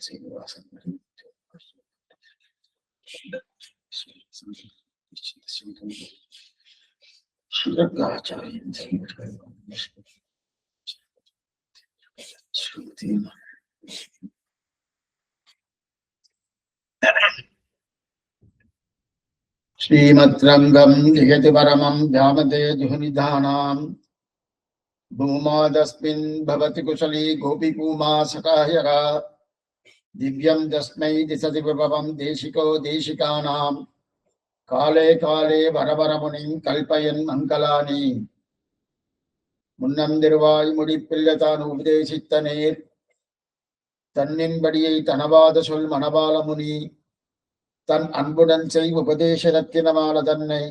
శ్రీనివాసన్ శ్రీమద్రంగం జయతి పరమం ధ్యామతే జుహనిధానాం భూమాదస్మిన్ భవతి కుశలీ గోపికూమా సకాహ్యరా దివ్యం తస్మై దిశతి విభవం దేశికో దేశికానాం కాలే కాలే వరవరమునిం కల్పయన్ మంగళాని முன்னந்திருவாய் முடிப்பில்லதான் உபதேசித்தனேர் தன்னின்படியை தனவாத சொல் மணபாலமுனி தன் அன்புடன் செய் உபதேச ரத்தினமால தன்னை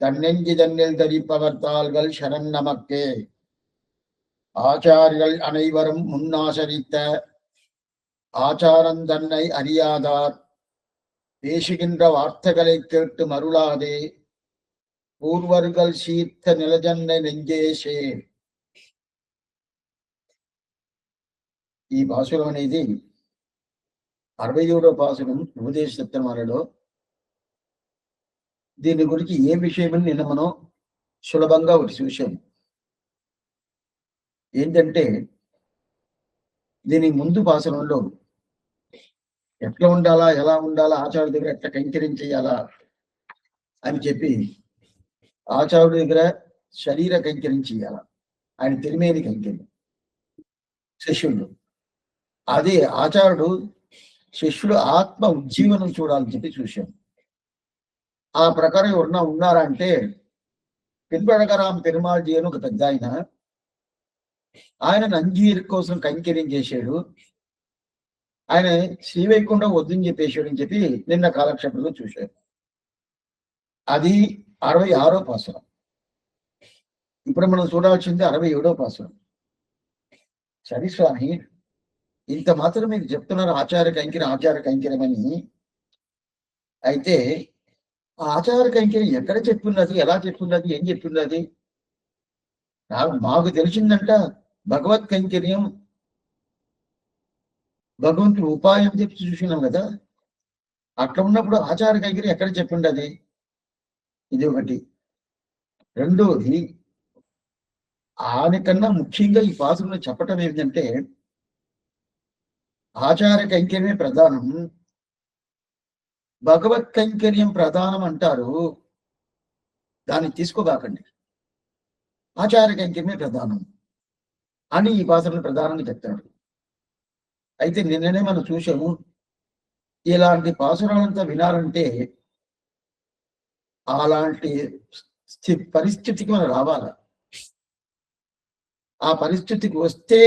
தன்னெஞ்சி தன்னில் தரிப்பவர் தாள்கள் சரண் நமக்கே. ஆச்சார்கள் அனைவரும் முன்னாசரித்த ஆச்சாரம் தன்னை அறியாதார் பேசுகின்ற வார்த்தைகளை கேட்டு மருளாதே పూర్వర్గల్ శీర్త నిలజన్న నెంజేసే. ఈ భాషలో అనేది 67వ భాషను ఉపదేశ సప్తమాలలో. దీని గురించి ఏ విషయమని నిన్న మనం సులభంగా ఒకటి చూసాము. ఏంటంటే దీని ముందు భాషణంలో ఎట్లా ఉండాలా, ఎలా ఉండాలా, ఆచార్య దగ్గర ఎట్లా కైంకర్యం చేయాలా అని చెప్పి ఆచార్యుడి దగ్గర శరీర కైంకర్యం చేయాల, ఆయన తెలిమేని కైంకర్యం శిష్యుడు. అదే ఆచార్యుడు శిష్యుడు ఆత్మ ఉజ్జీవనం చూడాలని చెప్పి చూశాను. ఆ ప్రకారం ఎవరన్నా ఉన్నారా అంటే పిన్పడగరాం పెరుమాళజీ అని ఒక పెద్ద ఆయన నంజీర్ కోసం కైంకర్యం చేశాడు. ఆయన శ్రీవైకుంఠం వద్దని చెప్పేశాడు అని చెప్పి నిన్న కాలక్షేపంలో చూశాడు. అది 66వ పాసురం. ఇప్పుడు మనం చూడాల్సింది 67వ పాసురం. సరే స్వామి, ఇంత మాత్రం మీకు చెప్తున్నారు ఆచార కైంకర్యం అని. అయితే ఆ ఆచార కైంకర్యం ఎక్కడ చెప్పున్నది, ఎలా చెప్పున్నది, ఏం చెప్పున్నది? మాకు తెలిసిందంట భగవత్ కైంకర్యం, భగవంతుడు ఉపాయం చెప్పి చూసినాం కదా. అట్లా ఉన్నప్పుడు ఆచార కైంకర్యం ఎక్కడ చెప్పుండది? ఇది ఒకటి. రెండోది, ఆయనకన్నా ముఖ్యంగా ఈ పాసులో చెప్పటం ఏంటంటే ఆచార కైంకర్యమే ప్రధానం, భగవత్ కైంకర్యం ప్రధానం అంటారు. దాన్ని తీసుకోబాకండి, ఆచార కైంకర్యమే ప్రధానం అని ఈ పాసులను ప్రధానంగా చెప్తాడు. అయితే నిన్ననే మనం చూసాము, ఇలాంటి పాసురాలంతా వినాలంటే అలాంటి పరిస్థితికి మనం రావాలి. ఆ పరిస్థితికి వస్తే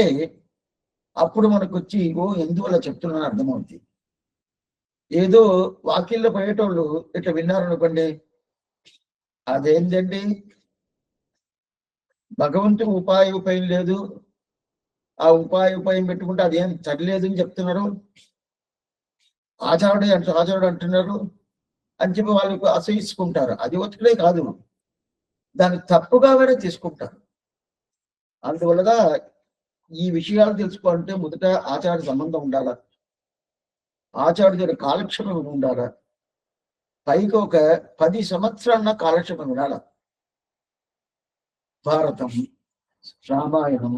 అప్పుడు మనకు వచ్చి ఎందువల్ల చెప్తున్నాను అర్థమవుతుంది. ఏదో వాకిల్లో పోయేటోళ్ళు ఇట్లా విన్నారనుకోండి, అదేంటండి భగవంతుడు ఉపాయం లేదు, ఆ ఉపాయం పెట్టుకుంటే అదేం చదిలేదు అని చెప్తున్నారు, ఆచారుడు అంటున్నారు అని చెప్పి వాళ్ళకు అసహించుకుంటారు. అది ఒత్తిడే కాదు, దాన్ని తప్పుగా కూడా తీసుకుంటారు. అందువల్ల ఈ విషయాలు తెలుసుకోవాలంటే మొదట ఆచార్య సంబంధం ఉండాలా, ఆచార్య దగ్గర కాలక్షేపం ఉండాలా, పైకి ఒక 10 సంవత్సరాల కాలక్షేపం ఉండాల. భారతం, రామాయణం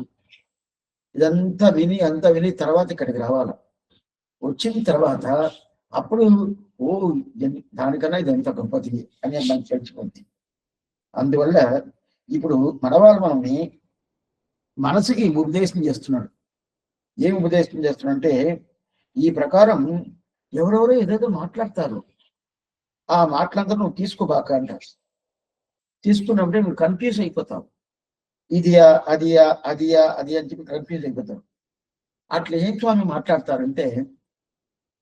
ఇదంతా విని తర్వాత ఇక్కడికి రావాల. వచ్చిన తర్వాత అప్పుడు దానికన్నా ఇది ఎంత గొప్పది అని మనకు తెలిసిపోద్ది. అందువల్ల ఇప్పుడు మనల్ని మనసుకి ఉపదేశం చేస్తున్నాడు. ఏం ఉపదేశం చేస్తున్నాడంటే, ఈ ప్రకారం ఎవరెవరో ఏదేదో మాట్లాడతారు, ఆ మాటలంతా నువ్వు తీసుకోబాక అంటారు. తీసుకున్నప్పుడే నువ్వు కన్ఫ్యూజ్ అయిపోతావు. ఇదియా అదియా అది అని చెప్పి కన్ఫ్యూజ్ అయిపోతావు. అట్లా ఏం స్వామి మాట్లాడతారంటే,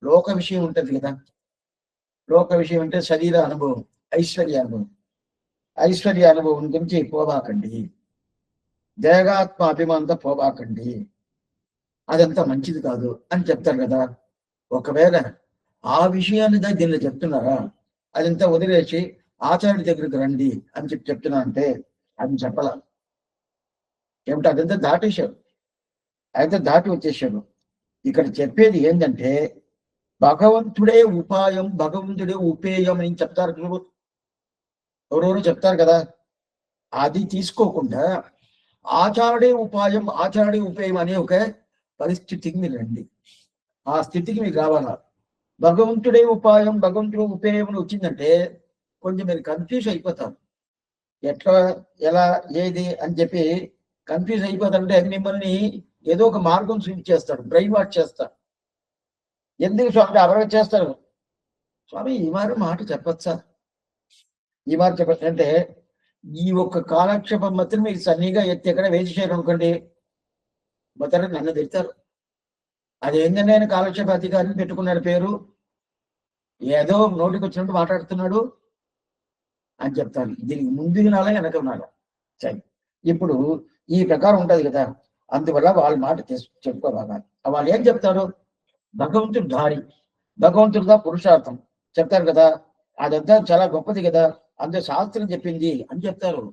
లోక విషయం ఉంటుంది కదా, లోక విషయం అంటే శరీర అనుభవం, ఐశ్వర్య అనుభవం గురించి పోబాకండి, దేహాత్మ అభిమానంతో పోబాకండి, అదంతా మంచిది కాదు అని చెప్తారు కదా. ఒకవేళ ఆ విషయాన్ని దీనిలో చెప్తున్నారా, అదంతా వదిలేసి ఆచార్య దగ్గరికి రండి అని చెప్తున్నా అంటే అది చెప్పాల. ఏమిటి, అదంతా దాటేశారు. అయితే దాటి వచ్చేసాడు. ఇక్కడ చెప్పేది ఏంటంటే భగవంతుడే ఉపాయం, భగవంతుడే ఉపేయం అని చెప్తారు చూడు, ఎవరెవరు చెప్తారు కదా. అది తీసుకోకుండా ఆచాడే ఉపాయం, ఆచాడే ఉపేయం అనే ఒక పరిస్థితికి మీరు రండి. ఆ స్థితికి మీకు రావాలా. భగవంతుడే ఉపాయం, భగవంతుడు ఉపేయం వచ్చిందంటే కొంచెం మీరు కన్ఫ్యూజ్ అయిపోతారు. ఎట్లా, ఎలా, ఏది అని చెప్పి కన్ఫ్యూజ్ అయిపోతారంటే మిమ్మల్ని ఏదో ఒక మార్గం చూపించేస్తాడు, బ్రెయిన్ వాష్ చేస్తాడు. ఎందుకు స్వామి అవరవ చేస్తారు? స్వామి ఈ మారు మాట చెప్పచ్చా, ఈ మాట చెప్పచ్చు అంటే ఈ ఒక్క కాలక్షేపం మాత్రం మీకు సన్నీగా ఎత్తి ఎక్కడ వేసేసారు అనుకోండి, మొదట నన్ను తిడతారు. అదేంటంటే నేను కాలక్షేప అధికారిని పెట్టుకున్నాడు పేరు, ఏదో నోటికి వచ్చినట్టు మాట్లాడుతున్నాడు అని చెప్తాను. దీనికి ముందు నాలా వెనక నాలా సరే. ఇప్పుడు ఈ ప్రకారం ఉంటది కదా, అందువల్ల వాళ్ళ మాట చెప్పుకోవాలి. వాళ్ళు ఏం చెప్తారు? భగవంతుడు దారి, భగవంతుడిగా పురుషార్థం చెప్తారు కదా, అదంతా చాలా గొప్పది కదా, అంత శాస్త్రం చెప్పింది అని చెప్తారు.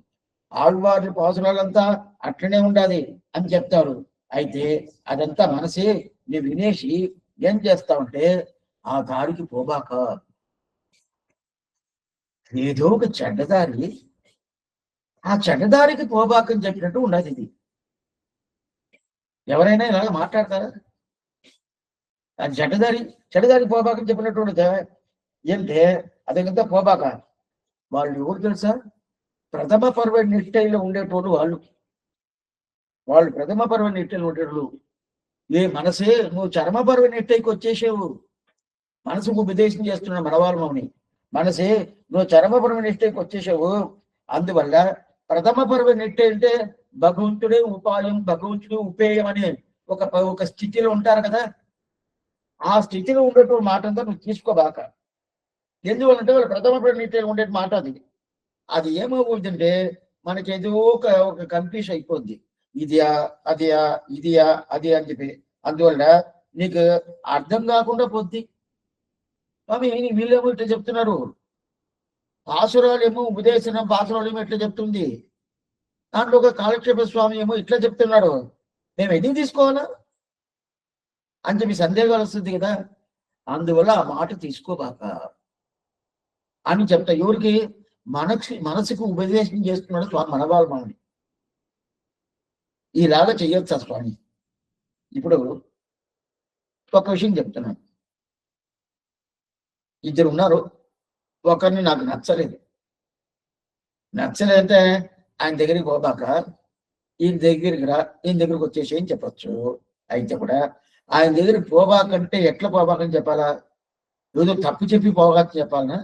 ఆళ్వారి పాసురాలంతా అట్లనే ఉండాలి అని చెప్తారు. అయితే అదంతా మనసే నువ్వు వినేసి ఏం చేస్తావంటే ఆ దారికి పోబాక, ఏదో ఒక చెడ్డదారి, ఆ చెడ్డదారికి పోబాకని చెప్పినట్టు ఉండదు. ఇది ఎవరైనా ఇలాగ మాట్లాడతారా? ఆ చెడ్డదారి పోబాకని చెప్పినట్టు ఉండదా? ఏంటే అదంతా పోబాక. వాళ్ళు ఎవరు తెలుసా? ప్రథమ పర్వ నిష్టైలో ఉండేటోళ్ళు వాళ్ళు ప్రథమ పర్వ నిష్టైలో ఉండేటోళ్ళు. ఏ మనసే నువ్వు చర్మ పర్వ నిష్టైకి వచ్చేసావు. మనసుకు ఉపదేశం చేస్తున్న మనవాళ్ళమని మనసే నువ్వు చర్మ పర్వ నిష్టైకి వచ్చేసావు. అందువల్ల ప్రథమ పర్వ నిష్ట అంటే భగవంతుడే ఉపాయం, భగవంతుడు ఉపేయం అనే ఒక స్థితిలో ఉంటారు కదా. ఆ స్థితిలో ఉండేటువంటి మాట అంతా నువ్వు తీసుకోబాక. ఎందువల్లంటే వాళ్ళు ప్రథమ పర్వ నిష్టలో ఉండే మాట అది. అది ఏమవుతుందంటే మనకి ఏదో ఒక కన్ఫ్యూజ్ అయిపోద్ది. ఇదియా అదియా, ఇదియా అది అని చెప్పి. అందువల్ల నీకు అర్థం కాకుండా పోద్ది. స్వామి వీళ్ళేమో ఇట్లా చెప్తున్నారు, పాసురాలేమో ఉపదేశనం, పాసురాలేమో ఇట్లా చెప్తుంది, దాంట్లో ఒక కాలక్షేప స్వామి ఏమో ఇట్లా చెప్తున్నాడు, మేము ఎందుకు తీసుకోవాలా అని చెప్పి సందేహాలు వస్తుంది కదా. అందువల్ల ఆ మాట తీసుకోబాక అని చెప్తా. ఎవరికి? మనసుకు ఉపదేశం చేస్తున్నాడు స్వామి మనవాళ్ళ మామని. ఇలాగా చెయ్యొచ్చా స్వామి? ఇప్పుడు ఒక విషయం చెప్తున్నాను. ఇద్దరు ఉన్నారు, ఒకరిని నాకు నచ్చలేదంటే ఆయన దగ్గరికి పోబాక ఈయన దగ్గరికి వచ్చేసి ఏం చెప్పచ్చు. అయితే కూడా ఆయన దగ్గరికి పోబాకంటే ఎట్లా పోబాకని చెప్పాలా? ఏదో తప్పు చెప్పి పోగాక చెప్పాలనా?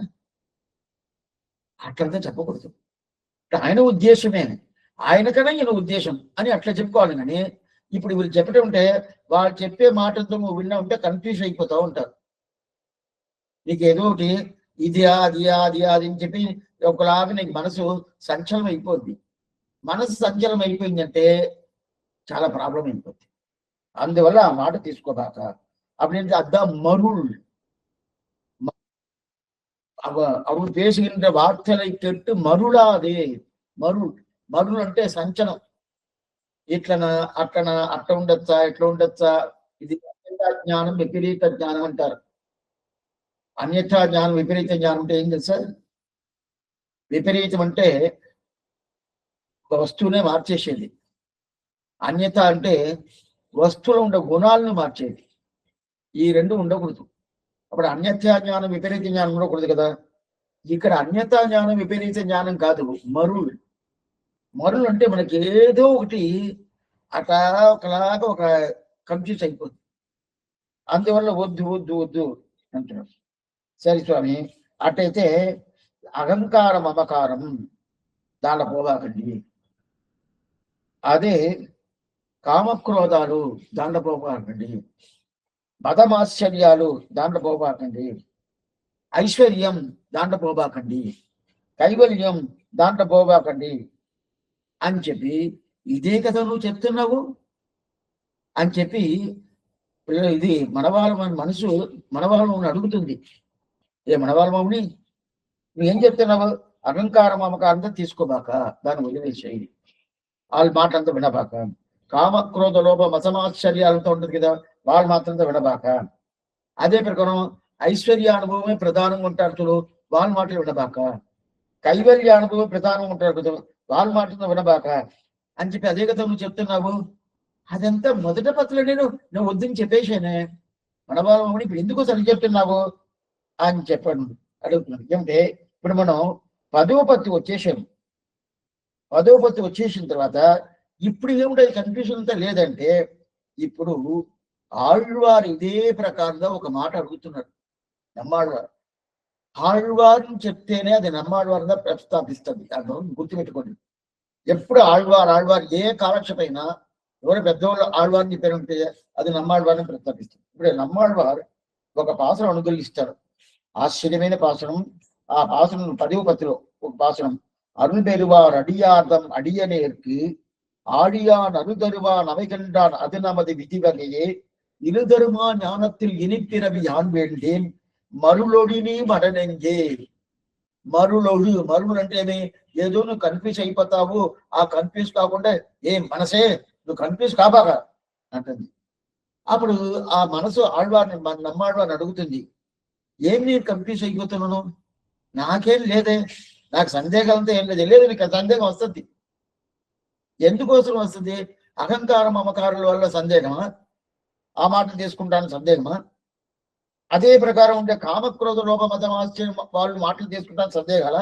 అట్లంతా చెప్పకూడదు. ఆయన ఉద్దేశమే, ఆయన కన్నా ఈయన ఉద్దేశం అని అట్లా చెప్పుకోవాలి. కానీ ఇప్పుడు వీళ్ళు చెప్పడం ఉంటే వాళ్ళు చెప్పే మాటలతో నువ్వు విన్నా ఉంటే కన్ఫ్యూజ్ అయిపోతా ఉంటారు. నీకు ఏదో ఒకటి ఇదియా అదియా అదియా అది అని చెప్పి ఒకలాగా నీకు మనసు సంచలనం అయిపోద్ది. మనసు సంచలనం అయిపోయిందంటే చాలా ప్రాబ్లం అయిపోద్ది. అందువల్ల ఆ మాట తీసుకోబాక. அப்படின்னு அதான் மருள். அவன் பேசுகின்ற வார்த்தைகளை கேட்டு மருளாதே. మరులు అంటే సంచలనం. ఇట్లనా అట్లనా, అట్ట ఉండొచ్చా, ఇట్లా ఉండొచ్చా. ఇది అన్యథా జ్ఞానం, విపరీత జ్ఞానం అంటారు. అన్యథా జ్ఞానం, విపరీత జ్ఞానం అంటే ఏం తెలుసా? విపరీతం అంటే ఒక వస్తువునే మార్చేసేది. అన్యత అంటే వస్తువులో ఉండే గుణాలను మార్చేది. ఈ రెండు ఉండకూడదు. అప్పుడు అన్యథా జ్ఞానం, విపరీత జ్ఞానం ఉండకూడదు కదా. ఇక్కడ అన్యథా జ్ఞానం, విపరీత జ్ఞానం కాదు, మరులు అంటే మనకి ఏదో ఒకటి అట్లా ఒకలాగా ఒక కన్ఫ్యూజ్ అయిపోతుంది. అందువల్ల వద్దు వద్దు వద్దు అంటున్నారు. సరే స్వామి, అట్టయితే అహంకారం, మమకారం దాంట్లో పోవాకండి. అదే కామక్రోధాలు దాంట్లో పోవాకండి. మదమాశ్చర్యాలు దాంట్లో పోబాకండి. ఐశ్వర్యం దాంట్లో పోబాకండి. కైవల్యం దాంట్లో పోబాకండి అని చెప్పి, ఇదే కదా నువ్వు చెప్తున్నావు అని చెప్పి ఇది మనవాళ్ళ మనసు మనవాళ్ళని అడుగుతుంది. ఏ మనవాళ్ళమని నువ్వేం చెప్తున్నావు? అహంకారం, మమకారంతో తీసుకోబాక, దాన్ని వదిలేసేయి, వాళ్ళ మాట అంతా వినబాక. కామ క్రోధ లోభ మసమాశ్చర్యాలతో ఉంటుంది కదా, వాళ్ళు మాత్రంతో వినబాక. అదే ప్రకారం ఐశ్వర్య అనుభవమే ప్రధానంగా ఉంటారు చూడు, వాళ్ళ మాటలు వినబాక. కైవల్య అనుభవం ప్రధానంగా ఉంటారు కదా, వాళ్ళ మాటలతో వినబాక అని చెప్పి అదే కదా నువ్వు చెప్తున్నావు. అదంతా మొదట పత్రులు నువ్వు వద్దని చెప్పేశానే, మనబాబు ఇప్పుడు ఎందుకు సరి చెప్తున్నావు అని చెప్పాను అడుగుతున్నాను. ఏమంటే ఇప్పుడు మనం 10వ పత్తి వచ్చేసాము. 10వ పత్తి వచ్చేసిన తర్వాత ఇప్పుడు ఏమిటో కన్ఫ్యూజన్ అంతా లేదంటే, ఇప్పుడు ఆళ్వారు ఇదే ప్రకారంగా ఒక మాట అడుగుతున్నారు. నమ్మాళ్వారు ఆళ్వారిని చెప్తేనే అది నమ్మాళ్వారుగా ప్రస్తాపిస్తుంది. దాన్ని గుర్తుపెట్టుకోండి. ఎప్పుడు ఆళ్వారు ఏ కాలక్షపైనా ఎవరు పెద్దవాళ్ళు ఆళ్వారిని చెప్పారంటే అది నమ్మాళ్వారిని ప్రస్తాపిస్తుంది. ఇప్పుడు నమ్మాళ్వారు ఒక పాసనం అనుగ్రహిస్తారు, ఆశ్చర్యమైన పాసనం. ఆ పాసనం 10వ పత్తిలో ఒక పాసనం. அருள் பெறுவார் அடியார்தம் அடியனேற்கு ஆடியான் அருதருவான் அவைகண்டான் அது நமது விதிவகையே இருதருமா ஞானத்தில் இனிப்பிறவி யான் வேண்டேன் మరులొడిని మడనెంగే. మరులు అంటేనే ఏదో నువ్వు కన్ఫ్యూజ్ అయిపోతావు, ఆ కన్ఫ్యూజ్ కాకుండా ఏం మనసే నువ్వు కన్ఫ్యూజ్ కాబాగా అంటుంది. అప్పుడు ఆ మనసు ఆళ్వారిని నమ్మాళ్వారిని అడుగుతుంది, ఏం నేను కన్ఫ్యూజ్ అయిపోతున్నాను, నాకేం లేదే, నాకు సందేహం ఏం లేదు. నీకు సందేహం వస్తుంది. ఎందుకోసం వస్తుంది? అహంకారం మమకారుల వల్ల సందేహమా? ఆ మాట తీసుకుంటాను సందేహమా? అదే ప్రకారం ఉంటే కామక్రోధ లోభ మతమాశ్చర్యం వాళ్ళు మాటలు తీసుకుంటాను సందేహాల?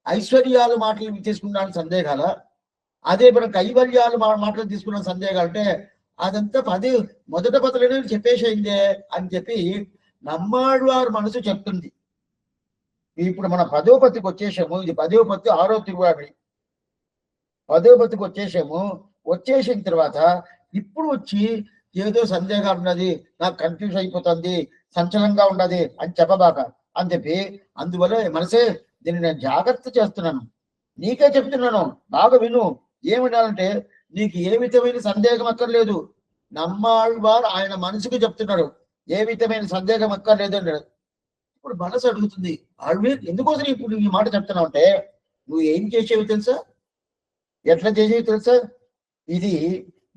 ఐశ్వర్యాలు మాటలు తీసుకుంటాను సందేహాల? అదే మన కైవల్యాలు మాటలు తీసుకున్న సందేహాలు అంటే అదంతా మొదట పదలనే చెప్పేసేయిందే అని చెప్పి నమ్మాళ్వారు మనసు చెప్తుంది. ఇప్పుడు మన 10వ పత్తికి వచ్చేసాము. ఇది 10వ పత్తి 6వ తిరువాడి. 10వ పత్తికి వచ్చేసాము. వచ్చేసిన తర్వాత ఇప్పుడు వచ్చి ఏదో సందేహాలు ఉన్నది, నాకు కన్ఫ్యూజ్ అయిపోతుంది, సంచలంగా ఉన్నది అని చెప్పబాక అని చెప్పి, అందువల్ల మనసే దీన్ని నేను జాగ్రత్త చేస్తున్నాను, నీకే చెప్తున్నాను, బాగా విను. ఏమిటాలంటే నీకు ఏ విధమైన సందేహం అక్కర్లేదు. నమ్మాళ్వారు ఆయన మనసుకు చెప్తున్నాడు, ఏ విధమైన సందేహం అక్కర్లేదు అన్నాడు. ఇప్పుడు మనసు అడుగుతుంది, ఆళ్వారు ఎందుకోసం ఇప్పుడు ఈ మాట చెప్తున్నావు అంటే, నువ్వు ఏం చేసేవి తెలుసా, ఎట్లా చేసేవి తెలుసా, ఇది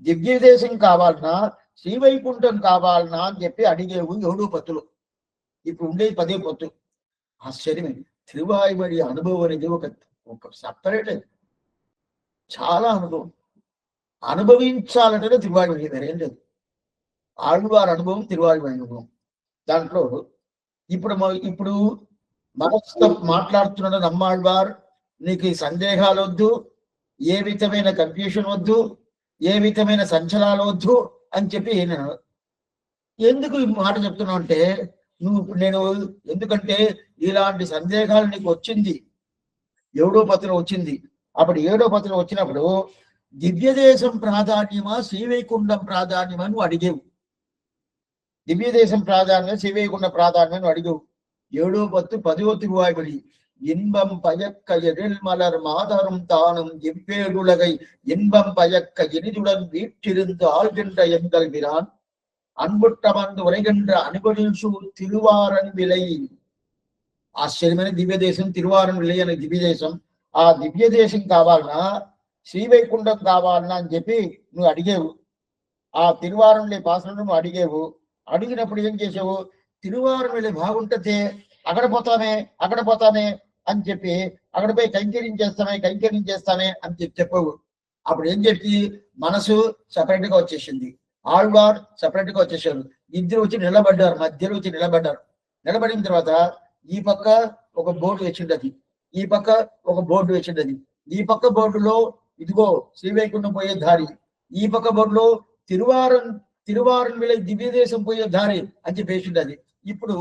దివ్య దేశం కావాలన్నా శ్రీవైకుంఠం కావాలన్నా అని చెప్పి అడిగేవు 7 పత్తులు. ఇప్పుడు ఉండేది 10వ పత్తు. ఆశ్చర్యమే. తిరువాయుమడి అనుభవం అనేది ఒక సపరేట్, చాలా అనుభవం. అనుభవించాలంటేనే తిరువాయుమడి, వేరేం లేదు. ఆళ్వారి అనుభవం తిరువాయుమడి అనుభవం. దాంట్లో ఇప్పుడు మనసుతో మాట్లాడుతున్నాడు నమ్మాళ్వారు, నీకు ఈ సందేహాలు వద్దు, ఏ విధమైన కన్ఫ్యూషన్ వద్దు, ఏ విధమైన సంచలాలు వద్దు అని చెప్పి నేను ఎందుకు ఈ మాట చెప్తున్నావు అంటే, నేను ఎందుకంటే ఇలాంటి సందేహాలు నీకు వచ్చింది 7వ పత్తిలో వచ్చింది. అప్పుడు 7వ పత్తిలో వచ్చినప్పుడు దివ్య దేశం ప్రాధాన్యమా శ్రీవైకుంఠం ప్రాధాన్యమా నువ్వు అడిగేవు. దివ్య దేశం ప్రాధాన్యం శ్రీవైకుంఠ ప్రాధాన్యం అడిగవు. 7వ పత్తు 10వ తిరువాయుమడి. இன்பம் பயக்க எழில் மலர் மாதரும் தானும் எவ்வேடுலகை இன்பம் பயக்க இனிதுடன் வீற்றிருந்து ஆள்கின்ற எங்கள் விரான் అన్బుట్టమందు ఉరగండ్ర అనుగొనిల్చు తిరువారన్ విలై. ఆశ్చర్యమైన దివ్య దేశం తిరువారన్ విలై అనే దివ్య దేశం. ఆ దివ్య దేశం కావాలన్నా శ్రీవైకుంఠం కావాలన్నా అని చెప్పి నువ్వు అడిగేవు. ఆ తిరువారం విలై పాసన నువ్వు అడిగేవు. అడిగినప్పుడు ఏం చేసావు, తిరువారం విలై బాగుంటే అక్కడ పోతామే అని చెప్పి అక్కడ పోయి కైంకర్యం చేస్తామే అని చెప్పావు. అప్పుడు ఏం చెప్పి మనసు సపరేట్ గా వచ్చేసింది, ఆళ్వార్ సపరేట్ గా వచ్చేసారు. ఇద్దరు వచ్చి నిలబడ్డారు, మధ్యలో వచ్చి నిలబడ్డారు. నిలబడిన తర్వాత ఈ పక్క ఒక బోర్డు వచ్చిండది, ఈ పక్క ఒక బోర్డు వచ్చిండది. ఈ పక్క బోర్డులో ఇదిగో శ్రీవైకుంఠం పోయే దారి, ఈ పక్క బోర్డులో తిరువారం విలై దివ్య దేశం పోయే దారి అని చెప్పి వేసిండది. ఇప్పుడు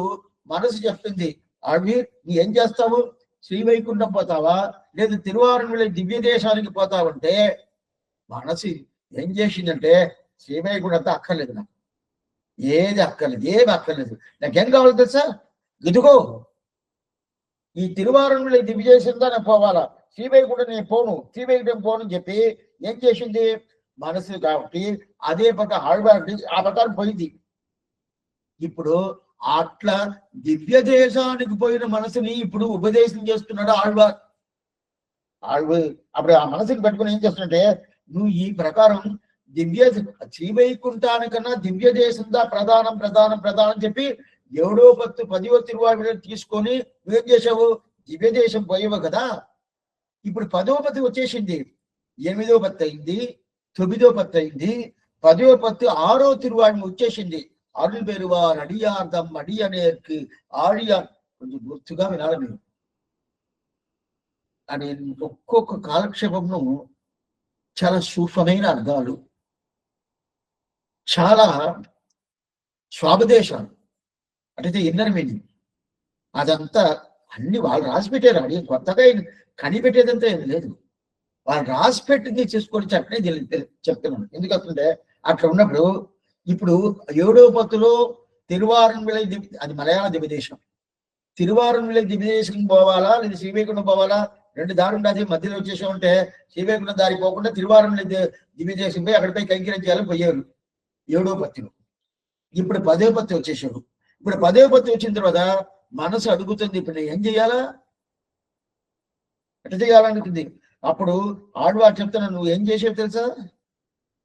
మనసు చెప్తుంది, ఆళ్వీర్ నీ ఏం చేస్తావు, శ్రీవైకుంఠం పోతావా లేదు తిరువారం విలై దివ్య దేశానికి పోతావంటే మనసు ఏం చేసిందంటే, శ్రీవైకుంఠంతో అక్కర్లేదు, నాకు ఏమి అక్కర్లేదు, నాకేం కావాలి తెలుసా, ఇదిగో ఈ తిరువారం విలై దివ్య దేశంతో నేను పోవాలా, శ్రీవైకుంఠం నేను పోను, శ్రీవైకుంఠం పోను అని చెప్పి ఏం చేసింది మనసు. కాబట్టి అదే పక్క ఆళ్వారు ఆ ప్రకారం పోయింది. ఇప్పుడు అట్లా దివ్య దేశానికి పోయిన మనసుని ఇప్పుడు ఉపదేశం చేస్తున్నాడు ఆళ్వార్. అప్పుడు ఆ మనసుని పెట్టుకుని ఏం చేస్తుంటే, నువ్వు ఈ ప్రకారం దివ్య శ్రీవైకుంఠానికన్నా దివ్య దేశందా ప్రధానం ప్రధానం ప్రధానం చెప్పి 7వ పత్తు 10వ తిరువాయుడు తీసుకొని నువ్వేం చేసావు? దివ్య దేశం పోయేవు కదా. ఇప్పుడు 10వ పత్తు వచ్చేసింది, 8వ పత్తు అయింది, 9వ పత్తు అయింది, 10వ పత్తు 6వ తిరువాయుడు వచ్చేసింది. అరుள் பெறுவார் అడియార్థం అడియనేర్కు ఆడియార్. కొంచెం గుర్తుగా వినాలి మీరు. అని ఒక్కొక్క కాలక్షేపంను చాలా సూక్ష్మమైన అర్థాలు, చాలా స్వాపదేశాలు, అంటే ఇన్నర్ మీనింగ్. అదంతా అన్ని వాళ్ళు రాసి పెట్టారు. అది కొత్తగా కనిపెట్టేదంతా ఏం లేదు. వాళ్ళు రాసి పెట్టింది చేసుకొని చెప్పనే చెప్తున్నాను. ఎందుకంటే అట్లా ఉన్నప్పుడు ఇప్పుడు 7వ పత్తులో తిరువారంవిళై అది మలయాళ దివ్యదేశం. తిరువారంవిళై దివ్యదేశం పోవాలా లేదా శ్రీవైకుంఠం పోవాలా? 2 దారి ఉండదు. మధ్యలో వచ్చేసామంటే శ్రీవైకుంఠం దారి పోకుండా తిరువారంవిళై దివ్యదేశం పోయి అక్కడిపై కైంకర్యం చేయాలని పోయారు 7వ పత్తిలో. ఇప్పుడు 10వ పత్తి వచ్చేసాడు. ఇప్పుడు 10వ పత్తి వచ్చిన తర్వాత మనసు అడుగుతుంది, ఇప్పుడు నేను ఏం చేయాలా, ఎట్లా చేయాలనుకుంది. అప్పుడు ఆడవాడు చెప్తున్నా, నువ్వు ఏం చేసేవి తెలుసా?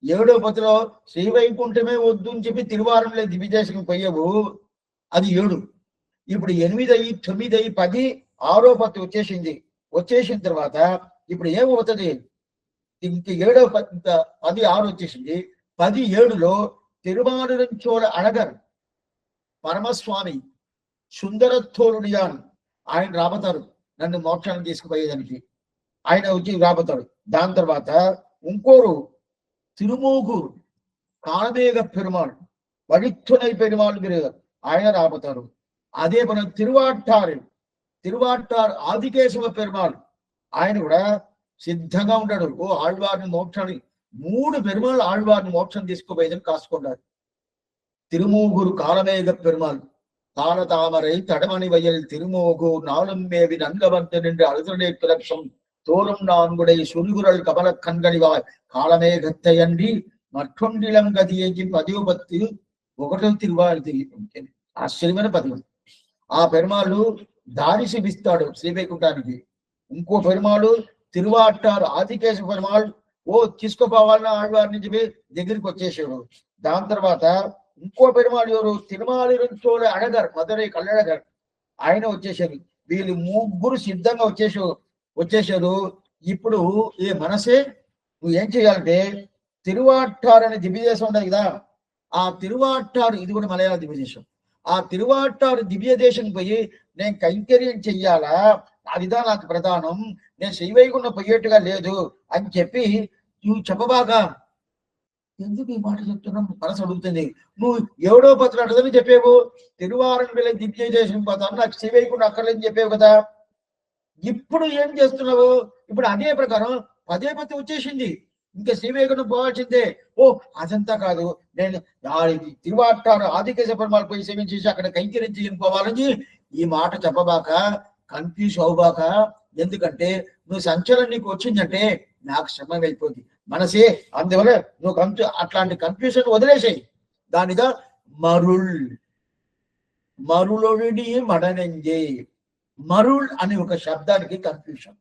7వ పత్తిలో శ్రీవైకుంఠమే వద్దు అని చెప్పి తిరువారంలో దివ్యదేశం పోయావు, అది 7. ఇప్పుడు 8 అయ్యి 9 అయ్యి 10, 6వ పత్తి వచ్చేసింది. వచ్చేసిన తర్వాత ఇప్పుడు ఏమవుతుంది? ఇంక 7వ 10 6 వచ్చేసింది. 10 7లో తిరుమారుచోళ అడగర్ పరమస్వామి సుందరత్తోలుడియాన్ ఆయన రాబోతారు నన్ను మోక్షాన్ని తీసుకుపోయేదానికి. ఆయన వచ్చి రాబోతాడు. దాని తర్వాత ఇంకోరు తిరుమూగూరు కాళమేఘ పెరుమాళ్ వడిత్తునై పెరుమాళ్ ఆయన రాబోతారు. అదే మనం తిరువాట్టారు ఆదికేశవ పెరుమాళ్ ఆయన కూడా సిద్ధంగా ఉంటాడు. ఓ ఆళ్వారిని మోక్షాన్ని 3 పెరుమాళ్ళు ఆళ్వారిని మోక్షం తీసుకుపోయేదని కాసుకున్నారు. తిరుమూగూరు కాళమేఘ పెరుమాళ్ காலதாமரை தடமணி வயல் திருமோகு நாளும் மேவி நன்கவந்து நின்று அழுதனேற்று லட்சம் தோறும் நான்குடை சுருகுரல் கமல கண்கணிவாய் காலமேகத்தை அன்றி మற்றొండిలంగది 10 ఒకటో తిరువాయి. ఆశ్చర్యమైన పదవి. ఆ పెరుమాళ్ళు దారి చూపిస్తాడు శ్రీవైకుంఠానికి. ఇంకో పెరుమాళ్ళు తిరువాట్టారు ఆదికేశ పెరుమాళ్ ఓ తీసుకుపోవాలని ఆళ్వారిని చెప్పి దగ్గరికి వచ్చేసాడు. దాని తర్వాత ఇంకో పెరుమాళ్ ఎవరు? తిరుమాలిరుంచోళ అడగర్ మధురై కల్లడగర్ ఆయన వచ్చేసారు. వీళ్ళు 3 సిద్ధంగా వచ్చేసారు. ఇప్పుడు ఈ మనసే నువ్వు ఏం చేయాలంటే తిరువాట్టారు అనే దివ్యదేశం ఉండదు కదా, ఆ తిరువాట్టారు ఇది కూడా మలయాళ దివ్యదేశం. ఆ తిరువాట్టారు దివ్యదేశం పోయి నేను కైంకర్యం చెయ్యాలా, అదిదా నాకు ప్రధానం, నేను శ్రీవైకుంఠం పోయేట్టుగా లేదు అని చెప్పి నువ్వు చెప్పబాగా. ఎందుకు ఈ మాట చెప్తున్నావు? మనసు అడుగుతుంది. నువ్వు 7వ పత్రం అంటదని చెప్పేవు, తిరువారంవిళై దివ్యదేశం పోతాను, నాకు శ్రీవైకుంఠం అక్కర్లేదని చెప్పేవు కదా. ఇప్పుడు ఏం చేస్తున్నావు? ఇప్పుడు అదే ప్రకారం 10వ పత్తి వచ్చేసింది, ఇంకా శ్రీవైకుంఠం పోవాల్సిందే. ఓ అదంతా కాదు, నేను తిరువాట్టారు ఆదికేశ పెరుమాళ్ పోయి సేవించేసి అక్కడ కైంకరించి పోవాలని ఈ మాట చెప్పబాక, కన్ఫ్యూజ్ అవ్వబాక. ఎందుకంటే నువ్వు సంచలనం నీకు వచ్చిందంటే నాకు శ్రమ అయిపోద్ది మనసే. అందువల్ల నువ్వు అట్లాంటి కన్ఫ్యూజన్ వదిలేసాయి. దానిగా మరుళొడి మడనంజే. మరుళ్ అనే ఒక శబ్దానికి కన్ఫ్యూషన్.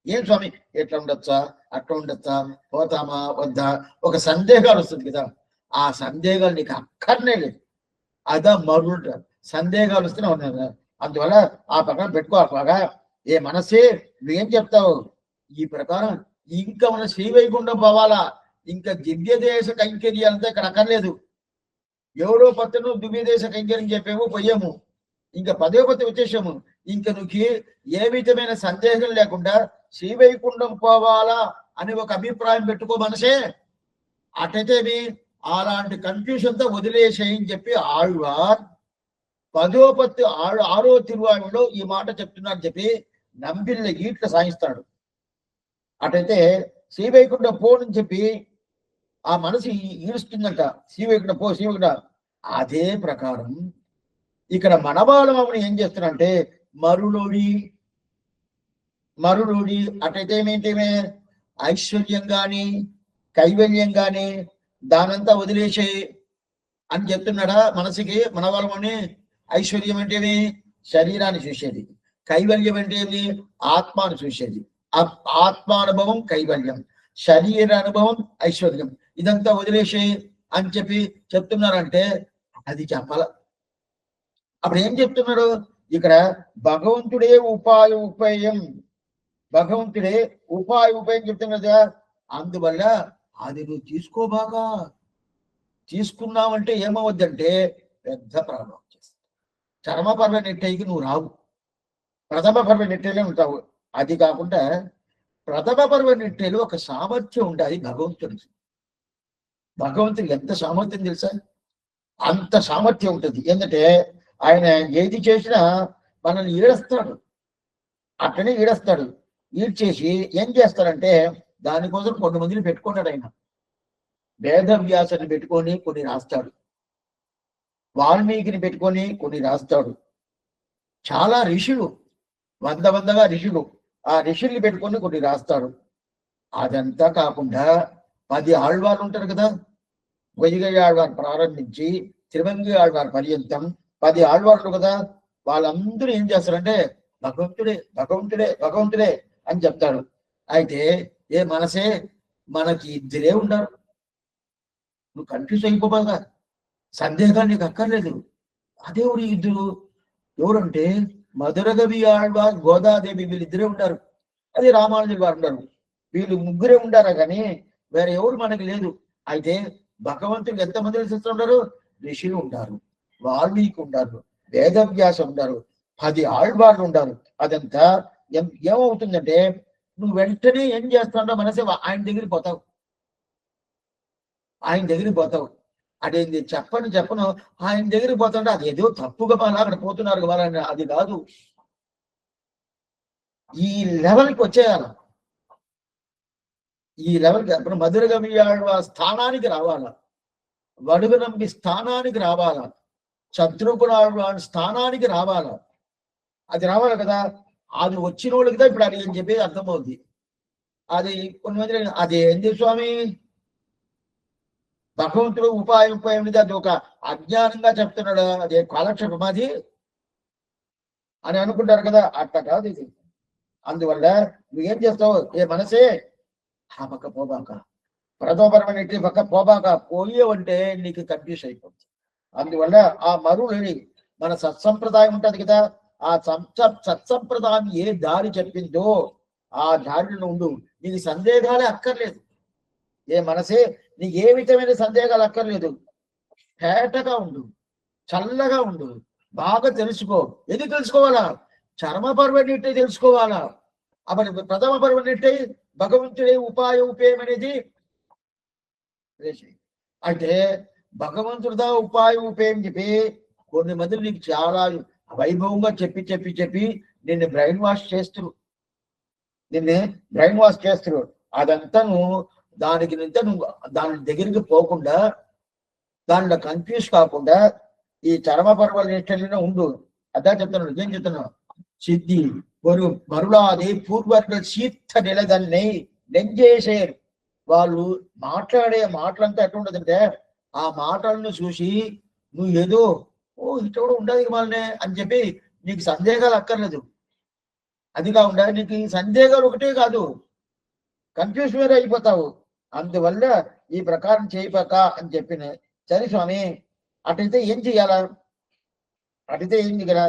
ఏం స్వామి ఎట్లా ఉండొచ్చా, అట్లా ఉండొచ్చా, పోతామా వద్దా, ఒక సందేహాలు వస్తుంది కదా. ఆ సందేహాలు నీకు అక్కడనే లేదు. అదా మరుళ సందేహాలు వస్తూనే ఉన్నాయి. అందువల్ల ఆ ప్రకారం పెట్టుకో. అట్లాగా ఏ మనసే నువ్వేం చెప్తావు? ఈ ప్రకారం ఇంకా మన శ్రీవైకుంఠం పోవాలా, ఇంకా దివ్యదేశ కైంకర్యాలంతా ఇక్కడ అక్కర్లేదు. 7వ పత్తును దివ్యదేశ కైంకర్యం చెప్పేమో పోయాము, ఇంకా 10వ పత్తి వచ్చేసాము. ఇంకా నువ్వు ఏ విధమైన సందేహం లేకుండా శ్రీవైకుంఠం పోవాలా అని ఒక అభిప్రాయం పెట్టుకో మనసే. అటైతే అలాంటి కన్ఫ్యూషన్ తో వదిలేసేయని చెప్పి ఆళ్వార్ 10వ పత్తి 6వ తిరువాయులో ఈ మాట చెప్తున్నారు చెప్పి నంబిళ్ళ ఈట్ల సాయిస్తాడు. అటైతే శ్రీవైకుంఠం పోనని చెప్పి ఆ మనసు ఈడుస్తుందంట, శ్రీవైకుంఠం పో శ్రీవైకుంఠం. అదే ప్రకారం ఇక్కడ మనవాళ్ళమని ఏం చేస్తున్నారంటే మరులోడి అటైతే ఏమేంటేమే ఐశ్వర్యం గాని కైవల్యం గాని దానంతా వదిలేసే అని చెప్తున్నాడా మనసుకి. మనవాళ్ళమని ఐశ్వర్యం అంటేమి శరీరాన్ని చూసేది, కైవల్యం అంటే ఆత్మాను చూసేది. ఆత్మానుభవం కైవల్యం, శరీర అనుభవం ఐశ్వర్యం. ఇదంతా వదిలేసి అని చెప్పి చెప్తున్నారంటే అది చెప్పాల. అప్పుడు ఏం చెప్తున్నారు ఇక్కడ? భగవంతుడే ఉపాయం, భగవంతుడే ఉపాయం చెప్తున్నది కదా. అందువల్ల అది నువ్వు తీసుకోబాగా. తీసుకున్నావంటే ఏమవద్దంటే పెద్ద ప్రాబ్లం వచ్చేస్తుంది. చరమ పర్వ నెట్టయికి నువ్వు రావు, ప్రథమ పర్వ నెట్టేలే ఉంటావు. అది కాకుండా ప్రథమ పర్వ నెట్టేలు ఒక సామర్థ్యం ఉంటుంది భగవంతుడికి. భగవంతుడికి ఎంత సామర్థ్యం తెలుసా? అంత సామర్థ్యం ఉంటుంది. ఎందుకంటే ఆయన ఏది చేసినా మనల్ని ఈడేస్తాడు, అట్లనే ఈడేస్తాడు. ఈడ్చేసి ఏం చేస్తాడంటే దానికోసం కొంతమందిని పెట్టుకున్నాడు ఆయన. వేదవ్యాసుని పెట్టుకొని కొన్ని రాస్తాడు, వాల్మీకిని పెట్టుకొని కొన్ని రాస్తాడు. చాలా ఋషులు, వందగా ఋషులు, ఆ ఋషుల్ని పెట్టుకొని కొన్ని రాస్తాడు. అదంతా కాకుండా 10 ఆళ్వార్లు ఉంటారు కదా. వైదిక ఆళ్వారు ప్రారంభించి తిరుమంగి ఆళ్వారు పర్యంతం 10 ఆళ్వార్లు కదా. వాళ్ళందరూ ఏం చేస్తారంటే భగవంతుడే భగవంతుడే భగవంతుడే అని చెప్తాడు. అయితే ఏ మనసే, మనకి ఇద్దరే ఉన్నారు. నువ్వు కన్ఫ్యూజ్ అయిపోబాగా, సందేహాలు నీకు అక్కర్లేదు. అదేవుడు ఇద్దరు? ఎవరంటే మధురగవి ఆళ్వార్, గోదాదేవి, వీళ్ళిద్దరే ఉంటారు. అది రామానుజులు వారు ఉన్నారు. వీళ్ళు ముగ్గురే ఉండారా కానీ వేరే ఎవరు మనకి లేదు. అయితే భగవంతుడికి ఎంతమంది శిష్యులు ఉన్నారు? ఋషులు ఉంటారు, వాల్మీకి ఉంటారు, వేదవ్యాసం ఉంటారు, 10 ఆళ్వార్లు ఉంటారు. అదంతా ఏమవుతుందంటే నువ్వు వెంటనే ఏం చేస్తాడో మనసే ఆయన దగ్గరికి పోతావు, ఆయన దగ్గరికి పోతావు. అదేంది చెప్పను ఆయన దగ్గరికి పోతుంటే అది ఏదో తప్పుగా మన అక్కడ పోతున్నారు వాళ్ళని, అది కాదు. ఈ లెవెల్కి వచ్చేయాల. ఈ లెవెల్కి అప్పుడు మధురగమి స్థానానికి రావాల, వడుగునంబి స్థానానికి రావాల, శత్రుఘ్న స్థానానికి రావాల. అది రావాలి కదా. అది వచ్చిన వాళ్ళకి కదా ఇప్పుడు అది ఏం చెప్పేది అర్థమవుద్ది. అది కొంతమంది అది ఏంది స్వామి భగవంతుడు ఉపాయం అది ఒక అజ్ఞానంగా చెప్తున్నాడు, అదే కాలక్షేపం అది అని అనుకుంటారు కదా. అట్లా కాదు ఇది. అందువల్ల నువ్వేం చేస్తావు? ఏ మనసే ఆ పక్క పోబాక, ప్రథమపరమైన పక్క పోబాక. పోయేవంటే నీకు కన్ఫ్యూజ్ అయిపోతుంది. అందువల్ల ఆ మరులని మన సత్సంప్రదాయం ఉంటది కదా, ఆ సత్సంప్రదాయం ఏ దారి చెప్పిందో ఆ దారిలో ఉండు. నీకు సందేహాలే అక్కర్లేదు. ఏ మనసే నీకు ఏ విధమైన సందేహాలు అక్కర్లేదు. పేటగా ఉండు, చల్లగా ఉండు, బాగా తెలుసుకో. ఎందుకు తెలుసుకోవాలా? చర్మ పర్వనిట్టే తెలుసుకోవాలా. అప్పుడు ప్రథమ పర్వనిట్టే భగవంతుడే ఉపాయం అనేది. అంటే భగవంతుడిదా ఉపాయం చెప్పి కొన్ని మంది నీకు చాలా వైభవంగా చెప్పి నిన్ను బ్రెయిన్ వాష్ చేస్తున్నారు. అదంతా నువ్వు దానికి నువ్వు దాని దగ్గరికి పోకుండా, దాంట్లో కన్ఫ్యూజ్ కాకుండా ఈ చరమ పర్వాల నిష్టలోనే ఉండు. అదా చెప్తున్నాడు. ఏం చెప్తున్నావు? సిద్ధి ஒரு మరులాది పూర్వకుల సీత నిలదన్ని నెంజేసేరు. వాళ్ళు మాట్లాడే మాటలంతా ఎట్లుండదంటే ఆ మాటలను చూసి నువ్వు ఏదో ఇటు కూడా ఉండదు వాళ్ళనే అని చెప్పి నీకు సందేహాలు అక్కర్లేదు. అది కాకుండా నీకు సందేహాలు ఒకటే కాదు, కన్ఫ్యూజ్ వేరే అయిపోతావు. అందువల్ల ఈ ప్రకారం చేయబాక అని చెప్పిన. సరే స్వామి, అటైతే ఏం చెయ్యాలా? అటైతే ఏం దిగరా?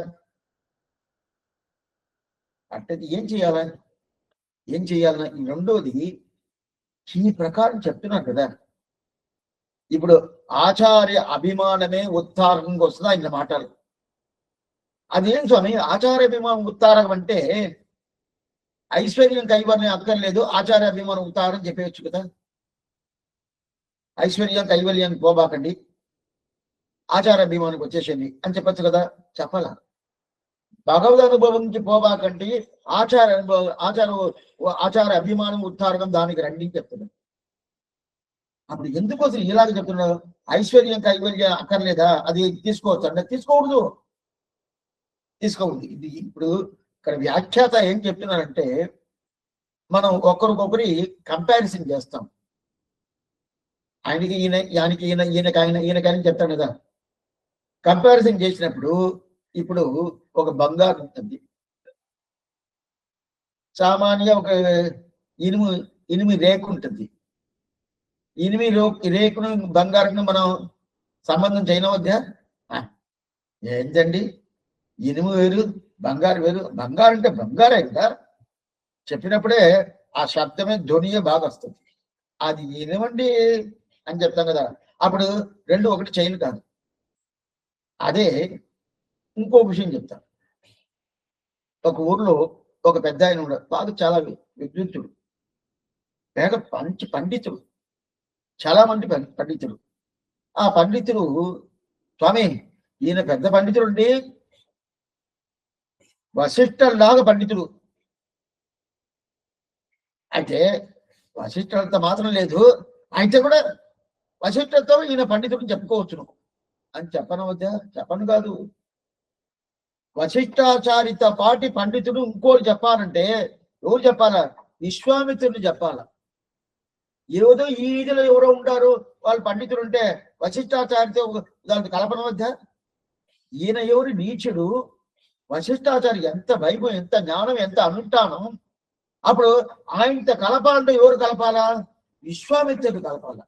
అట్టయితే ఏం చేయాలా? ఈ రెండోది ఈ ప్రకారం చెప్తున్నారు కదా. ఇప్పుడు ఆచార్య అభిమానమే ఉత్తారకంగా వస్తుంది ఆయన మాటలు. అదేం స్వామి ఆచార్య అభిమానం ఉత్తారకం అంటే? ఐశ్వర్యం కైవర్యం అక్కర్లేదు, ఆచార్య అభిమానం ఉత్తారం చెప్పేయచ్చు కదా. ఐశ్వర్యం కైవల్యానికి పోబాకండి, ఆచార అభిమానికి వచ్చేసింది అని చెప్పచ్చు కదా. చెప్పాల. భగవద్ అనుభవం నుంచి పోబాకంటే ఆచార అభిమానం ఉత్తారకం దానికి రండి చెప్తున్నాడు. అప్పుడు ఎందుకోసం ఇలాగ చెప్తున్నాడు? ఐశ్వర్యం కైవల్యం అక్కర్లేదా? అది తీసుకోవచ్చు అంటే తీసుకోకూడదు. ఇది ఇప్పుడు ఇక్కడ వ్యాఖ్యాత ఏం చెప్తున్నారంటే మనం ఒకరికొకరి కంపారిజన్ చేస్తాం. ఆయనకి ఈయనకి చెప్తాను కదా. కంపారిజన్ చేసినప్పుడు ఇప్పుడు ఒక బంగారు ఉంటుంది, సామాన్యంగా ఒక ఇనుము రేకు ఉంటుంది. ఇనిమి రేకును బంగారును మనం సంబంధం చేయనవద్దా? ఏంటండి, ఇనుము వేరు బంగారు వేరు. బంగారు అంటే బంగారే కదా చెప్పినప్పుడే ఆ శబ్దమే ధ్వనియే బాగా వస్తుంది. అది ఇనుమండి అని చెప్తాం కదా, అప్పుడు రెండు ఒకటి చైన్ కాదు. అదే ఇంకో విషయం చెప్తాను. ఒక ఊర్లో ఒక పెద్ద ఆయన ఉన్నాడు, బాగా చాలా విద్యుత్తుడు, వేగ మంచి పండితుడు, చాలా మంది పండితుడు. ఆ పండితుడు, స్వామి ఈయన పెద్ద పండితుడు అండి, వశిష్ఠులాగా పండితుడు. అయితే వశిష్ఠులంత మాత్రం లేదు, అయితే కూడా వశిష్ఠులతో ఈయన పండితుడిని చెప్పుకోవచ్చును అని చెప్పనవద్దా? చెప్పను కాదు. వశిష్ఠాచారిత పాటి పండితుడు ఇంకోటి చెప్పాలంటే ఎవరు చెప్పాలా? విశ్వామిత్రుని చెప్పాల. ఏదో ఈ ఈదిలో ఎవరో ఉంటారు వాళ్ళు పండితులు ఉంటే వశిష్ఠాచారితో దానికి కల్పన వద్దా? ఈయన ఎవరు నీచుడు, వశిష్ఠాచారి ఎంత వైభవం, ఎంత జ్ఞానం, ఎంత అనుష్ఠానం. అప్పుడు ఆయనతో కలపాలంటే ఎవరు కలపాలా? విశ్వామిత్రుడు కలపాల.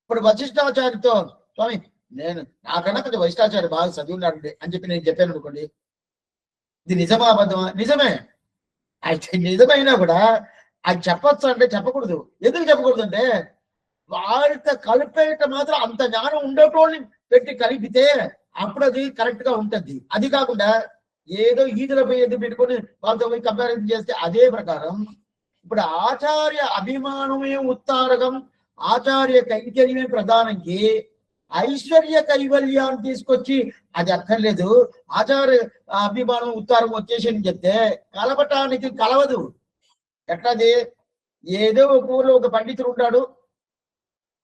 ఇప్పుడు వశిష్ఠాచారితో, స్వామి నేను నాకన్నా కొంచెం వశిష్ఠాచారి బాగా చదివి ఉన్నాడండి అని చెప్పి నేను చెప్పాను అనుకోండి, ఇది నిజమా అబద్ధమా? నిజమే. అయితే నిజమైనా కూడా అది చెప్పొచ్చు అంటే చెప్పకూడదు. ఎందుకు చెప్పకూడదు అంటే వారితో కలిపేట మాత్రం అంత జ్ఞానం ఉండేటోళ్ళని పెట్టి కలిపితే అప్పుడు అది కరెక్ట్ గా ఉంటుంది. అది కాకుండా ఏదో ఈదుల పోయి ఎదురు పెట్టుకొని వాళ్ళతో పోయి కంపారిజన్ చేస్తే అదే ప్రకారం. ఇప్పుడు ఆచార్య అభిమానమే ఉత్తారకం, ఆచార్య కైంకర్యమే ప్రధానంకి ఐశ్వర్య కైవల్యాన్ని తీసుకొచ్చి అది అక్కర్లేదు, ఆచార్య అభిమానం ఉత్తారం వచ్చేసి అని చెప్తే కలపటానికి కలవదు. ఎట్లది? ఏదో ఒక ఊర్లో ఒక పండితుడు ఉంటాడు,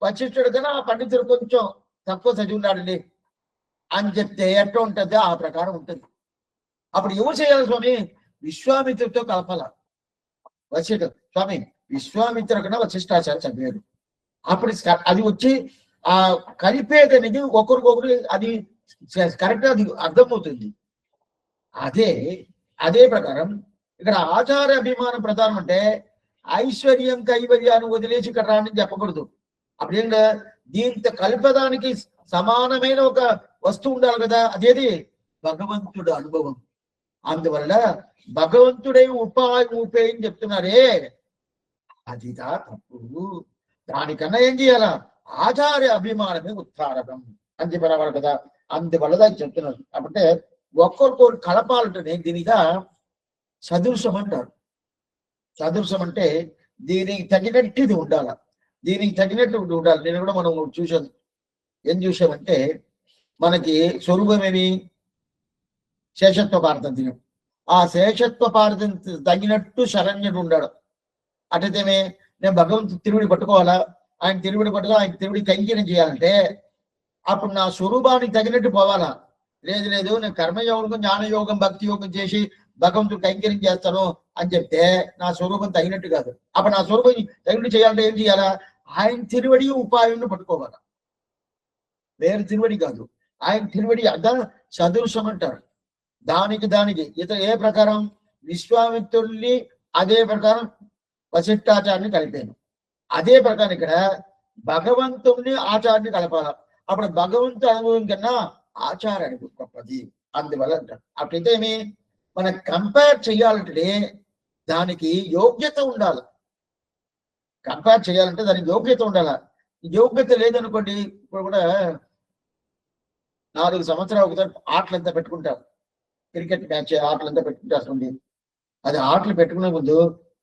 వశిష్ఠుడు కన్నా ఆ పండితుడు కొంచెం తక్కువ చదివి ఉన్నాడండి అని చెప్తే ఎట్లా ఉంటుంది? ఆ ప్రకారం ఉంటుంది. అప్పుడు ఎవరు చేయాలి స్వామి? విశ్వామిత్రుడితో కలపాల. వశిష్ఠుడు, స్వామి విశ్వామిత్ర కన్నా వశిష్ఠాచార్య చదివాడు. అప్పుడు అది వచ్చి ఆ కలిపేది అనేది ఒకరికొకరు అది కరెక్ట్ అది అర్థమవుతుంది. అదే అదే ప్రకారం ఇక్కడ ఆచార అభిమానం ప్రధానం అంటే ఐశ్వర్యం కైవల్యాన్ని వదిలేసి ఇక్కడ రాని చెప్పకూడదు. అప్పుడేంట దీంతో కలిపదానికి సమానమైన ఒక వస్తువు ఉండాలి కదా, అదేది భగవంతుడు అనుభవం. అందువల్ల భగవంతుడే ఉపేయం చెప్తున్నారే, అదిదా తప్పు. దానికన్నా ఏం చేయాలా? ఆచార్య అభిమానమే ఉత్తారకం అని చెప్పేవారు కదా, అందువల్ల దాన్ని చెప్తున్నారు. అంటే ఒక్కొక్కరు కలపాలంటే దీనిగా సదృశం అంటారు. సదృశం అంటే దీనికి తగినట్టు ఇది ఉండాల, దీనికి తగినట్టు ఉండాలి. నేను కూడా మనం చూసాను. ఏం చూసామంటే మనకి స్వరూపమేమి? శేషత్వ పారతంత్ర్యం. ఆ శేషత్వ పారతంత్ర్యం తగినట్టు శరణ్యుడు ఉండాడు. అటైతేనే నేను భగవంతు తిరువిడి పట్టుకోవాలా, ఆయన తిరువిడి పట్టుకో, ఆయన తిరువిడి కైంకర్యం చేయాలంటే అప్పుడు నా స్వరూపానికి తగినట్టు పోవాలా. లేదు లేదు నేను కర్మయోగం, జ్ఞానయోగం, భక్తి యోగం చేసి భగవంతుడు కైంకర్యం చేస్తాను అని చెప్తే నా స్వరూపం తగినట్టు కాదు. అప్పుడు నా స్వరూపం తగినట్టు చేయాలంటే ఏం చేయాలా? ఆయన తిరువడి ఉపాయం పట్టుకోవాలా, వేరు తిరువడి కాదు. ఆయన తిరువడి అర్థ సదృశం అంటారు. దానికి ఇతర ఏ ప్రకారం విశ్వామిత్రుల్ని అదే ప్రకారం వశిష్ఠాచార్యుని కలిపాను. అదే ప్రకారం ఇక్కడ భగవంతుని ఆచార్యుని కలపాల. అప్పుడు భగవంతు అనుభవం కన్నా ఆచార్య గొప్పది. అందువల్ల అంటారు. అట్లయితే ఏమి మనం కంపేర్ చేయాలంటే దానికి యోగ్యత ఉండాలి. కంపేర్ చేయాలంటే దానికి యోగ్యత ఉండాలి. యోగ్యత లేదనుకోండి, ఇప్పుడు కూడా 4 సంవత్సరాలు ఒకసారి ఆటలంతా పెట్టుకుంటారు, క్రికెట్ మ్యాచ్ ఆటలంతా పెట్టుకుంటారు. అది ఆటలు పెట్టుకునే ముందు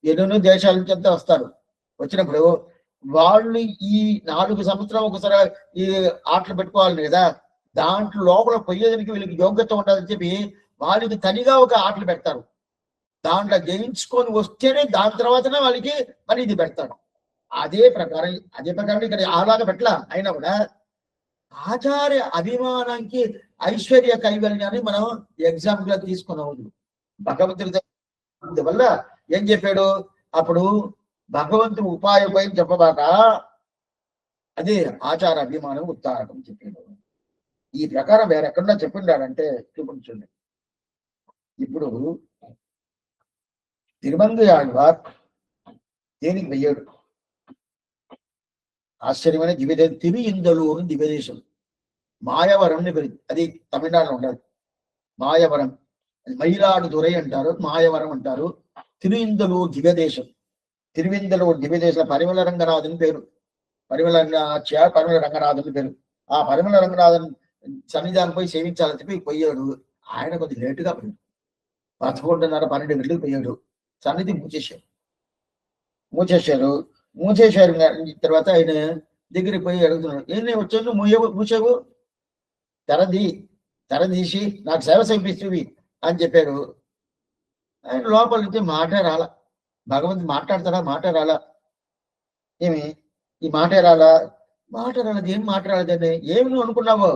ఎన్నెన్నో దేశాల నుంచి అంతా వస్తారు. వచ్చినప్పుడు వాళ్ళు ఈ 4 సంవత్సరాలు ఒకసారి ఈ ఆటలు పెట్టుకోవాలి కదా, దాంట్లో లోపల పోయేదానికి వీళ్ళకి యోగ్యత ఉండాలని చెప్పి వాళ్ళకి తనిగా ఒక ఆటలు పెడతారు. దాంట్లో జయించుకొని వస్తేనే దాని తర్వాతనే వాళ్ళకి మళ్ళీ ఇది పెడతాడు. అదే ప్రకారం ఇక్కడ అలాగా పెట్టలా. అయినా కూడా ఆచార్య అభిమానానికి ఐశ్వర్య కైవల్యాన్ని మనం ఎగ్జాంపుల్ గా తీసుకున్నాము భగవంతుడి. అందువల్ల ఏం చెప్పాడు? అప్పుడు భగవంతుడు ఉపాయం చెప్పబాక అదే ఆచార అభిమానం ఉత్తారకం చెప్పాడు. ఈ ప్రకారం వేరెక్కడా చెప్పిండాడంటే చూపించండి. ఇప్పుడు తిరుమంగయాళ్వార్ దేనికి వెయ్యాడు? ఆశ్చర్యమైన దివ్యదేశం తిరుయిందలూరు దివ్యదేశం. మాయవరం అని పేరు. అది తమిళనాడులో ఉండదు. మాయవరం, మయిలాడుదురై అంటారు, మాయవరం అంటారు. తిరుయిందలూరు దివ్యదేశం. తిరువిందలూరు దివ్యదేశం పరిమళ రంగనాథుని పేరు. పరిమళ రంగనాథుని పేరు. ఆ పరిమళ రంగనాథన్ సన్నిధానం పోయి సేవించాలని చెప్పి పోయాడు. ఆయన కొద్దిగా లేటుగా పోయాడు. 11:30, 12 గంటలకు పోయాడు. సన్నిధి మూసేశారు. తర్వాత ఆయన దగ్గరికి పోయి అడుగుతున్నాడు, ఏంటి వచ్చాను మూసావు, తెరదీసి నాకు సేవ సమర్పిస్తువి అని చెప్పాడు. ఆయన లోపల నుంచి మాట రాల. భగవంతు మాట్లాడతాడా? మాట రాలా. ఏమి ఈ మాట రాలేదు. ఏం మాట రాలేదండి. ఏమి నువ్వు అనుకున్నావో?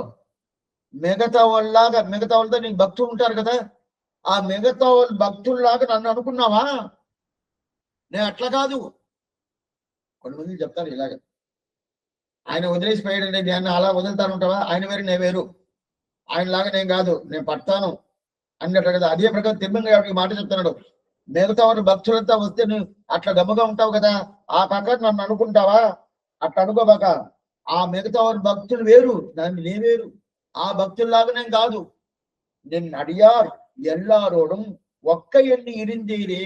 మిగతా వాళ్ళతో నీకు భక్తులు ఉంటారు కదా, ఆ మిగతా వాళ్ళు భక్తుల్లాగా నన్ను అనుకున్నావా? నేను అట్లా కాదు. కొంతమంది చెప్తారు ఇలాగ, ఆయన వదిలేసిపోయాడండి, నేను అలా వదులుతానుంటావా? ఆయన వేరు నేను వేరు, ఆయనలాగా నేను కాదు, నేను పడతాను అన్నట్టు కదా. అదే ప్రకారం తిరుమల మాట చెప్తున్నాడు. మిగతా వారు భక్తులంతా వస్తే నువ్వు అట్లా గమ్మగా ఉంటావు కదా, ఆ ప్రకారం నన్ను అనుకుంటావా? అట్లా అనుకోబాక. ఆ మిగతా వారు భక్తులు వేరు, దాన్ని నే వేరు, ఆ భక్తుల్లాగా నేను కాదు. నేను అడియార్ ఎల్లారోడం ఒక్క ఎన్ని ఇరిందీరే.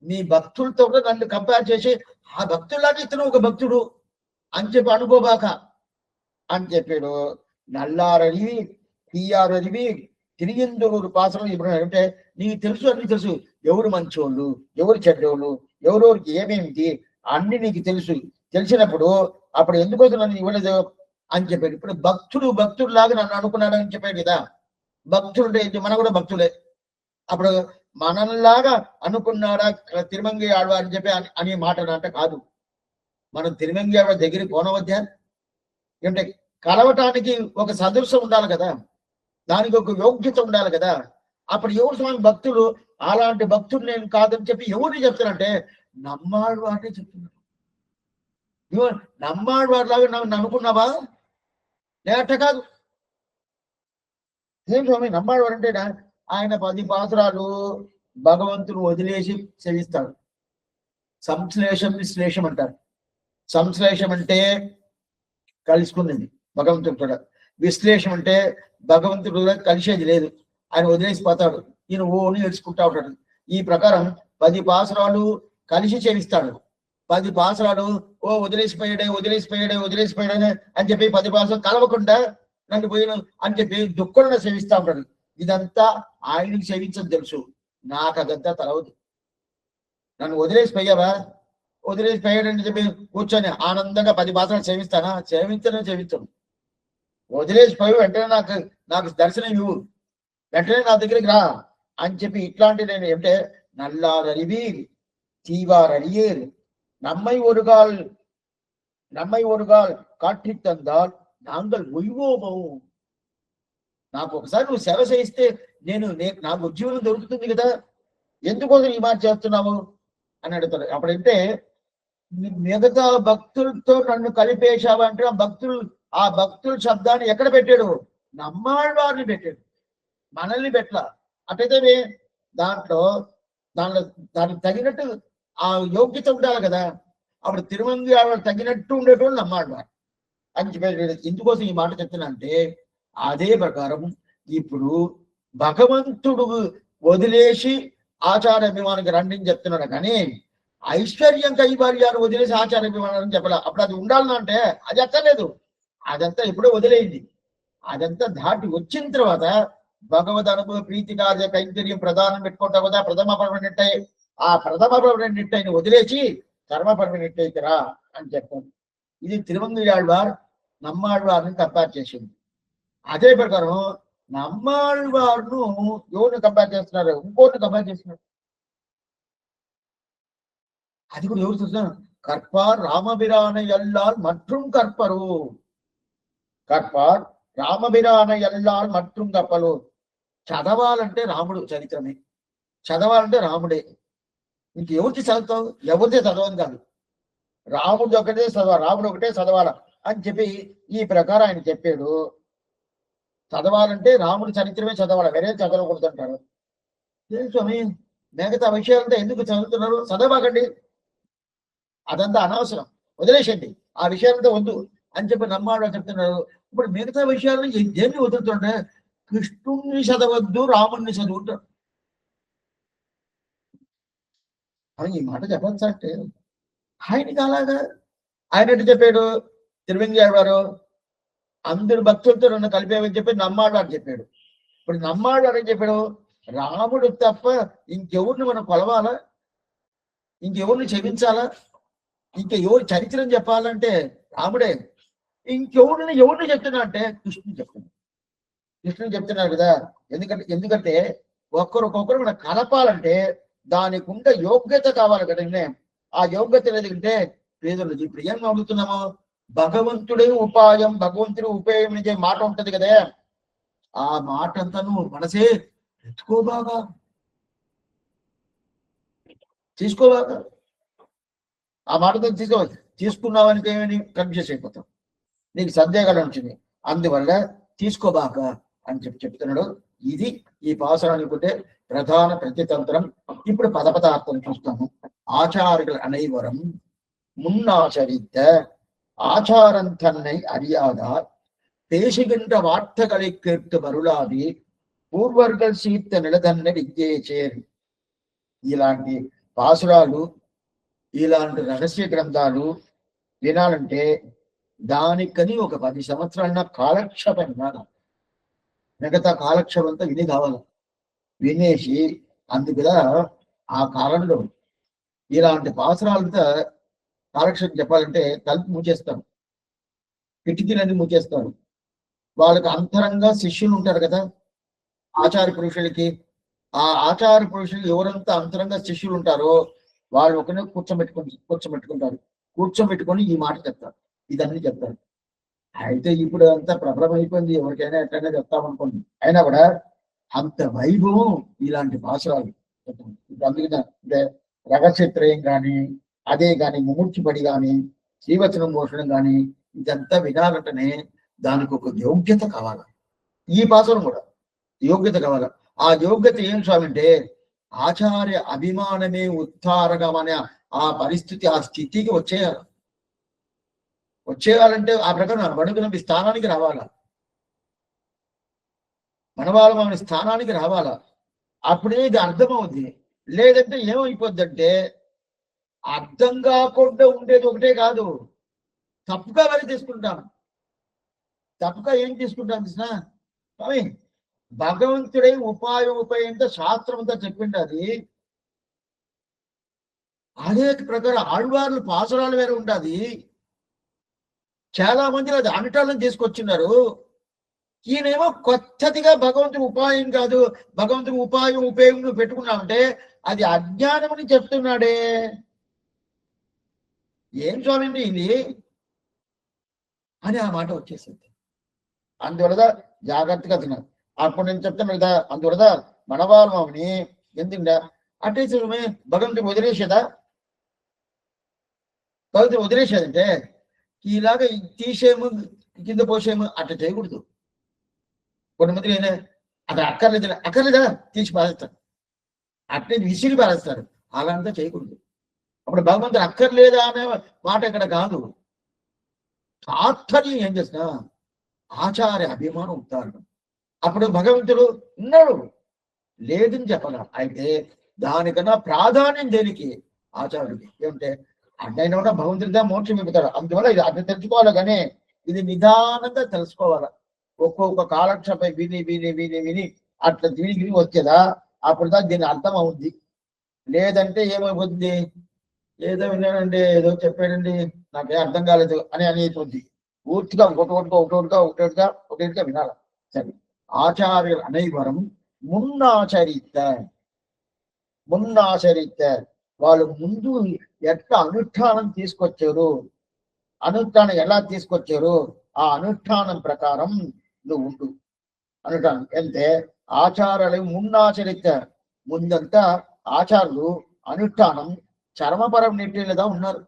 నీ భక్తులతో కూడా నన్ను కంపేర్ చేసి ఆ భక్తుల్లాగా ఇతను ఒక భక్తుడు అని చెప్పి అనుకోబాక అని చెప్పాడు. నల్లారడివి తీయారడివి తిరిగిందలూరు పాసరం ఇప్పుడు అంటే నీకు తెలుసు, అన్ని తెలుసు. ఎవరు మంచోళ్ళు, ఎవరు చెడ్డోళ్ళు, ఎవరెవరికి ఏమేమిటి అన్ని నీకు తెలుసు. తెలిసినప్పుడు అప్పుడు ఎందుకోసం నన్ను ఇవ్వలేదు అని చెప్పాడు. ఇప్పుడు భక్తుడులాగా నన్ను అనుకున్నాడని చెప్పాడు కదా. భక్తుడు అంటే మనం కూడా భక్తులే. అప్పుడు మనల్లాగా అనుకున్నాడా తిరుమంగి ఆడవా అని చెప్పి అనే మాట అంటే కాదు. మనం తిరుమంగి ఆడవ దగ్గరికి పోనవద్దా? అంటే కలవటానికి ఒక సదృశం ఉండాలి కదా, దానికి ఒక యోగ్యత ఉండాలి కదా. అప్పుడు ఎవరు స్వామి భక్తులు? అలాంటి భక్తులు నేను కాదని చెప్పి ఎవరిని చెప్తారంటే నమ్మాడు అంటే చెప్తున్నాడు. నమ్మాడు వాడిలాగా నన్ను అనుకున్నావా? లేట కాదు. ఏం స్వామి నమ్మాడు అంటే ఆయన 10 పాత్రాలు భగవంతుడు వదిలేసి సేవిస్తాడు. సంశ్లేషం విశ్లేషం అంటారు. సంశ్లేషం అంటే కలుసుకున్నది భగవంతుడు కూడా. విశ్లేషం అంటే భగవంతుడు కలిసేది లేదు, ఆయన వదిలేసి పోతాడు. ఈయన ఓని ఏడ్చుకుంటా ఉంటాడు. ఈ ప్రకారం 10 పాసరాలు కలిసి సేవిస్తాడు. 10 పాసరాలు వదిలేసిపోయాడే అని చెప్పి 10 పాసరాలు కలవకుండా నన్ను పోయిన అని చెప్పి దుఃఖంగా సేవిస్తా ఉంటాడు. ఇదంతా ఆయనకి సేవించని తెలుసు, నాకు అదంతా తెలవదు. నన్ను వదిలేసిపోయావా, వదిలేసిపోయాడని చెప్పి కూర్చొని ఆనందంగా 10 పాసరాలు సేవిస్తానా? సేవించను. వదిలేసిపోయి వెంటనే నాకు దర్శనం ఇవ్వు, వెంటనే నా దగ్గరికి రా అని చెప్పి ఇట్లాంటి నేను ఏమిటే నల్లారడివి తీవారడియేరు நம்மை ஒருகால் కాట్టితందాల్ నాంగల్ ఉయ్వోమవు. నాకు ఒకసారి నువ్వు సేవ చేయిస్తే నాకు ఉద్యోగం దొరుకుతుంది కదా, ఎందుకోసం ఈ మాట చేస్తున్నావు అని అడుగుతాడు. అప్పుడంటే మిగతా భక్తులతో నన్ను కలిపేశావు అంటే ఆ భక్తుల శబ్దాన్ని ఎక్కడ పెట్టాడు? నమ్మాళ్ళ వారిని పెట్టాడు, మనల్ని పెట్టలా. అట్లయితే దానికి తగినట్టు ఆ యోగ్యత ఉండాలి కదా. అప్పుడు తిరుమంగి తగినట్టు ఉండేటోళ్ళు నమ్మాడవారు అని చెప్పాడు. ఎందుకోసం ఈ మాట చెప్తున్నా అంటే అదే ప్రకారం ఇప్పుడు భగవంతుడు వదిలేసి ఆచార అభిమానికి రండిని చెప్తున్నాడు, కానీ ఐశ్వర్యం కైవార్యాన్ని వదిలేసి ఆచార అభిమానం చెప్పలే. అప్పుడు అది ఉండాలంటే అది అక్కర్లేదు, అదంతా ఎప్పుడో వదిలేయింది. అదంతా దాటి వచ్చిన తర్వాత భగవద్ అనుభవ ప్రీతికార్య కైంకర్యం ప్రధానం పెట్టుకుంటావు కదా, ప్రథమ పర్మనెంట్. ఆ ప్రథమ పర్మనెంట్ అయిన వదిలేసి కర్మ పర్మనెంట్ అయితేరా అని చెప్పాను. ఇది తిరుమంగి ఆళ్వార్ నమ్మాళ్వారిని కంపేర్ చేసింది. అదే ప్రకారం నమ్మాళ్వారును ఎవరిని కంపేర్ చేస్తున్నారు? ఇంకోటిని కంపేర్ చేస్తున్నారు. అది కూడా ఎవరు చూస్తున్నారు? కర్పార్ రామబిరాన ఎల్లాల్ మற்றும் కర్పరు. కర్పార్ రామబిరాన ఎల్లాల్ మற்றும் కప్పలు. చదవాలంటే రాముడు చరిత్రమే, చదవాలంటే రాముడే. ఇంక ఎవరికి చదువుతావు? ఎవరితే చదవని కాదు, రాముడు ఒకటే చదవాలి, రాముడు ఒకటే చదవాల అని చెప్పి ఈ ప్రకారం ఆయన చెప్పాడు. చదవాలంటే రాముడి చరిత్రమే చదవాలి, వేరే చదవకూడదంటారు. స్వామి మిగతా విషయాలంతా ఎందుకు చదువుతున్నారు? చదవకండి, అదంతా అనవసరం, వదిలేసండి. ఆ విషయాలంతా వద్దు అని చెప్పి నమ్మాడు చెప్తున్నారు. ఇప్పుడు మిగతా విషయాలను దేన్ని వదులుతుంటే కృష్ణుణ్ణి చదవద్దు, రాముణ్ణి చదువుతాడు. ఈ మాట చెప్పచ్చు అంటే ఆయనకి అలాగా ఆయన ఎటు చెప్పాడు? తిరువెంగాడు వారు అందరు భక్తులతో నన్ను కలిపేవని చెప్పి నమ్మాడు చెప్పాడు. ఇప్పుడు నమ్మాడు అని చెప్పాడు, రాముడు తప్ప ఇంకెవరిని మనం కొలవాలా? ఇంకెవరిని క్షమించాలా? ఎవరు చరిత్రను చెప్పాలంటే రాముడే. ఎవరిని చెప్తున్నా అంటే కృష్ణుని చెప్తున్నా. కృష్ణుని చెప్తున్నారు కదా. ఎందుకంటే ఒక్కరికొకరు మనం కలపాలంటే దానికి ఉండే యోగ్యత కావాలి కదండి. ఆ యోగ్యత లేదంటే పేదలు. ఇప్పుడు ఏం అడుగుతున్నాము? భగవంతుడే ఉపాయం, భగవంతుడు ఉపయోగం అనే మాట ఉంటది కదా. ఆ మాట అంతా నువ్వు మనసే ఎత్తుకోబాగా, తీసుకోబాగా. ఆ మాటతో తీసుకున్నావనికి ఏమని కన్ఫ్యూజ్ అయిపోతాం. నీకు సందేహాలు వచ్చింది. అందువల్ల తీసుకోబాక అని చెప్తున్నాడు. ఇది ఈ పాసరానికి ఉండే ప్రధాన ప్రతితంత్రం. ఇప్పుడు పదపదార్థం చూస్తాము. ஆச்சார்கள் அனைவரும் முன்னாச்சரித்த ஆச்சாரம் தன்னை அறியாதார் பேசுகின்ற வார்த்தைகளை கேட்டு மருளாதி పూర్వర్గల్ సీత నిలదన్న విద్యేచేరు. ఇలాంటి పాసురాలు, ఇలాంటి రహస్య గ్రంథాలు వినాలంటే దానికని ఒక 10 సంవత్సరాల కాలక్షేపం వినాలి. మిగతా కాలక్షేపం అంతా విని కావాలి. వినేసి అందుకులా ఆ కాలంలో ఇలాంటి పాసురాలతో కాలక్షేపం చెప్పాలంటే తలుపు మూచేస్తారు, కిటికీలన్నీ మూచేస్తారు. వాళ్ళకి అంతరంగా శిష్యులు ఉంటారు కదా ఆచార్య పురుషులకి. ఆ ఆచార్య పురుషులు ఎవరంతా అంతరంగా శిష్యులు ఉంటారో వాళ్ళు ఒకనే కూర్చోబెట్టుకుంటారు. కూర్చోబెట్టుకొని ఈ మాట చెప్తారు, ఇదన్నీ చెప్తారు. అయితే ఇప్పుడు అంతా ప్రబలం అయిపోయింది, ఎవరికైనా ఎట్లయినా చెప్తామనుకోండి. అయినా కూడా అంత వైభవం ఇలాంటి పాసురాలు. అందుకనే అంటే రహస్యత్రయం కానీ, అదే కానీ ముమూర్చిపడి కానీ, శ్రీవచనం పోషణం కానీ ఇదంతా వినాలంటేనే దానికి ఒక యోగ్యత కావాలి. ఈ పాసురం కూడా యోగ్యత కావాలి. ఆ యోగ్యత ఏం స్వామి అంటే ఆచార్య అభిమానమే ఉత్తారకమనే ఆ పరిస్థితి, ఆ స్థితికి వచ్చేయాలంటే ఆ ప్రకారం వణుకుల స్థానానికి రావాలా, మన స్థానానికి రావాలా. అప్పుడే ఇది అర్థమవుద్ది. లేదంటే ఏమైపోద్ది అంటే అర్థం కాకుండా ఉండేది ఒకటే కాదు, తప్పుగా వరి తీసుకుంటాం. తప్పుగా ఏం తీసుకుంటాం కృష్ణ స్వామి? భగవంతుడే ఉపయోగంతో శాస్త్రం అంతా చెప్పింది. అది అదే ప్రకారం ఆళ్వార్లు పాసురాలు వేరే ఉంటుంది. చాలా మంది అది అనటాలను తీసుకొచ్చినారు. ఈయనేమో కొత్తదిగా భగవంతుడు ఉపాయం కాదు, భగవంతుడు ఉపయోగం నువ్వు పెట్టుకున్నావంటే అది అజ్ఞానం అని చెప్తున్నాడే. ఏం స్వామి ఇది అని ఆ మాట వచ్చేసింది. అందువల్ల జాగ్రత్తగా తిన్నారు. అప్పుడు నేను చెప్తాను కదా, అందువల్ల మనవాళ్ళని ఎందుకు అంటే భగవంతుడు వదిలేసేదా? భగవంతుడు వదిలేసేదంటే ఇలాగ తీసేము కింద పోసేము అట్లా చేయకూడదు. కొంతమంది అక్కడ అక్కర్లేదా తీసి పారేస్తారు, అట్లే విసిరి పారేస్తారు. అలా అంతా చేయకూడదు. అప్పుడు భగవంతుడు అక్కర్లేదా అనే మాట ఇక్కడ కాదు. తాత్పర్యం ఏం చేసినా ఆచార్య అభిమానం ఉంటారు. అప్పుడు భగవంతుడు ఉన్నాడు లేదని చెప్పగల. అయితే దానికన్నా ప్రాధాన్యం దేనికి? ఆచార్యుడికి. ఏమంటే అడ్డైనా కూడా భగవంతుడిగా మోక్షం ఇప్పుతాడు. అందువల్ల ఇది అర్థం తెలుసుకోవాలి. కానీ ఇది నిదానంగా తెలుసుకోవాలి. ఒక్కొక్క కాలక్షేపం విని విని విని విని అట్లా తిరిగి వచ్చేదా అప్పుడు దాకా దీని అర్థం అవుద్ది. లేదంటే ఏమైపోతుంది? ఏదో విన్నానండి, ఏదో చెప్పాడండి, నాకేం అర్థం కాలేదు అని అనేటువంటి పూర్తిగా ఒకటిగా వినాలి. సరే, ఆచార్యులు అனைவரும் మున్నాచరిత వాళ్ళు ముందు ఎట్లా అనుష్ఠానం తీసుకొచ్చారు, అనుష్ఠానం ఎలా తీసుకొచ్చారు, ఆ అనుష్ఠానం ప్రకారం నువ్వు ఉండు. అనుష్ఠానం అంటే ఆచారాలు మున్నాచరిత ముందంతా ఆచారులు అనుష్ఠానం చర్మపర్వ నెట్టేలుగా ఉన్నారు.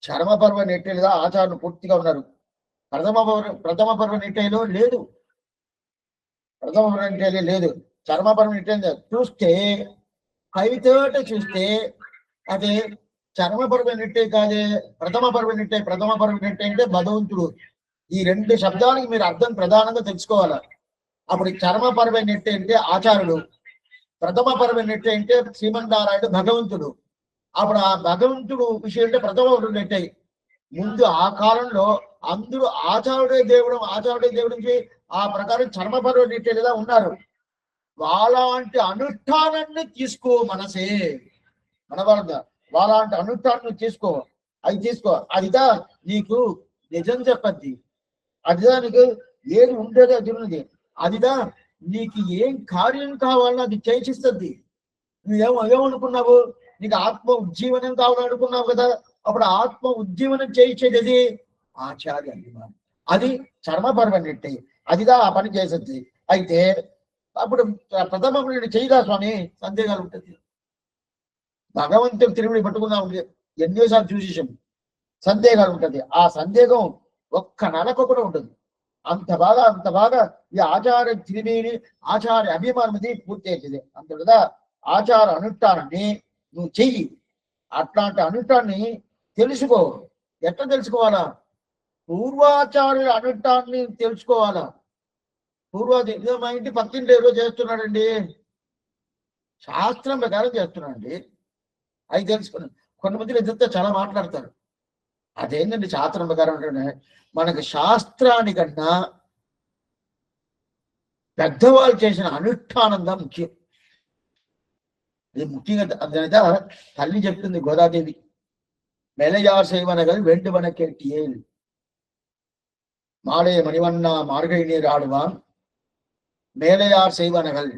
చర్మపర్వ నెట్టేలుగా ఆచారాలు పూర్తిగా ఉన్నారు. ప్రథమ పర్వ నెట్టేలో లేదు. ప్రథమ పర్వ నెట్టేలే లేదు. చర్మపర్వ నెట్టే చూస్తే కవితోట చూస్తే అది చర్మ పరువైనట్టే కాదే, ప్రథమ పరువైనట్టే. ప్రథమ పరువైనట్టే అంటే భగవంతుడు. ఈ రెండు శబ్దానికి మీరు అర్థం ప్రధానంగా తెలుసుకోవాలి. అప్పుడు చర్మ పరువైనట్టే అంటే ఆచార్యుడు, ప్రథమ పరువైనట్టే అంటే శ్రీమన్నారాయణుడు భగవంతుడు. అప్పుడు ఆ భగవంతుడు విషయం అంటే ప్రథమ పరువైనట్టే. ముందు ఆ కాలంలో అందరూ ఆచార్యుడే దేవుడు నుంచి ఆ ప్రకారం చర్మ పరువైనట్టేగా ఉన్నారు. వాళ్ళంటి అనుష్ఠానాన్ని తీసుకో మనసే, మన వాళ్ళంటి అనుష్ఠానం తీసుకో, అది తీసుకో. అదిదా నీకు నిజం చెప్పద్ది, అదిదా నీకు ఏది ఉండేది అది ఉన్నది, అదిదా నీకు ఏం కార్యం కావాలో అది చేసిస్తుంది. ఏమనుకున్నావు, నీకు ఆత్మ ఉజ్జీవనం కావాలనుకున్నావు కదా, అప్పుడు ఆత్మ ఉజ్జీవనం చేయించేది ఆచార్య అభిమానం. అది చర్మపరమన్నట్టే, అదిదా ఆ పని చేస్తుంది. అయితే అప్పుడు ప్రథమ చేయదా స్వామి, సందేహాలు ఉంటుంది. భగవంతుడు తిరుమల పట్టుకున్నా ఎన్నోసార్లు చూసేసాం, సందేహాలు ఉంటుంది. ఆ సందేహం ఒక్క నెలకొకటి ఉంటుంది. అంత బాగా ఈ ఆచార తిరిమిని ఆచార అభిమానది పూర్తి అవుతుంది. అంత కదా ఆచార అనుష్ఠానాన్ని నువ్వు చెయ్యి. అట్లాంటి అనుష్ఠాన్ని తెలుసుకో. ఎట్లా తెలుసుకోవాలా, పూర్వాచార్యుల అనుష్ఠాన్ని తెలుసుకోవాలా. మా ఇంటి పక్కింటి ఏదో చేస్తున్నాడండి, శాస్త్రం ప్రకారం చేస్తున్నాడండి, అది తెలుసుకున్నాను. కొంతమంది ఎదురుతో చాలా మాట్లాడతారు. అదేంటండి శాస్త్రం ప్రకారం అంటే, మనకి శాస్త్రానికన్నా పెద్దవాళ్ళు చేసిన అనుష్ఠానంగా ముఖ్యం. ఇది ముఖ్యంగా అదనగా తల్లి చెప్తుంది గోదాదేవి, మెలయార్ செய்வனகள் வேண்டுவன கேட்டியேல் మాడే మణివన్న మార్గై నీరు ఆడువాన్ మేలయార్ செய்வனகள்.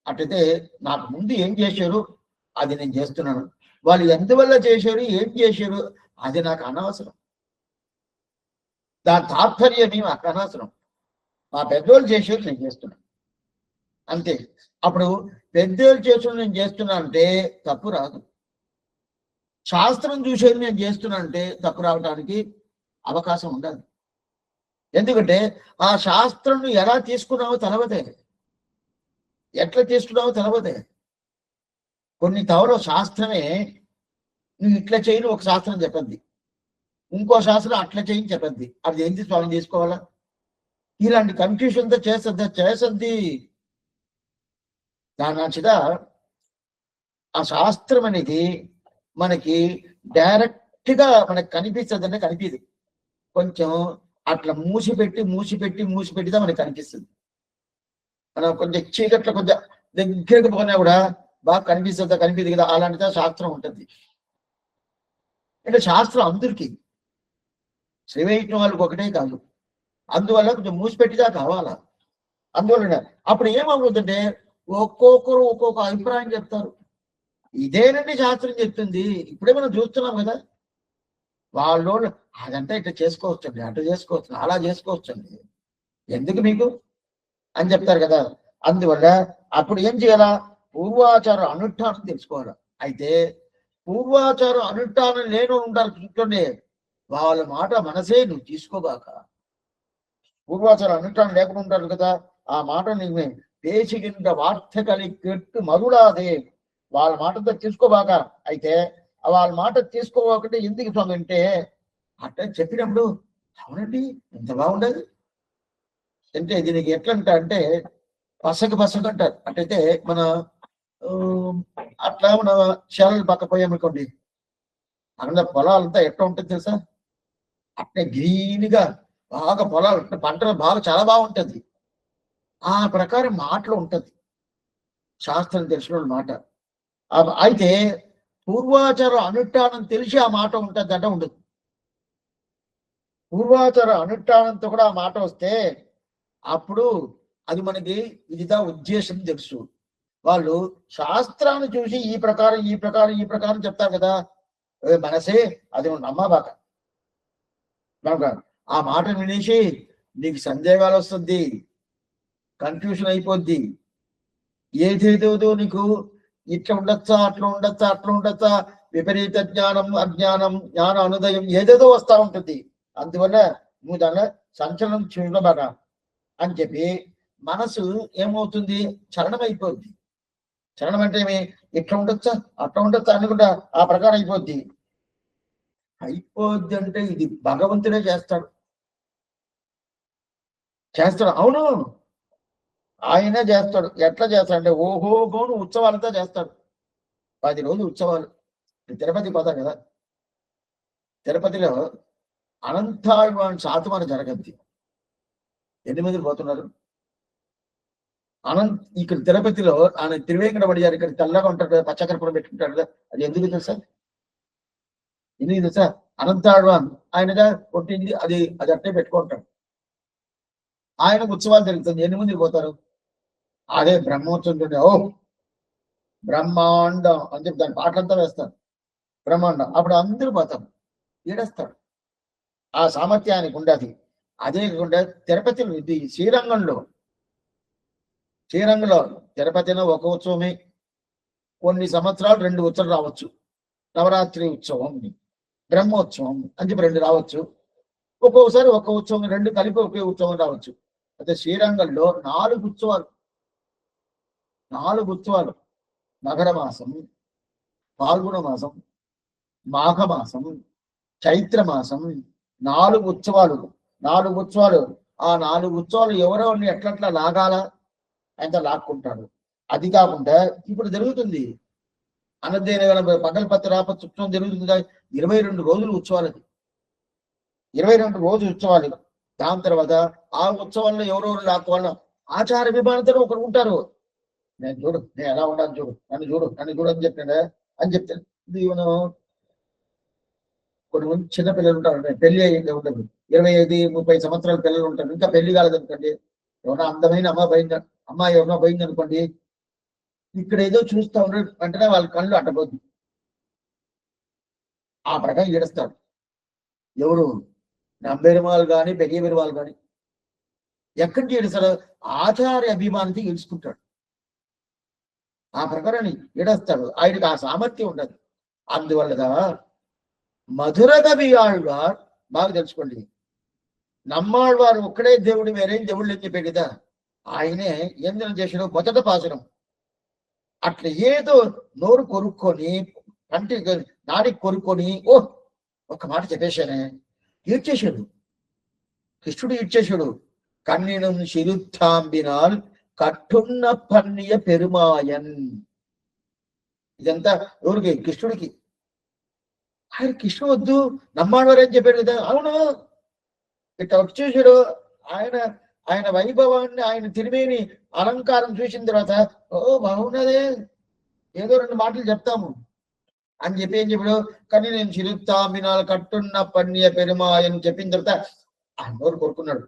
అట్లయితే నాకు ముందు ఏం చేశారు అది నేను చేస్తున్నాను, వాళ్ళు ఎందువల్ల చేశారు ఏం చేశారు అది నాకు అనవసరం, దాని తాత్పర్యం ఏమి నాకు అనవసరం. మా పెద్దోళ్ళు చేసేది నేను చేస్తున్నాను అంతే. అప్పుడు పెద్దోళ్ళు చేసేది నేను చేస్తున్నా అంటే తప్పు రాదు. శాస్త్రం చూసేది నేను చేస్తున్నా అంటే తప్పు రావడానికి అవకాశం ఉండదు. ఎందుకంటే ఆ శాస్త్రం ఎలా తీసుకున్నావో తెలవదే, ఎట్లా తీసుకున్నావో తెలవదే. కొన్ని తవర శాస్త్రమే నువ్వు ఇట్లా చేయని ఒక శాస్త్రం చెప్పద్ది, ఇంకో శాస్త్రం అట్లా చేయని చెప్పద్ది. అది ఏంటి స్వామి తీసుకోవాలా? ఇలాంటి కన్ఫ్యూషన్తో చేసద్ది. దాని నచ్చిదా ఆ శాస్త్రం అనేది మనకి డైరెక్ట్ గా మనకి కనిపిస్తుంది కనిపించదు. కొంచెం అట్లా మూసిపెట్టిదా మనకి కనిపిస్తుంది. మనం కొంచెం చీకట్లో కొంచెం దగ్గరకు పోయినా కూడా బాగా కనిపిస్తుంది కదా, అలాంటిదా శాస్త్రం ఉంటుంది. అంటే శాస్త్రం అందరికీ, శ్రీ వైష్ణవ వాళ్ళకి ఒకటే కాదు. అందువల్ల కొంచెం మూసిపెట్టిదా కావాలా. అందువల్ల అప్పుడు ఏమవుతుందంటే ఒక్కొక్కరు ఒక్కొక్క అభిప్రాయం చెప్తారు. ఇదేనండి శాస్త్రం చెప్తుంది. ఇప్పుడే మనం చూస్తున్నాం కదా, వాళ్ళు అదంతా ఇట్లా చేసుకోవచ్చండి, అట్లా చేసుకోవచ్చు, అలా చేసుకోవచ్చండి, ఎందుకు మీకు అని చెప్తారు కదా. అందువల్ల అప్పుడు ఏం చేయాలా, పూర్వాచార అనుష్ఠానం తెలుసుకోవాలి. అయితే పూర్వాచార అనుష్ఠానం లేని ఉంటారు చూడండి, వాళ్ళ మాట మనసే నువ్వు తీసుకోబాక. పూర్వాచార అనుష్ఠానం లేకుండా ఉంటారు కదా, ఆ మాట నీకు పేచికింత వార్త కలిగెట్టు మరుడాదే, వాళ్ళ మాటతో తీసుకోబాక. అయితే వాళ్ళ మాట తీసుకోవాలంటే ఎందుకు స్వామి అంటే, అట్లా చెప్పినప్పుడు అవునండి ఎంత బాగుండదు అంటే దీనికి ఎట్లంట అంటే పసగ అంటారు. అట్టయితే మన అట్లా మన శాలలు పక్క పోయామనుకోండి, అక్కడ పొలాలంతా ఎట్లా ఉంటుంది తెలుసా, అట్లా గ్రీన్గా బాగా పొలాలు పంటలు బాగా చాలా బాగుంటుంది. ఆ ప్రకారం మాటలు ఉంటుంది శాస్త్రం తెలిసిన మాట. అయితే పూర్వాచార అనుష్ఠానం తెలిసి ఆ మాట ఉంటుంది అంటే ఉండదు. పూర్వాచార అనుష్ఠానంతో కూడా ఆ మాట వస్తే అప్పుడు అది మనకి ఇదిదా ఉద్దేశం తెలుసు. వాళ్ళు శాస్త్రాన్ని చూసి ఈ ప్రకారం చెప్తారు కదా, మనసే అది నమ్మబాక. ఆ మాట వినేసి నీకు సందేహాలు వస్తుంది, కన్ఫ్యూషన్ అయిపోద్ది. ఏదేదో నీకు ఇట్లా ఉండొచ్చా అట్లా ఉండొచ్చా విపరీత జ్ఞానం అజ్ఞానం జ్ఞాన అనుదయం ఏదేదో వస్తూ ఉంటుంది. అందువల్ల నువ్వు దానిలో సంచలనం చూడబాక అని చెప్పి మనసు ఏమవుతుంది, చలనం అయిపోద్ది. చలనం అంటే ఏమి, ఇట్లా ఉండొచ్చా అట్లా ఉండొచ్చా అనుకుంటా ఆ ప్రకారం అయిపోద్ది. అయిపోద్ది అంటే ఇది భగవంతుడే చేస్తాడు. అవును, ఆయనే చేస్తాడు. ఎట్లా చేస్తాడంటే ఓహోగోను ఉత్సవాలంతా చేస్తాడు. 10 రోజులు ఉత్సవాలు. తిరుపతి పోతాం కదా, తిరుపతిలో అనంతాళ్వాన్ శాతమాన జరగద్ది. ఎన్ని మంది పోతున్నారు? ఇక్కడ తిరుపతిలో ఆయన తిరువేంకటపడి గారు ఇక్కడ తెల్లగా ఉంటారు కదా, పచ్చకర్పూరం పెట్టుకుంటారు కదా, అది ఎందుకు తెలుసా? ఎందుకు తెలుసా? అనంతాళ్వాన్ ఆయనగా కొట్టింది అది అట్టే పెట్టుకుంటాడు. ఆయన ఉత్సవాలు జరుగుతుంది. ఎన్ని మంది పోతారు? అదే బ్రహ్మోత్సవం. ఓ బ్రహ్మాండం అని చెప్పి దాని పాటలంతా వేస్తారు. బ్రహ్మాండం అప్పుడు అందరూ పోతారు, ఏడేస్తాడు. ఆ సామర్థ్యానికి ఉండదు. అదే కాకుండా తిరుపతిలో ఇది శ్రీరంగంలో తిరుపతిలో ఒక ఉత్సవమే, కొన్ని సంవత్సరాలు 2 ఉత్సవాలు రావచ్చు. నవరాత్రి ఉత్సవం, బ్రహ్మోత్సవం అని చెప్పి 2 రావచ్చు. ఒక్కొక్కసారి ఒక ఉత్సవం 2 కలిపి ఒకే ఉత్సవం రావచ్చు. అయితే శ్రీరంగంలో 4 ఉత్సవాలు. 4 ఉత్సవాలు. మకర మాసం, పాల్గొన మాసం, మాఘమాసం, చైత్ర మాసం, 4 ఉత్సవాలు. 4 ఉత్సవాలు. ఆ 4 ఉత్సవాలు ఎవరో ఎట్లట్లా లాగాల ఆయన లాక్కుంటాడు. అది కాకుండా ఇప్పుడు జరుగుతుంది అన్నదేన పగల్పత్తి రాపత్తి ఉత్సవం జరుగుతుంది. 22 రోజులు ఉత్సవాలది. 22 రోజులు ఉత్సవాలు. దాని తర్వాత ఆ ఉత్సవంలో ఎవరెవరు లాక్కోవాలో ఆచార విభాగంతో ఒకరు ఉంటారు. నేను చూడు, నేను ఎలా ఉండాలి చూడు, నన్ను చూడు అని చెప్తాడు. దీవెను కొన్ని మంది చిన్నపిల్లలు ఉంటారు, పెళ్లి అయ్యింది ఉండదు, 25-30 సంవత్సరాల పిల్లలు ఉంటారు, ఇంకా పెళ్లి కాలేదనుకోండి, ఎవరైనా అందమైన అమ్మాయి ఎవరైనా పోయింది అనుకోండి, ఇక్కడ ఏదో చూస్తూ ఉండరు వెంటనే వాళ్ళ కళ్ళు అట్టబోద్ది. ఆ ప్రకారం ఏడుస్తాడు. ఎవరు? నంబెరుమాలు కానీ పెరియ పెరుమాలు కానీ ఎక్కడికి ఏడుస్తాడు? ఆచార్య అభిమానితో ఏడుచుకుంటాడు. ఆ ప్రకారాన్ని ఏడేస్తాడు. ఆయనకి ఆ సామర్థ్యం ఉండదు. అందువల్లగా మధుర కవి ఆళ్వార్ బాగా తెలుసుకోండి. నమ్మాళ్వారు ఒక్కడే దేవుడు, వేరేం దేవుళ్ళు అని చెప్పే కదా. ఆయనే ఎందుకు చేసిన మొదట పాసనం అట్లా ఏదో నోరు కొరుక్కొని కంటి నాడికి కొరుక్కొని ఒక మాట చెప్పేశానే, ఈడ్చేశాడు. కృష్ణుడు ఈడ్చేశాడు. కన్నినం శిరుత్తాంబినాల్ కట్టున్న పన్నియ పెరుమాయన్. ఇదంతా ఎవరికి? కృష్ణుడికి. ఆయన కృష్ణ వద్దు నమ్మాడవారు అని చెప్పాడు కదా. అవును, ఇట్లా వచ్చేసాడు. ఆయన వైభవాన్ని, ఆయన తిరిమేని అలంకారం చూసిన తర్వాత బాగున్నదే, ఏదో 2 మాటలు చెప్తాము అని చెప్పి ఏం చెప్పాడు? కానీ నేను చిరుత్తాంబినాలు కట్టున్న పన్నియ పెరుమాయ్ అని చెప్పిన తర్వాత ఆ నోరు కోరుకున్నాడు.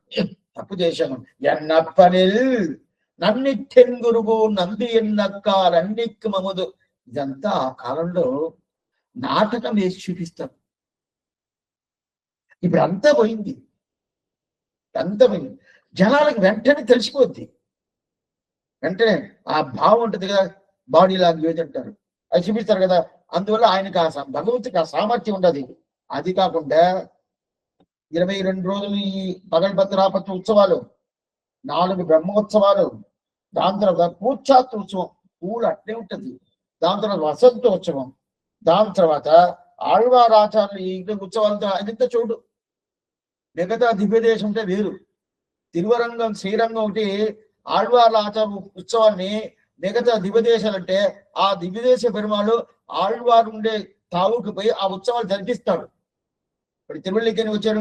తప్పు చేశాను. ఎన్నప్పనిల్ నన్నిట్టెంగురుగు నంది ఎన్నక్కాలు అన్నిక్కు మముదు. ఇదంతా ఆ కాలంలో నాటకం వేసి చూపిస్తారు. ఇప్పుడు అంతా పోయింది. జనాలకు వెంటనే తెలిసిపోద్ది. వెంటనే ఆ భావం ఉంటుంది కదా, బాడీ లాంగ్వేజ్ అంటారు, అది చూపిస్తారు కదా. అందువల్ల ఆయనకి భగవంతుడికి ఆ సామర్థ్యం ఉండదు. అది కాకుండా 22 రోజులు ఈ పగల్పత్రాపత్తి ఉత్సవాలు, 4 బ్రహ్మోత్సవాలు, దాని తర్వాత పూర్చాత్ర ఉత్సవం, పూలు అట్లే ఉంటుంది. దాని తర్వాత వసంతోత్సవం, దాని తర్వాత ఆళ్వారాచార్యులు ఈ ఉత్సవాలతో అదంతా చూడు. మిగతా దివ్యదేశం ఉంటే వేరు. తిరువరంగం శ్రీరంగం ఒకటి ఆళ్వార్ల ఆచార ఉత్సవాన్ని, మిగతా దివ్యదేశాలంటే ఆ దివ్యదేశ పెరుమాళ్ళు ఆళ్వారు ఉండే తావుకు పోయి ఆ ఉత్సవాలు జరిపిస్తాడు. ఇప్పుడు తిరువల్లికని వచ్చాడు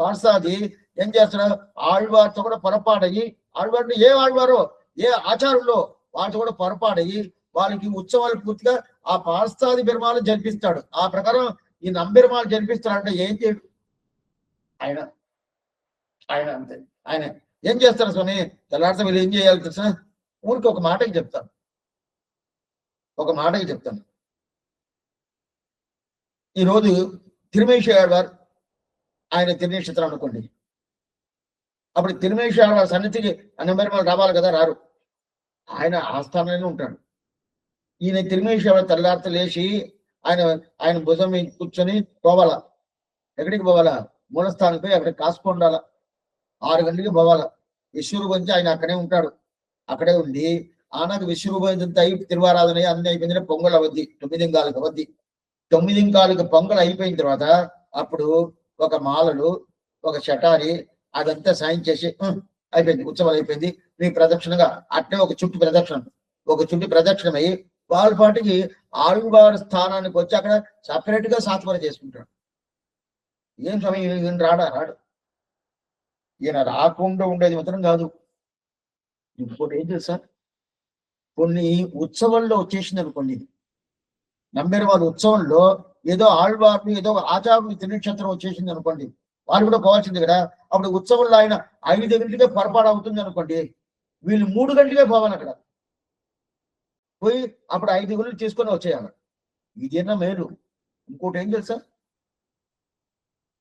పార్సాది ఏం చేస్తాడు? ఆళ్వారితో కూడా పొరపాడయి, ఆళ్వారు ఏ ఆళ్వారో ఏ ఆచారంలో వాళ్ళతో కూడా పొరపాడయి వాళ్ళకి ఉత్సవాలు పూర్తిగా ఆ పార్సాది పెరుమాళ్ళు జరిపిస్తాడు. ఆ ప్రకారం ఈ నంబెరుమాళ్ళు జరిపిస్తాడంటే ఏం చేయడు ఆయన అంతే. ఆయన ఏం చేస్తారు స్వామి? తెల్లారితో వీళ్ళు ఏం చేయాలి తెలుసా? ఊరికి ఒక మాటకి చెప్తాను. ఈరోజు తిరుమేశ్వరాళ్వారు ఆయన తిరునక్షత్రం అనుకోండి. అప్పుడు తిరుమేశ్వరాళ్వారు సన్నిధికి అన్నమరిమలు రావాలి కదా, రారు. ఆయన ఆస్థానంలోనే ఉంటాడు. ఈయన తిరుమేశ్వరాళ్వారు తెల్లారితో లేచి ఆయన భుజం మీద కూర్చొని పోవాలా. ఎక్కడికి పోవాలా? మూలస్థానం పోయి అక్కడికి కాసుకుండాల. 6 గంటలకి పోవాలా. విశ్వరూపంచి ఆయన అక్కడే ఉంటాడు. అక్కడే ఉండి ఆనాకు విశ్వరూపంతా అయి తిరువారాధన అన్ని అయిపోయింది. పొంగల్ అవద్ది, 9 అవద్ది. 9 పొంగలు అయిపోయిన తర్వాత అప్పుడు ఒక మాలలు, ఒక షటారి అదంతా సాయం చేసి అయిపోయింది, ఉత్సవాలు అయిపోయింది, మీ ప్రదక్షిణగా అట్నే ఒక చుట్టు ప్రదక్షిణమై వాళ్ళ పాటికి ఆళ్వారి స్థానానికి వచ్చి అక్కడ సపరేట్ గా సాత్వర చేసుకుంటాడు. ఏం సమయం ఈయన రాడు. ఈయన రాకుండా ఉండేది మాత్రం కాదు. ఇంకోటి ఏం తెలుసా, కొన్ని ఉత్సవంలో వచ్చేసింది అనుకోండి, నమ్మేరు వాళ్ళ ఉత్సవంలో ఏదో ఆళ్వార్లు ఏదో ఆచార్యులు తిరుక్షేత్రం వచ్చేసింది అనుకోండి, వాళ్ళు కూడా పోవాల్సింది కదా. అప్పుడు ఉత్సవంలో ఆయన 5 గంటలకే పొరపాటు అవుతుంది అనుకోండి, వీళ్ళు 3 గంటలకే పోవాలి. అక్కడ పోయి అప్పుడు 5 గంటలు తీసుకొని వచ్చేయాలి. ఇదేనా మేలు. ఇంకోటి ఏం తెలుసా,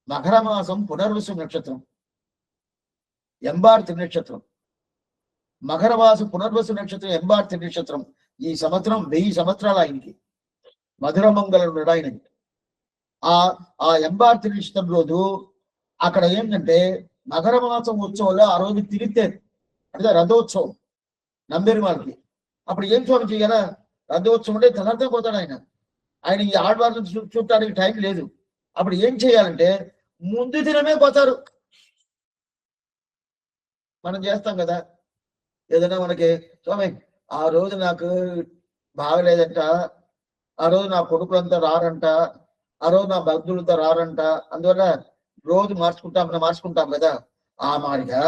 మకర మాసం పునర్వసు నక్షత్రం, ఎంబార్ తిరునక్షత్రం, మకర మాసం పునర్వసు నక్షత్రం, ఎంబార్ తిరునక్షత్రం. ఈ సంవత్సరం 1000 సంవత్సరాలు ఆయనకి మధురమంగళం ఉన్నాడు ఆయనకి. ఆ ఎంబార్ తిరునక్షత్రం రోజు అక్కడ ఏంటంటే మకర మాసం ఉత్సవంలో ఆ రోజు తిరిగితేరు అంటే రథోత్సవం నంబేరి వాళ్ళకి. అప్పుడు ఏం స్వామి చేయాలా, రథోత్సవం అంటే తలర్తే పోతాడు ఆయన ఈ ఆడవాళ్ళని చూడటానికి టైం లేదు. అప్పుడు ఏం చేయాలంటే ముందు దినమే పోతారు. మనం చేస్తాం కదా, ఏదైనా మనకి స్వామి ఆ రోజు నాకు బాగలేదంట, ఆ రోజు నా కొడుకులంతా రారంట, ఆ రోజు నా భక్తులంతా రారంట, అందువల్ల రోజు మార్చుకుంటాం కదా. ఆ మాదిరిగా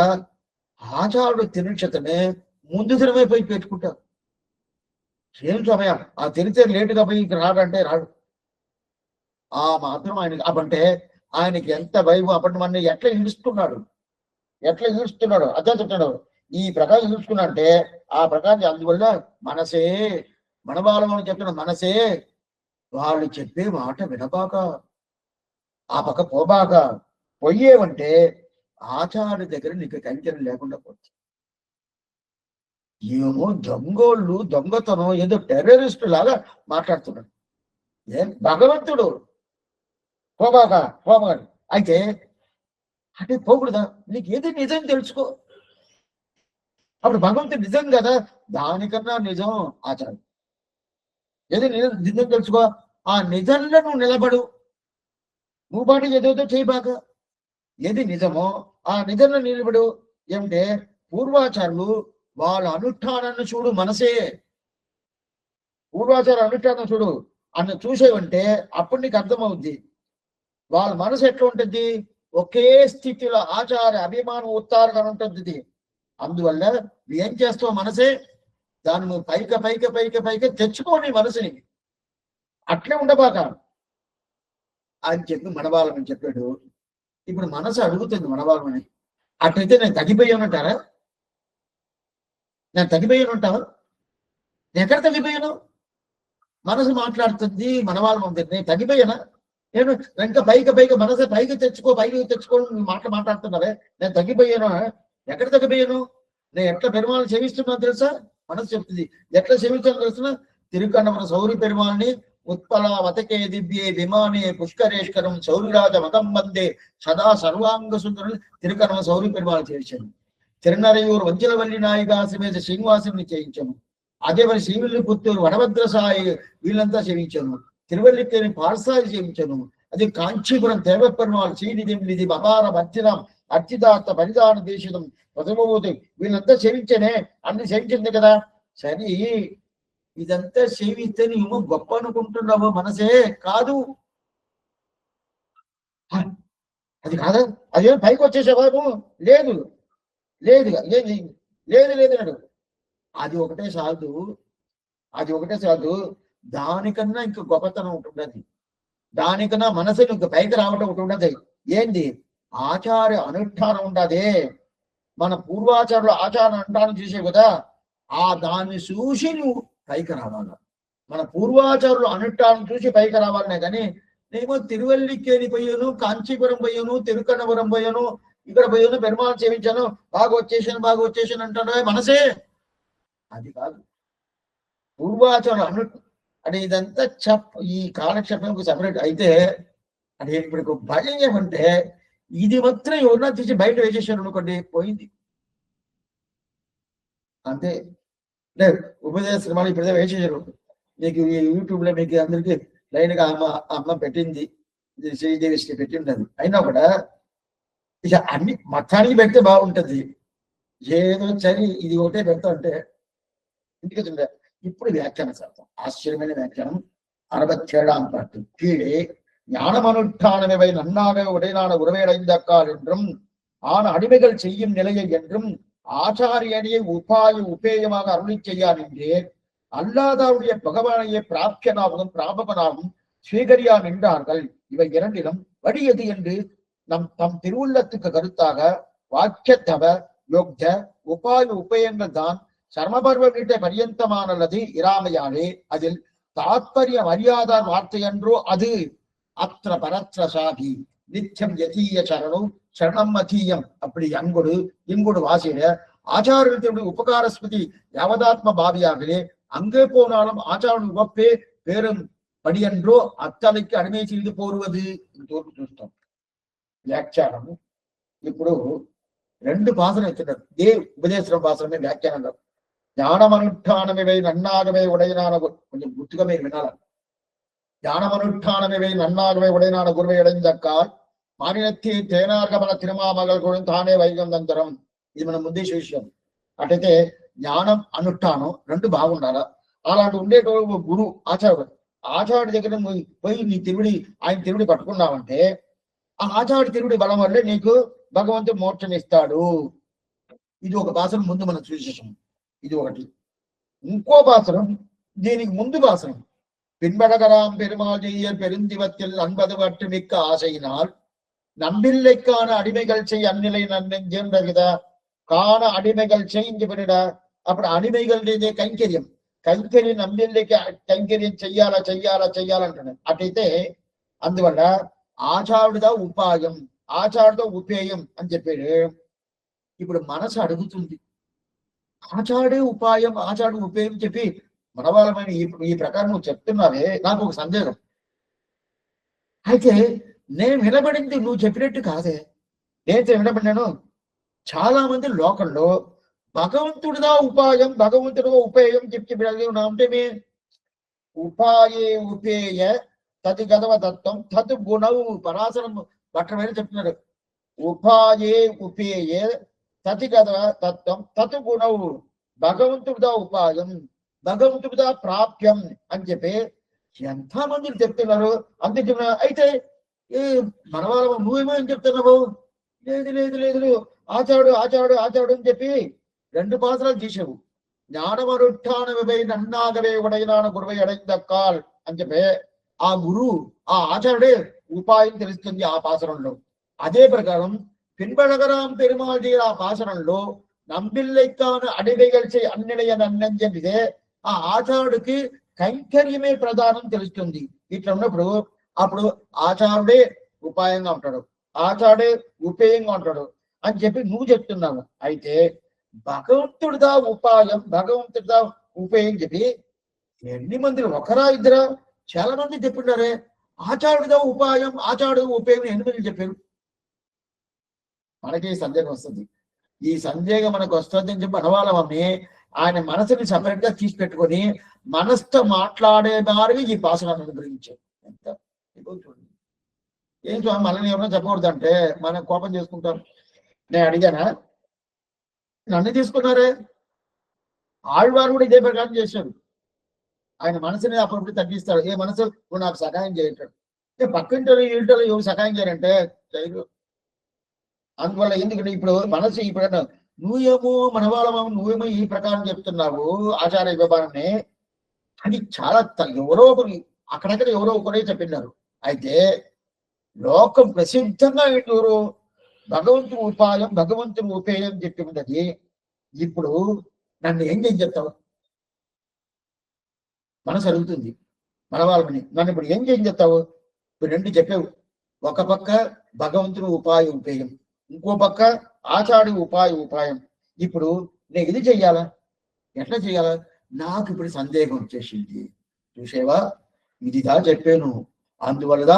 ఆచారుడు తిరుక్షేత్రమే ముందు దినమే పోయి పెట్టుకుంటారు. ఏం సమయం ఆ తిరిగితే లేటుగా పోయి ఇక్కడ రాడంటే రాడు. ఆ మాత్రం ఆయనకి అవంటే ఆయనకి ఎంత భయం. అప్పటి మన ఎట్లా ఇలుస్తున్నాడు అదే చెప్తున్నాడు. ఈ ప్రకారం ఇలుచుకున్నా అంటే ఆ ప్రకారం అందువల్ల మనసే మనబాలం అని చెప్తున్నాడు. మనసే వాళ్ళు చెప్పే మాట వినబాక, ఆ పక్క పోబాక, పోయేవంటే ఆచార్య దగ్గర నీకు కనికరం లేకుండా పోతుంది. ఏమో దొంగోళ్ళు దొంగతనం ఏదో టెర్రరిస్టు లాగా మాట్లాడుతున్నాడు. ఏం భగవంతుడు పోబాక అయితే అంటే పోకూడదా? నీకు ఏది నిజం తెలుసుకో. అప్పుడు భగవంతుడు నిజం కదా, దానికన్నా నిజం ఆచారం. ఏది నిజం తెలుసుకో, ఆ నిజంలో నువ్వు నిలబడు. నువ్వు పాటు ఏదేదో చేయబాక. ఏది నిజమో ఆ నిజంలో నిలబడు. ఏమంటే పూర్వాచారులు వాళ్ళ అనుష్ఠానాన్ని చూడు, మనసే పూర్వాచార అనుష్ఠానం చూడు అన్న చూసేవంటే అప్పుడు నీకు అర్థమవుద్ది వాళ్ళ మనసు ఎట్లా ఉంటుంది. ఒకే స్థితిలో ఆచార అభిమానం ఉత్తారణ ఉంటుంది. అందువల్ల ఏం చేస్తావు, మనసే దాన్ని నువ్వు పైకి తెచ్చుకోని మనసుని, అట్లే ఉండబాక అని చెప్పి మనవాళ్ళం అని చెప్పాడు. ఇప్పుడు మనసు అడుగుతుంది మనవాళ్ళమని, అట్లయితే నేను తగ్గిపోయానంటారా? నేను తగ్గిపోయానంటావా? ఎక్కడ తగ్గిపోయాను? మనసు మాట్లాడుతుంది మనవాళ్ళం ఉంది, నేను తగ్గిపోయానా? నేను ఇంకా పైకి మనసు పైకి తెచ్చుకోని మాట్లాడుతున్నారే, నేను తగ్గిపోయాను. ఎక్కడ తగ్గిపోయాను? నేను ఎట్లా పెరుమాళని సేవిస్తున్నాను తెలుసా? మనసు చెప్తుంది. ఎట్లా సేవిస్తాను తెలుసునా? తిరుకన్నమన సౌరి పెరుమాళని ఉత్పల వతకే దివ్యే విమానే పుష్కరేశ్వరం సౌరిరాజ మతం వందే సదా సర్వాంగ సుందరుని తిరుకన్నమ సౌరి పెరుమాళని చేయించాను. తిరునరయూరు వంచలవల్లి నాయిగా సమేత శ్రీనివాసుని చేయించాను. అదే మరి శ్రీవిల్లి పుత్తూరు వడభద్ర సాయి వీళ్ళంతా సేవించాను. తిరువల్లికేని పార్సాయి సేవించాను. అదే కాంచీపురం దేవపెరుమాళ్ శ్రీనిధి అపార భక్తినాం అర్చితార్థ పరిధాన దేశం ప్రథమభూతి వీళ్ళంతా సేవించానే, అన్ని సేవించింది కదా. సరే ఇదంతా సేవిస్తే నువ్వు గొప్ప అనుకుంటున్నావు, మనసే కాదు. అది కాదా? అదేం పైకి వచ్చేసేవారు? లేదు లేదు లేదు లేదు లేదు అది ఒకటే సాధు. దానికన్నా ఇంకా గొప్పతనం ఉంటున్నది. దానికన్నా మనసుని ఇంక పైకి రావటం ఒకటి ఉండదు. ఏంది? ఆచార్య అనుష్ఠానం ఉండదే. మన పూర్వాచారులు ఆచారం అనుష్ఠానం చేసే కదా, ఆ దాన్ని చూసి నువ్వు పైకి రావాల. మన పూర్వాచారులు అనుష్ఠానం చూసి పైకి రావాలనే కానీ నేను తిరువల్లికేని పోయాను, కాంచీపురం పోయాను, తిరుకన్నపురం పోయాను, ఇక్కడ పోయాను, పెరుమాళ్ సేవించాను, బాగా వచ్చేసాను అంటాడు మనసే. అది కాదు పూర్వాచారులు అంటే ఇదంతా ఈ కాలక్షేపం సపరేట్ అయితే. అంటే ఇప్పుడు భయం ఏమంటే ఇది మాత్రం ఎవరన్నా తీసి బయట వేసేసాను అనుకోండి, పోయింది అంతే. లేదు ఉపదేశ సినిమాలు ఇప్పుడైతే వేసేసారు మీకు యూట్యూబ్ లో, మీకు అందరికి లైన్గా అమ్మ పెట్టింది, శ్రీదేవి పెట్టిండదు. అయినా కూడా ఇక అన్ని మొత్తానికి పెడితే బాగుంటుంది, ఏదో చరి ఇది ఒకటే పెడతా అంటే ఇంటికి వచ్చింది. ఇప్పుడు వ్యాఖ్యాన శాస్త్రం ఆశ్చర్యమైన వ్యాఖ్యానం 67ஆம் பாட்டு. கீழே ஞானமனுஷ்டானவை நன்னாக உடையனான உறவையடைந்தாக்கால் என்றும் ஆன அடிமைகள் செய்யும் நிலையை என்றும் ஆச்சாரியனையை உபேயமாக அருளி செய்யான் என்றே அல்லாதவுடைய பகவானையே பிராப்தியனாகவும் பிராபகனாகவும் ஸ்வீகரியா நின்றார்கள். இவை இரண்டிலும் வழி எது என்று தம் திருவுள்ளத்துக்கு கருத்தாக வாக்கியத்தவ யோக்த உபாய உபயங்கள் தான் சர்மபர்வ வீட்டை பரியந்தமானது இராமையாலே அதில் தாத்பரியம் அறியாத வார்த்தையன்றோ அது அத்திர பரத்ர சாதி நித்தியம் யதீய சரணம் சரணம் அதீயம். அப்படி அங்கொடு இங்கொடு வாசியில ஆச்சாரியர்களுடைய உபகார ஸ்மிருதி யாவதாத்ம பாவியாகவே அங்கே போனாலும் ஆச்சாரிய உபப்பே பேரும் படியன்றோ అత్తలకి అడిమే செய்து పోరువది తోడు చూస్తాం. వ్యాఖ్యానం ఇప్పుడు రెండు భాషలు ఇచ్చినారు. ఏ ఉపదేశం భాషలమే వ్యాఖ్యానంలో ஞானமனுஷ்டானமிவை நன்னாகவே உடையனான, கொஞ்சம் குத்துగా మీరు వినాలి. ஞானமனுஷ்டானமிவை நன்னாகவே உடையனான குருவை அடைந்தக்கால் మానినత్తి తేనార్గమన తిరుమామగల్ కూడా తానే వైగంధంతరం. ఇది మనం ముందే విషయం. అటైతే జ్ఞానం అనుష్ఠానం రెండు బాగుండాలా. అలాంటి ఉండేటోడు గురు ఆచార్యుడు. ఆచార్యుడి దగ్గర పోయి నీ తిరుడి ఆయన తిరుడి పట్టుకున్నావంటే ఆ ఆచార్యుడి తిరుడి బలం వల్లే నీకు భగవంతుడు మోక్షం ఇస్తాడు. ఇది ఒక భాషను ముందు మనం చూసేసాం. ఇది ఒకటి. ఇంకో భాషనం దీనికి ముందు భాషనం பின்படகராம் பெருமாள் செய்ய பெருந்திவத்தில் அன்பது பட்டு மிக்க ஆசையினால் நம்பில்லைக்கான அடிமைகள் செய் அந்நிலை நன்னெஞ்சேன்றா காண அடிமைகள் செஞ்சு பண்ணிடா. అప్పుడు అడిమైகள் కైంకర్యం కైంకర్యం నమ్మిల్లికి కైంకర్యం చెయ్యాలా చెయ్యాలా చెయ్యాలంటున్నాడు. అటైతే అందువల్ల ఆచారుడిదా ఉపాయం ఆచారుడితో ఉపేయం అని చెప్పాడు. ఇప్పుడు మనసు అడుగుతుంది ఆచాడే ఉపాయం ఆచారుడు ఉపేయం చెప్పి మనవాళ్ళమైన ఈ ప్రకారం నువ్వు చెప్తున్నావే, నాకు ఒక సందేహం. అయితే నేను వినబడింది నువ్వు చెప్పినట్టు కాదే. నేనైతే వినబడినాను చాలా మంది లోకంలో భగవంతుడిదా ఉపాయం భగవంతుడిగా ఉపేయం చెప్పి అంటే ఉపాయే ఉపేయ తది గదవ తత్వం తత్ గుణవు పరాశరం పట్టమైన చెప్తున్నారు. ఉపాయే ఉపేయ తది గదవ తత్వం తత్ గుణవు భగవంతుడిదా ఉపాయం భగవంతుడిదా ప్రాప్యం అని చెప్పి ఎంతమందిని చెప్తున్నారు. అంతే చెప్పిన అయితే మన వాళ్ళ నువ్వేమో ఏం చెప్తున్నావు? లేదు లేదు లేదు ఆచారుడు ఆచారుడు ఆచారుడు అని చెప్పి రెండు పాత్రలు తీసావు. జ్ఞానమనుష్ఠానమివై నన్నాగవే ఉడైనాన గురువై అడైందక్కాల్ అని చెప్పి ఆ గురువు ఆ ఆచారుడే ఉపాయం తెలుస్తుంది ఆ పాసరంలో. అదే ప్రకారం పిన్బడగరాం పెరుమాళ్ ఆ పాసరంలో నంబిల్లైకాన అడివైగలిచే అన్నిలయ నన్నని చెప్పితే ఆ ఆచారుడికి కైంకర్యమే ప్రధానం తెలుస్తుంది. ఇట్లా ఉన్నప్పుడు అప్పుడు ఆచారుడే ఉపాయంగా ఉంటాడు ఆచారుడే ఉపేయంగా ఉంటాడు అని చెప్పి నువ్వు చెప్తున్నావు. అయితే భగవంతుడిదా ఉపాయం భగవంతుడిదా ఉపేయం చెప్పి ఎన్ని మంది ఒకరా ఇద్దరా చాలా మంది చెప్తున్నారే. ఆచారుడిదా ఉపాయం ఆచారుడు ఉపేయం 8 మంది చెప్పారు. మనకి సందేహం వస్తుంది. ఈ సందేహం మనకు వస్తుంది అని చెప్పి అనవాళ్ళమని ఆయన మనసుని సపరేట్ గా తీసి పెట్టుకొని మనసుతో మాట్లాడే వారికి ఈ భాషను అనుగ్రహించారు. ఎంత చూడండి. ఏం స్వామి మనల్ని ఎవరైనా చెప్పకూడదు అంటే మనం కోపం చేసుకుంటాం. నేను అడిగానా? నన్ను తీసుకున్నారే. ఆళ్వారు కూడా ఇదే ప్రకారం చేశాడు. ఆయన మనసుని అప్పుడప్పుడు తగ్గిస్తాడు. ఏ మనసు నువ్వు నాకు సహాయం చేయటాడు. పక్కింటలో ఇంటలో ఎవరు సహాయం చేయాలంటే చేయరు. అందువల్ల ఎందుకంటే ఇప్పుడు మనసు ఇప్పుడు నువ్వేమో మన వాళ్ళమో నువ్వేమో ఈ ప్రకారం చెప్తున్నావు ఆచార విభాగాన్ని అని చాలా ఎవరో ఒకరు అక్కడక్కడ ఎవరో ఒకరే చెప్పినారు. అయితే లోకం ప్రసిద్ధంగా ఎవరు భగవంతుడు ఉపాయం భగవంతుడు ఉపేయం చెప్పి ఉన్నది. ఇప్పుడు నన్ను ఏం చెప్తావు? మనసు అడుగుతుంది మన వాళ్ళని. నన్ను ఇప్పుడు ఏం చెప్తావు? ఇప్పుడు రెండు చెప్పావు. ఒక పక్క భగవంతుడు ఉపాయ ఉపేయం, ఇంకో పక్క ఆచార్య ఉపాయ ఉపాయం. ఇప్పుడు నేను ఇది చెయ్యాలా? ఎట్లా చెయ్యాలా? నాకు ఇప్పుడు సందేహం వచ్చేసింది. చూసేవా ఇదిదా చెప్పాను, అందువల్ల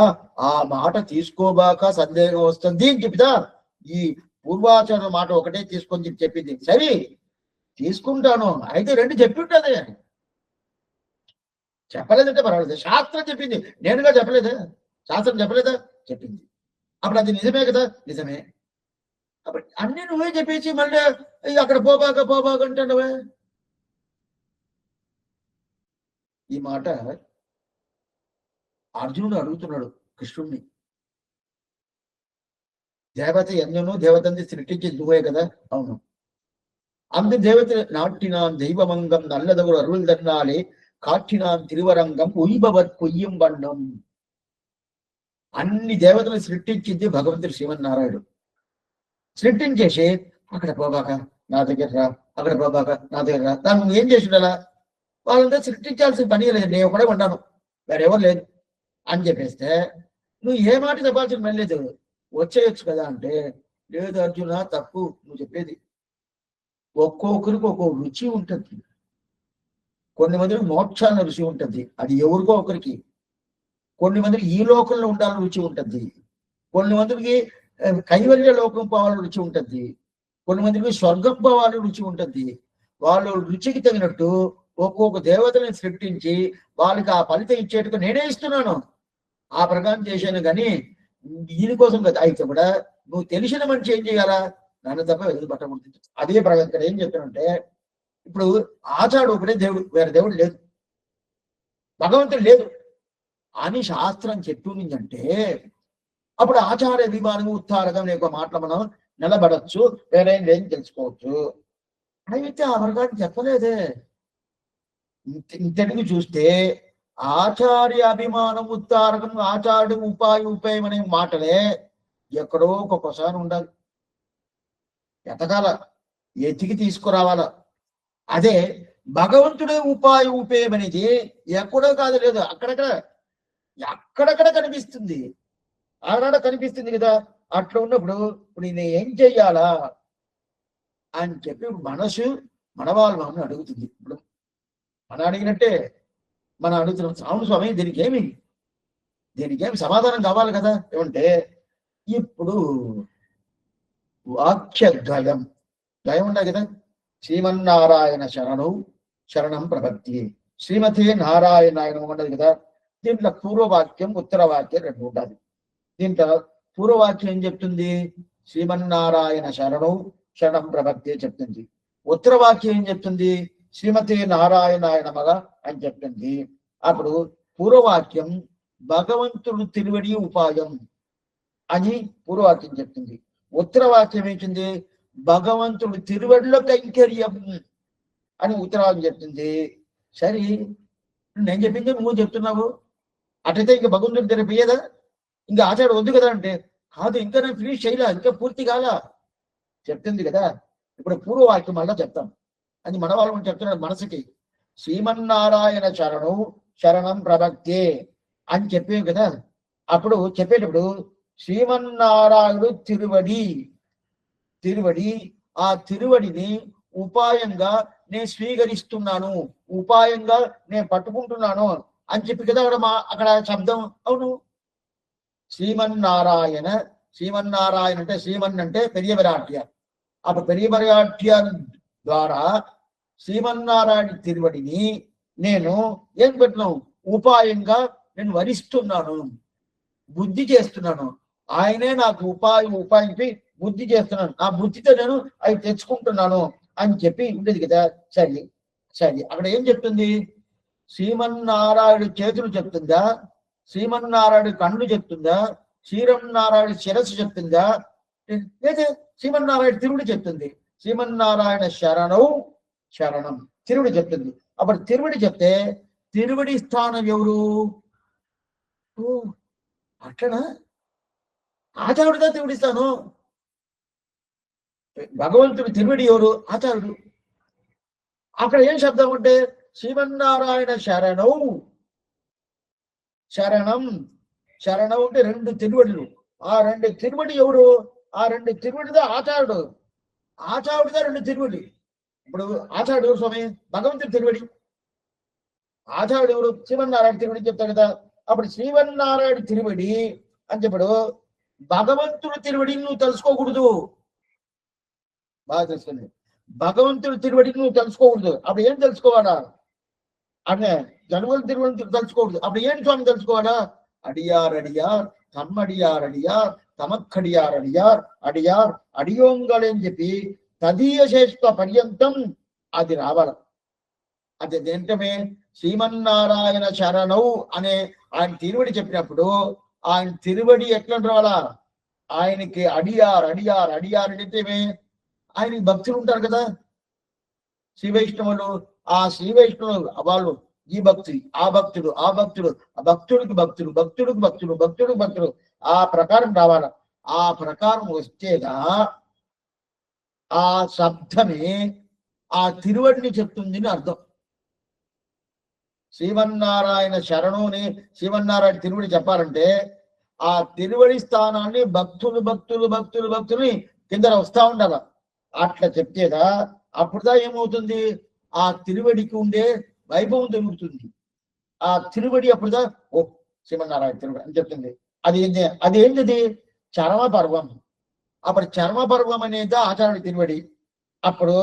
ఆ మాట తీసుకోబాక సందేహం వస్తుంది అని చెప్తా. ఈ పూర్వాచార్య మాట ఒకటే తీసుకొని చెప్పింది. సరే తీసుకుంటాను. అయితే రెండు చెప్పి ఉంటుంది. చెప్పలేదంటే పర్వాలేదు, శాస్త్రం చెప్పింది, నేనుగా చెప్పలేదా? శాస్త్రం చెప్పలేదా? చెప్పింది. అప్పుడు అది నిజమే కదా? నిజమే. అప్పుడు అన్ని నువ్వే చెప్పేసి మళ్ళీ అక్కడ పోబాక అంటున్నావే. ఈ మాట అర్జునుడు అడుగుతున్నాడు కృష్ణుణ్ణి. దేవత ఎన్నో దేవతని సృష్టించి నువ్వే కదా? అవును. அந்த தேவத்தை நாட்டினான் தெய்வமங்கம் நல்லதொரு அருள் தன்னாலே కాటినాన్ తిరువరంగం ఉయిబవత్ పొయ్యం బండం. అన్ని దేవతలు సృష్టించింది భగవంతుడు శ్రీమన్నారాయణుడు. సృష్టించేసి అక్కడ పోబాక నా దగ్గర రా, అక్కడ పోబాక నా దగ్గర రా. దాన్ని నువ్వు ఏం చేసిండాలా? వాళ్ళంతా సృష్టించాల్సిన పని లేదు, నేను ఒకడే ఉన్నాను, వేరెవరు లేదు అని చెప్పేస్తే నువ్వు ఏ మాట చెప్పాల్సిన పని లేదు, వచ్చేయచ్చు కదా అంటే, లేదు అర్జున తప్పు నువ్వు చెప్పేది. ఒక్కొక్కరికి ఒక్కొక్క రుచి ఉంటుంది. కొన్ని మందికి మోక్షాల రుచి ఉంటుంది, అది ఎవరికో ఒకరికి. కొన్ని మందికి ఈ లోకంలో ఉండాలని రుచి ఉంటుంది. కొన్ని మందికి కైవల్య లోకం పోవాలని రుచి ఉంటుంది. కొన్ని మందికి స్వర్గం పోవాలని రుచి ఉంటుంది. వాళ్ళు రుచికి తగినట్టు ఒక్కొక్క దేవతని సృష్టించి వాళ్ళకి ఆ ఫలితం ఇచ్చేట్టుగా నేనే ఇస్తున్నాను, ఆ ప్రకారం చేశాను. కానీ దీనికోసం కదా. అయితే కూడా నువ్వు తెలిసిన మనిషి ఏం చేయాలా? నన్ను తప్ప ఎదురు పట్టకూడదు. అదే ప్రకారం ఇక్కడ ఏం చెప్తానంటే, ఇప్పుడు ఆచాడు ఒకటే దేవుడు, వేరే దేవుడు లేదు, భగవంతుడు లేదు అని శాస్త్రం చెప్తుందంటే అప్పుడు ఆచార అభిమానము ఉత్తారకం అనే ఒక మాటలు మనం నిలబడచ్చు, వేరేం లేని తెలుసుకోవచ్చు. అయితే ఆ వర్గాన్ని చెప్పలేదే. ఇంతటికి చూస్తే ఆచార్య అభిమానం ఉత్తారకం, ఆచార్యం ఉపాయం అనే మాటలే ఎక్కడో ఒక్కొక్కసారి ఉండాలి, ఎతకాల, ఎతికి తీసుకురావాల. అదే భగవంతుడే ఉపాయం అనేది ఎక్కడో కాదు, లేదు, అక్కడక్కడ కనిపిస్తుంది, ఆనాడ కనిపిస్తుంది కదా. అట్లా ఉన్నప్పుడు ఇప్పుడు నేను ఏం చెయ్యాలా అని చెప్పి మనసు మనవాళ్ళని అడుగుతుంది. ఇప్పుడు మనం అడిగినట్టే మనం అడుగుతున్నాం, అవును స్వామి దీనికి ఏమి సమాధానం కావాలి కదా. ఏమంటే ఇప్పుడు వాక్యద్వయం ఉన్నాయి కదా. శ్రీమన్నారాయణ శరణం ప్రపత్తి, శ్రీమతి నారాయణ ఉన్నది కదా. దీంట్లో పూర్వవాక్యం ఉత్తరవాక్యం రెండు ఉండాలి. దీంట్లో పూర్వవాక్యం ఏం చెప్తుంది? శ్రీమన్నారాయణ శరణం ప్రపత్తి చెప్తుంది. ఉత్తరవాక్యం ఏం చెప్తుంది? శ్రీమతి నారాయణ మగ అని చెప్తుంది. అప్పుడు పూర్వవాక్యం భగవంతుడు తిరువడి ఉపాయం అని పూర్వవాక్యం చెప్తుంది. ఉత్తరవాక్యం ఏంటింది? భగవంతుడు తిరువడిలో కైంకర్యం అని ఉత్తరవాక్యం చెప్తుంది. సరే, నేను చెప్పింది నువ్వు చెప్తున్నావు, అటైతే ఇంకా భగవంతుడు తెరిపోయేదా? ఇంకా ఆచారం వద్దు కదా అంటే, కాదు, ఇంకా నేను ఫినిష్ చేయలే, ఇంకా పూర్తి కాలా చెప్తుంది కదా. ఇప్పుడు పూర్వవాక్యం మళ్ళా చెప్తాం అని మన వాళ్ళు చెప్తున్నారు మనసుకి. శ్రీమన్నారాయణ శరణం ప్రభక్తే అని చెప్పేవి కదా. అప్పుడు చెప్పేటప్పుడు శ్రీమన్నారాయణుడు తిరువడి ఆ తిరువడిని ఉపాయంగా నేను స్వీకరిస్తున్నాను, ఉపాయంగా నేను పట్టుకుంటున్నాను అని చెప్పి కదా అక్కడ శబ్దం. అవును, శ్రీమన్నారాయణ అంటే శ్రీమన్ అంటే పెరియ విరాట్య. అప్పుడు పెరియ విరాట్య ద్వారా శ్రీమన్నారాయణ తిరువడిని నేను ఏం పెట్టినాను? ఉపాయంగా నేను వరిస్తున్నాను, బుద్ధి చేస్తున్నాను. ఆయనే నాకు ఉపాయంపై బుద్ధి చేస్తున్నాను, ఆ బుద్ధితో నేను అవి తెచ్చుకుంటున్నాను అని చెప్పి ఉండేది కదా. సరే, అక్కడ ఏం చెప్తుంది? శ్రీమన్నారాయణ చేతులు చెప్తుందా? శ్రీమన్నారాయణ కళ్ళు చెప్తుందా? శ్రీమన్నారాయణ శిరస్సు చెప్తుందా? లేదా శ్రీమన్నారాయణ తిరువుడు చెప్తుంది. శ్రీమన్నారాయణ శరణం తిరువుడి చెప్తుంది. అప్పుడు తిరువుడి చెప్తే తిరువడి స్థానం ఎవరు? అట్లనా? ఆచార్యుడిగా తిరువడి స్థానం. భగవంతుడు తిరువడి ఎవరు? ఆచార్యుడు. అక్కడ ఏం శబ్దం అంటే శ్రీమన్నారాయణ శరణం అంటే రెండు తిరువడులు. ఆ రెండు తిరువడి ఎవరు? ఆ రెండు తిరువడిదా ఆచార్యుడిదా రెండు తిరువడి. ఇప్పుడు ఆచార్యుడు ఎవరు స్వామి? భగవంతుడి తిరువడి. ఆచార్యుడు ఎవరు? శ్రీమన్నారాయణ తిరువడి చెప్తారు కదా. అప్పుడు శ్రీమన్నారాయణ తిరువడి అని చెప్పడు, భగవంతుడి తిరువడిని నువ్వు తెలుసుకోకూడదు. బాగా తెలుసుకోండి, భగవంతుడి తిరువడిని నువ్వు తెలుసుకోకూడదు. అప్పుడు ఏం తెలుసుకోవాలా? అనే జనవరి తిరువని తలుచుకోకూడదు. అప్పుడు ఏంటి స్వామి తలుచుకోవాలా? అడియార్ అడియార్ తమ్మడియార్ అడియార్ తమక్కడియార్ అడియార్ అడియార్ అడియోంగళి అని చెప్పి తదీయ శేష పర్యంతం అది రావాలి. అది దేంటమే శ్రీమన్నారాయణ శరణౌ అనే ఆయన తిరువడి చెప్పినప్పుడు ఆయన తిరువడి ఎట్లా రావాలా? ఆయనకి అడియార్ అడియార్ అడియార్ అంటే ఆయనకి భక్తులు ఉంటారు కదా శ్రీ వైష్ణవులు. ఆ శ్రీ వైష్ణవులు వాళ్ళు ఈ భక్తుడు ఆ భక్తుడు ఆ భక్తుడు భక్తుడికి భక్తుడు భక్తుడికి భక్తుడు భక్తుడికి భక్తుడు ఆ ప్రకారం రావాల. ఆ ప్రకారం వచ్చేదా ఆ శబ్దమే ఆ తిరువడిని చెప్తుంది అని అర్థం. శ్రీమన్నారాయణ శరణుని శ్రీమన్నారాయణ తిరువడి చెప్పాలంటే ఆ తిరువడి స్థానాన్ని భక్తులు భక్తులు భక్తులు భక్తులు కింద వస్తా ఉండాల. అట్లా చెప్తేదా అప్పుడుదా ఏమవుతుంది? ఆ తిరువడికి ఉండే వైభవం దొరుకుతుంది. ఆ తిరువడి అప్పుడుదా ఓ శ్రీమన్నారాయణ తిరువడి అని చెప్తుంది. అది ఏంటిది? చరమ పర్వం. అప్పుడు చర్మ పర్వం అనేది ఆచార్యుడి తిరువడి. అప్పుడు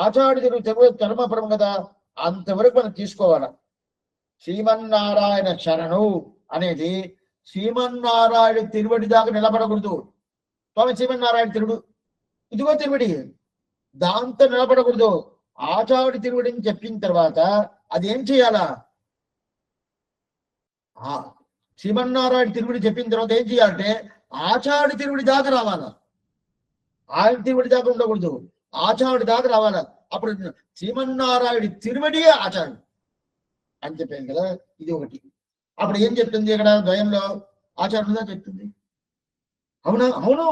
ఆచార్యుడి తిరువడి చర్మ పర్వం కదా, అంతవరకు మనం తీసుకోవాలా. శ్రీమన్నారాయణ శరణు అనేది శ్రీమన్నారాయణ తిరువడి దాకా నిలబడకూడదు. స్వామి శ్రీమన్నారాయణ తిరుడు ఇదిగో తిరువడి, దాంతో నిలబడకూడదు. ఆచార్యుడి తిరువడిని చెప్పిన తర్వాత అది ఏం చేయాలా? శ్రీమన్నారాయణ తిరువడి చెప్పిన తర్వాత ఏం చేయాలంటే ఆచార్యుడి తిరువడి దాకా రావాలా. ఆయన తిరువడి దాకా ఉండకూడదు, ఆచార్యుడి దాకా రావాలా. అప్పుడు శ్రీమన్నారాయణ తిరువడియే ఆచార్యుడు అని చెప్పాను కదా. ఇది ఒకటి. అప్పుడు ఏం చెప్తుంది ఇక్కడ ద్వయంలో? ఆచార్యుడుగా చెప్తుంది. అవునా? అవును.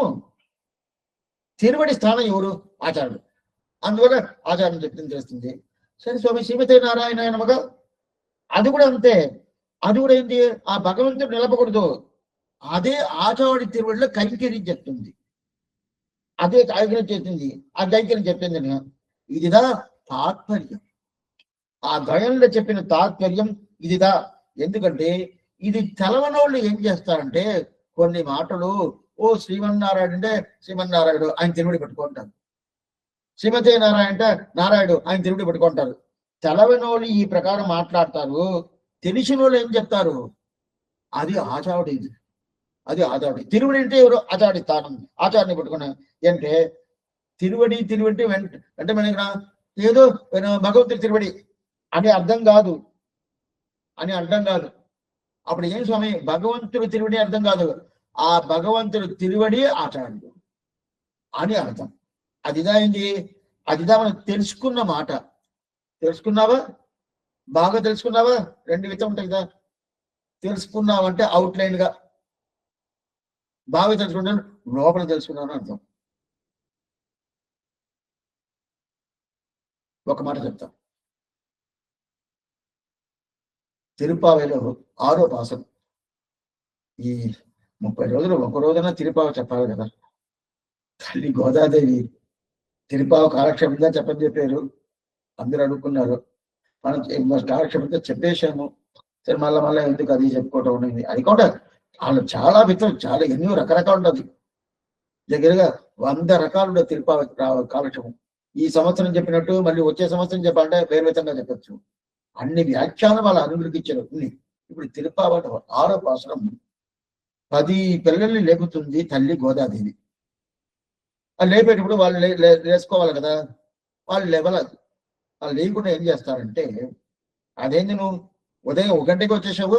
తిరువడి స్థానం ఎవరు? ఆచార్యుడు. అందువల్ల ఆచార్యం చెప్తుంది తెలుస్తుంది. సరే స్వామి శ్రీమతి నారాయణ నమగా అది కూడా అంతే. అది కూడా ఏంటి? ఆ భగవంతుడు నిలపకూడదు. అదే ఆచార్యుడి తిరువడిలో కైంకర్యం చెప్తుంది. అదే కైంకర్యం చెప్తుంది. ఆ కైంకర్యం చెప్తుంది. ఇదిదా తాత్పర్యం. ఆ ద్వయంలో చెప్పిన తాత్పర్యం ఇదిదా. ఎందుకంటే ఇది తెలవనోళ్ళు ఏం చేస్తారంటే కొన్ని మాటలు ఓ శ్రీమన్నారాయణ అంటే శ్రీమన్నారాయణుడు ఆయన తిరువడి పెట్టుకుంటారు, శ్రీమతి నారాయణ అంటే నారాయణుడు ఆయన తిరువడి పెట్టుకుంటారు. తెలవనోళ్ళు ఈ ప్రకారం మాట్లాడతారు. తెలిసిన వాళ్ళు ఏం చెప్తారు? అది ఆచార్యుడు, ఇది అది ఆచార్యుడు. తిరువడి అంటే ఎవరు? ఆచార్యుడి స్థానం. ఆచార్యుని పెట్టుకున్నా అంటే తిరువడి తిరువడి అంటే మనకి ఏదో భగవంతుడి తిరువడి అని అర్థం కాదు. అప్పుడు ఏం స్వామి? భగవంతుడి తిరువడి అర్థం కాదు, ఆ భగవంతుడి తిరువడి ఆచార్యుడు అని అర్థం. అదిదా ఏంటి? అదిదా మనం తెలుసుకున్న మాట. తెలుసుకున్నావా? బాగా తెలుసుకున్నావా? రెండు విధం ఉంటాయి కదా. తెలుసుకున్నావంటే అవుట్లైన్ గా, బాగా తెలుసుకుంటాను లోపల తెలుసుకున్నాను అర్థం. ఒక మాట చెప్తాం. తిరుపావైలో 6వ పాసం. ఈ 30 రోజులు ఒక రోజున తిరుపావ చెప్పాలి కదా. తల్లి గోదాదేవి తిరుపావ కాలక్షేపంగా చెప్పని చెప్పారు. అందరూ అడుగుకున్నారు. మనం కాలక్షేపంగా చెప్పేశాము. సరే మళ్ళా ఎందుకు అది చెప్పుకోవటం ఉన్నది. అది కూడా వాళ్ళు చాలా మిత్రం, చాలా ఎన్నో రకరకాలు ఉంటుంది. దగ్గరగా 100 రకాలు ఉండదు తిరుపావ కాలక్షేపం. ఈ సంవత్సరం చెప్పినట్టు మళ్ళీ వచ్చే సంవత్సరం చెప్పాలంటే వేరు విధంగా చెప్పచ్చు. అన్ని వ్యాఖ్యానం వాళ్ళు అనుగ్రహించారు. ఇప్పుడు తిరుపావ 6వ పాసనం 10 పిల్లల్ని లేపుతుంది తల్లి గోదాదేవి. వాళ్ళు లేపేటప్పుడు వాళ్ళు లేసుకోవాలి కదా. వాళ్ళు లేవలేదు. వాళ్ళు లేకుండా ఏం చేస్తారంటే, అదేంది నువ్వు ఉదయం 1 గంటకి వచ్చేసావు,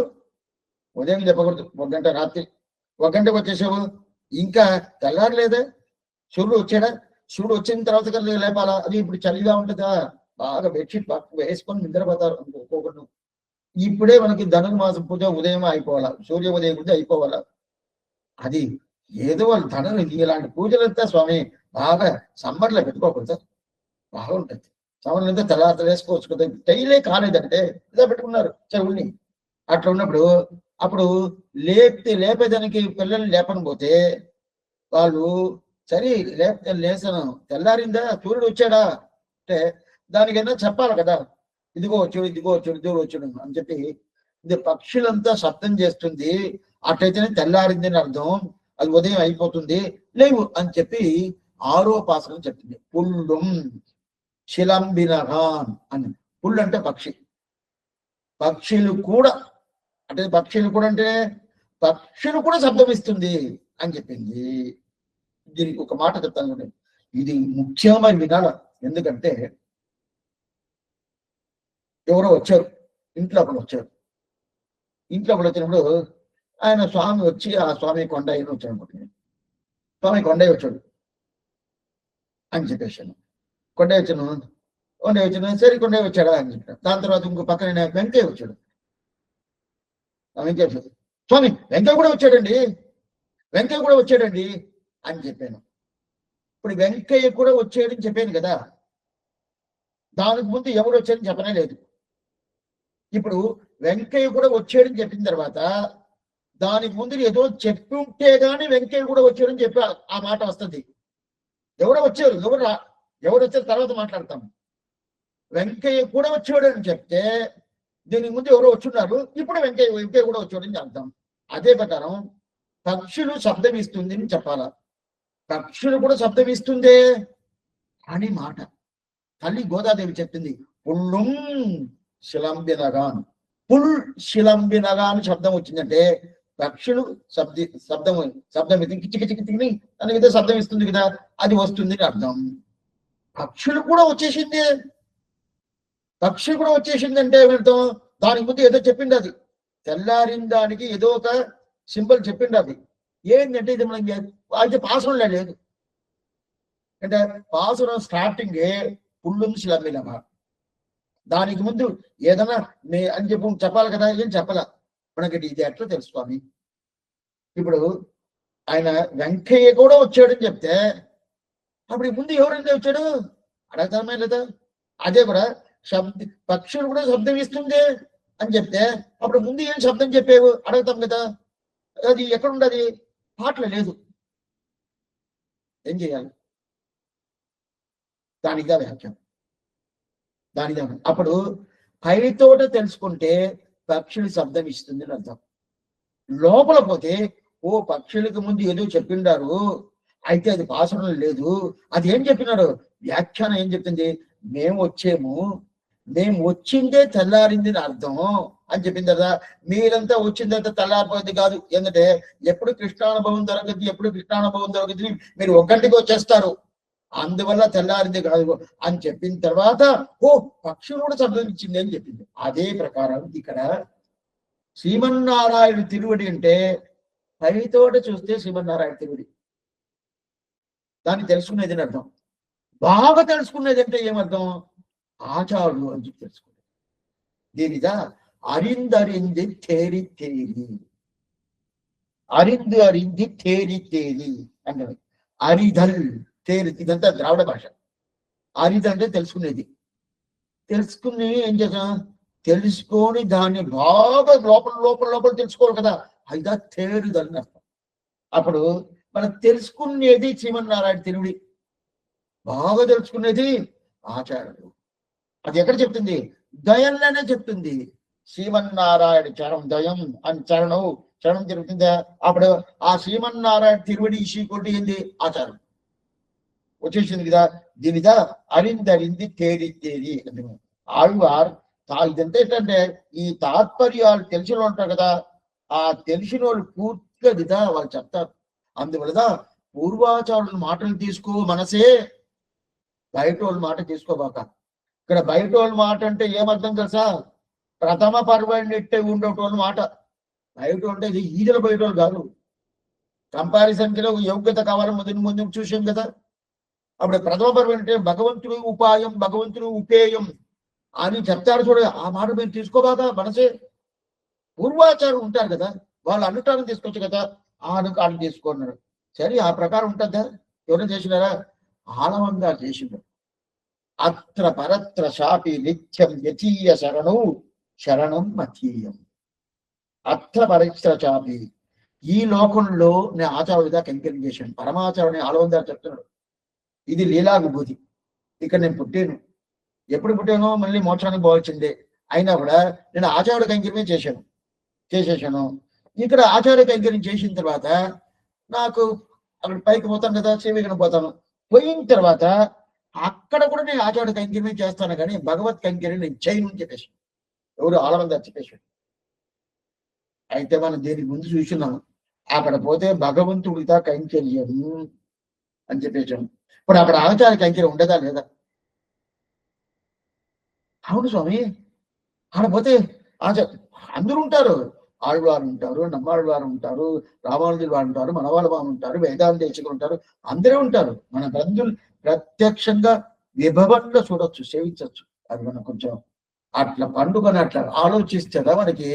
ఉదయం చెప్పకూడదు 1 గంట రాత్రి 1 గంటకి వచ్చేసావు, ఇంకా తెల్లారలేదా? సూర్యుడు వచ్చాడా? సూర్యుడు వచ్చిన తర్వాత కదా లేపాలా? అది ఇప్పుడు చలిగా ఉంటుందా? బాగా బెడ్షీట్ వేసుకొని నిద్రపోతారు ఒక్కొక్కరు. ఇప్పుడే మనకి ధనుర్మాసం పూజ ఉదయం అయిపోవాలా, సూర్య ఉదయం పూజ అయిపోవాలా. అది ఏదో వాళ్ళు ధనులు ఇలాంటి పూజలంతా స్వామి బాగా సమ్మర్లో పెట్టుకోకూడదు, బాగుంటుంది. సమ్మర్లో అంతా తెల్లారితో వేసుకోవచ్చు కదా. డైలీ కాలేదంటే ఇలా పెట్టుకున్నారు చెవుల్ని. అట్లా ఉన్నప్పుడు అప్పుడు లేపేదానికి పిల్లల్ని లేపని పోతే వాళ్ళు సరే లేసాను, తెల్లారిందా, సూర్యుడు వచ్చాడా అంటే దానికైనా చెప్పాలి కదా. ఇదిగో వచ్చాడు, ఇదిగో వచ్చాడు, ఇదిగో వచ్చాడు అని చెప్పి. ఇది పక్షులంతా శబ్దం చేస్తుంది, అట్లయితేనే తెల్లారింది అని అర్థం. అది ఉదయం అయిపోతుంది, లేవు అని చెప్పి 6వ పాసనం చెప్తుంది. పుల్లుం శిలంబినరాన్ అని. పుల్లు అంటే పక్షి, పక్షులు కూడా అంటే పక్షులు కూడా శబ్దం ఇస్తుంది అని చెప్పింది. దీనికి ఒక మాట చెప్తాను, ఇది ముఖ్యమైన విధానం. ఎందుకంటే ఎవరో వచ్చారు, ఇంట్లో వచ్చారు. ఇంట్లో వచ్చినప్పుడు ఆయన స్వామి వచ్చి, ఆ స్వామి కొండయ్య వచ్చాడు. స్వామి కొండయ్య వచ్చాడు అని చెప్పేసాను. కొండయ్య వచ్చాను సరే కొండయ్య వచ్చాడా అని చెప్పాను. దాని తర్వాత ఇంకో పక్కన వెంకయ్య వచ్చాడు. వెంకయ్య స్వామి వెంకయ్య కూడా వచ్చాడండి అని చెప్పాను. ఇప్పుడు వెంకయ్య కూడా వచ్చాడని చెప్పాను కదా, దానికి ముందు ఎవరు వచ్చారని చెప్పనే లేదు. ఇప్పుడు వెంకయ్య కూడా వచ్చాడని చెప్పిన తర్వాత దానికి ముందు ఏదో చెప్పి ఉంటే గానీ వెంకయ్య కూడా వచ్చాడని చెప్పి ఆ మాట వస్తుంది. ఎవరు వచ్చారు తర్వాత మాట్లాడతాం. వెంకయ్య కూడా వచ్చాడు అని చెప్తే దీనికి ముందు ఎవరో వచ్చున్నారు, ఇప్పుడు వెంకయ్య కూడా వచ్చాడని చెప్తాం. అదే ప్రకారం పక్షులు శబ్దం ఇస్తుంది అని చెప్పాలా. పక్షులు కూడా శబ్దం ఇస్తుందే అని మాట తల్లి గోదాదేవి చెప్పింది. పుల్లుం శిలంబినగాన్, పుల్ శిలంబినగాన్ శబ్దం వచ్చిందంటే పక్షులు శబ్దం కిచికిచికిని అని ఏదో శబ్దం ఇస్తుంది కదా, అది వస్తుంది అని అర్థం. పక్షులు కూడా వచ్చేసిందంటే ఏమర్థం? దానికి ముందు ఏదో చెప్పింది, అది తెల్లారిన దానికి ఏదో ఒక సింబల్ చెప్పింది. అది ఏంటంటే ఇది మనకి అయితే పాసరంలో లేదు. అంటే పాసురం స్టార్టింగే పుల్లుం శిలంబినగా, దానికి ముందు ఏదైనా అని చెప్పాలి కదా, ఏం చెప్పాల. మనకి ఇది ఎట్లా తెలుసుకోవాలి? ఇప్పుడు ఆయన వెంకయ్య కూడా వచ్చాడని చెప్తే అప్పుడు ముందు ఎవరైనా వచ్చాడు అడగతామే లేదా? అదే కూడా పక్షులు కూడా శబ్దం ఇస్తుంది అని చెప్తే అప్పుడు ముందు ఏం శబ్దం చెప్పేవు అడుగుతాం కదా. అది ఎక్కడుండది? పాటలు లేదు. ఏం చేయాలి? దానిగా వ్యాఖ్యం. అప్పుడు పైతోట తెలుసుకుంటే పక్షులు శబ్దం ఇస్తుంది అని అర్థం. లోపల పోతే ఓ పక్షులకు ముందు ఏదో చెప్పిండారు, అయితే అది పాసనం లేదు. అది ఏం చెప్పినాడు? వ్యాఖ్యానం ఏం చెప్పింది? మేము వచ్చిందే తెల్లారింది అని అర్థం అని చెప్పింది కదా. మీరంతా వచ్చిందంతా తెల్లారిపోయింది కాదు. ఎందుకంటే ఎప్పుడు కృష్ణానుభవం దొరకదు, మీరు ఒక్కటికి వచ్చేస్తారు, అందువల్ల తెల్లారింది కాదు అని చెప్పిన తర్వాత ఓ పక్షులు కూడా శబ్దం ఇచ్చింది అని చెప్పింది. అదే ప్రకారం ఇక్కడ శ్రీమన్నారాయణ తిరువడి అంటే పైతోట చూస్తే శ్రీమన్నారాయణ తిరువడి, దాన్ని తెలుసుకునేది అని అర్థం. బాగా తెలుసుకునేది అంటే ఏమర్థం? ఆచారులు అని చెప్పి తెలుసుకునేది. దీనిదా అరింది తేరి తేరి అన్నది. అరిధల్ తేరి, ఇదంతా ద్రావిడ భాష. అరిధల్ అంటే తెలుసుకునేది. తెలుసుకుని ఏం చేసాం? తెలుసుకొని దాన్ని బాగా లోపల తెలుసుకోవాలి కదా, అయిదా తేరుదని అర్థం. అప్పుడు మనం తెలుసుకునేది శ్రీమన్నారాయణ తిరుడి, బాగా తెలుసుకునేది ఆచార్యుడు. అది ఎక్కడ చెప్తుంది? దయంలోనే చెప్తుంది. శ్రీమన్నారాయణ చరణం దయం అని చరణం జరుగుతుందా? అప్పుడు ఆ శ్రీమన్నారాయణ తిరువడి శ్రీకోటి ఏంది? ఆచారం వచ్చేసింది కదా. దీనిదా అరింది తేరి ఆళ్వార్. ఇదంతా ఏంటంటే ఈ తాత్పర్యాలు తెలిసిన ఉంటారు కదా, ఆ తెలిసిన వాళ్ళు పూర్తిగా వాళ్ళు చెప్తారు. అందువల్ల పూర్వాచారుల మాటలు తీసుకో మనసే, బయట వాళ్ళ మాట తీసుకోబాక. ఇక్కడ బయట వాళ్ళ మాట అంటే ఏమర్థం తెలుసా? ప్రథమ పర్వణిట్టే ఉండేటోళ్ళ మాట. బయట అంటే ఈదల బయట వాళ్ళు కాదు. కంపారిజన్ కిలో యోగ్యత కావాలని ముందు చూసాం కదా. అప్పుడు ప్రథమ పర్వం అంటే భగవంతుడు ఉపాయం, భగవంతుడు ఉపేయం అని చెప్తారు చూడ. ఆ మాట మీరు తీసుకోబాక మనసే. పూర్వాచారం ఉంటారు కదా, వాళ్ళు అనుటాన్ని తీసుకోవచ్చు కదా, ఆ అనుకాన్ని తీసుకున్నారు. సరే ఆ ప్రకారం ఉంటుందా? ఎవరైనా చేసినారా? ఆలవంగా చేసినారు. అత్ర పరత్ర శాపి నిత్యం యతీయ శరణం మతీయం. అత్ర పరత్ర శాపి, ఈ లోకంలో నేను ఆచార్యుడిగా కంకరం చేశాను. పరమాచార్యుని ఆలవంగా చెప్తున్నాడు. ఇది లీలా విభూతి. ఇక్కడ నేను పుట్టాను, ఎప్పుడు పుట్టానో మళ్ళీ మోక్షానికి పోవచ్చిందే, అయినా కూడా నేను ఆచార్యుడి కైంకర్యమే చేసేసాను. ఇక్కడ ఆచార్య కైంకర్యం చేసిన తర్వాత నాకు అక్కడ పైకి పోతాను కదా, సేవకన పోతాను. పోయిన తర్వాత అక్కడ కూడా నేను ఆచార్య కైంకర్యమే చేస్తాను, కానీ భగవత్ కైంకర్యం నేను చేయను అని చెప్పేసి ఎవరు ఆలమంది చెప్పేశాడు. అయితే మనం దీనికి ముందు చూస్తున్నాం, అక్కడ పోతే భగవంతుడితో కైంకర్యం అని చెప్పేసాం. ఇప్పుడు అక్కడ ఆచార కైంకర్యం ఉండదా లేదా? అవును స్వామి. ఆడ పోతే అందరూ ఉంటారు. ఆళ్వారు ఉంటారు, నమ్మాళ్వారు ఉంటారు, రామానుజులు వారు ఉంటారు, మనవాళ్ళ వారు ఉంటారు, వేదాంత దేశికులు ఉంటారు, అందరూ ఉంటారు. మన బంధువులు ప్రత్యక్షంగా విభవంగా చూడొచ్చు, సేవించవచ్చు. అది మనం కొంచెం అట్లా పండుగని అట్లా ఆలోచిస్తేదా మనకి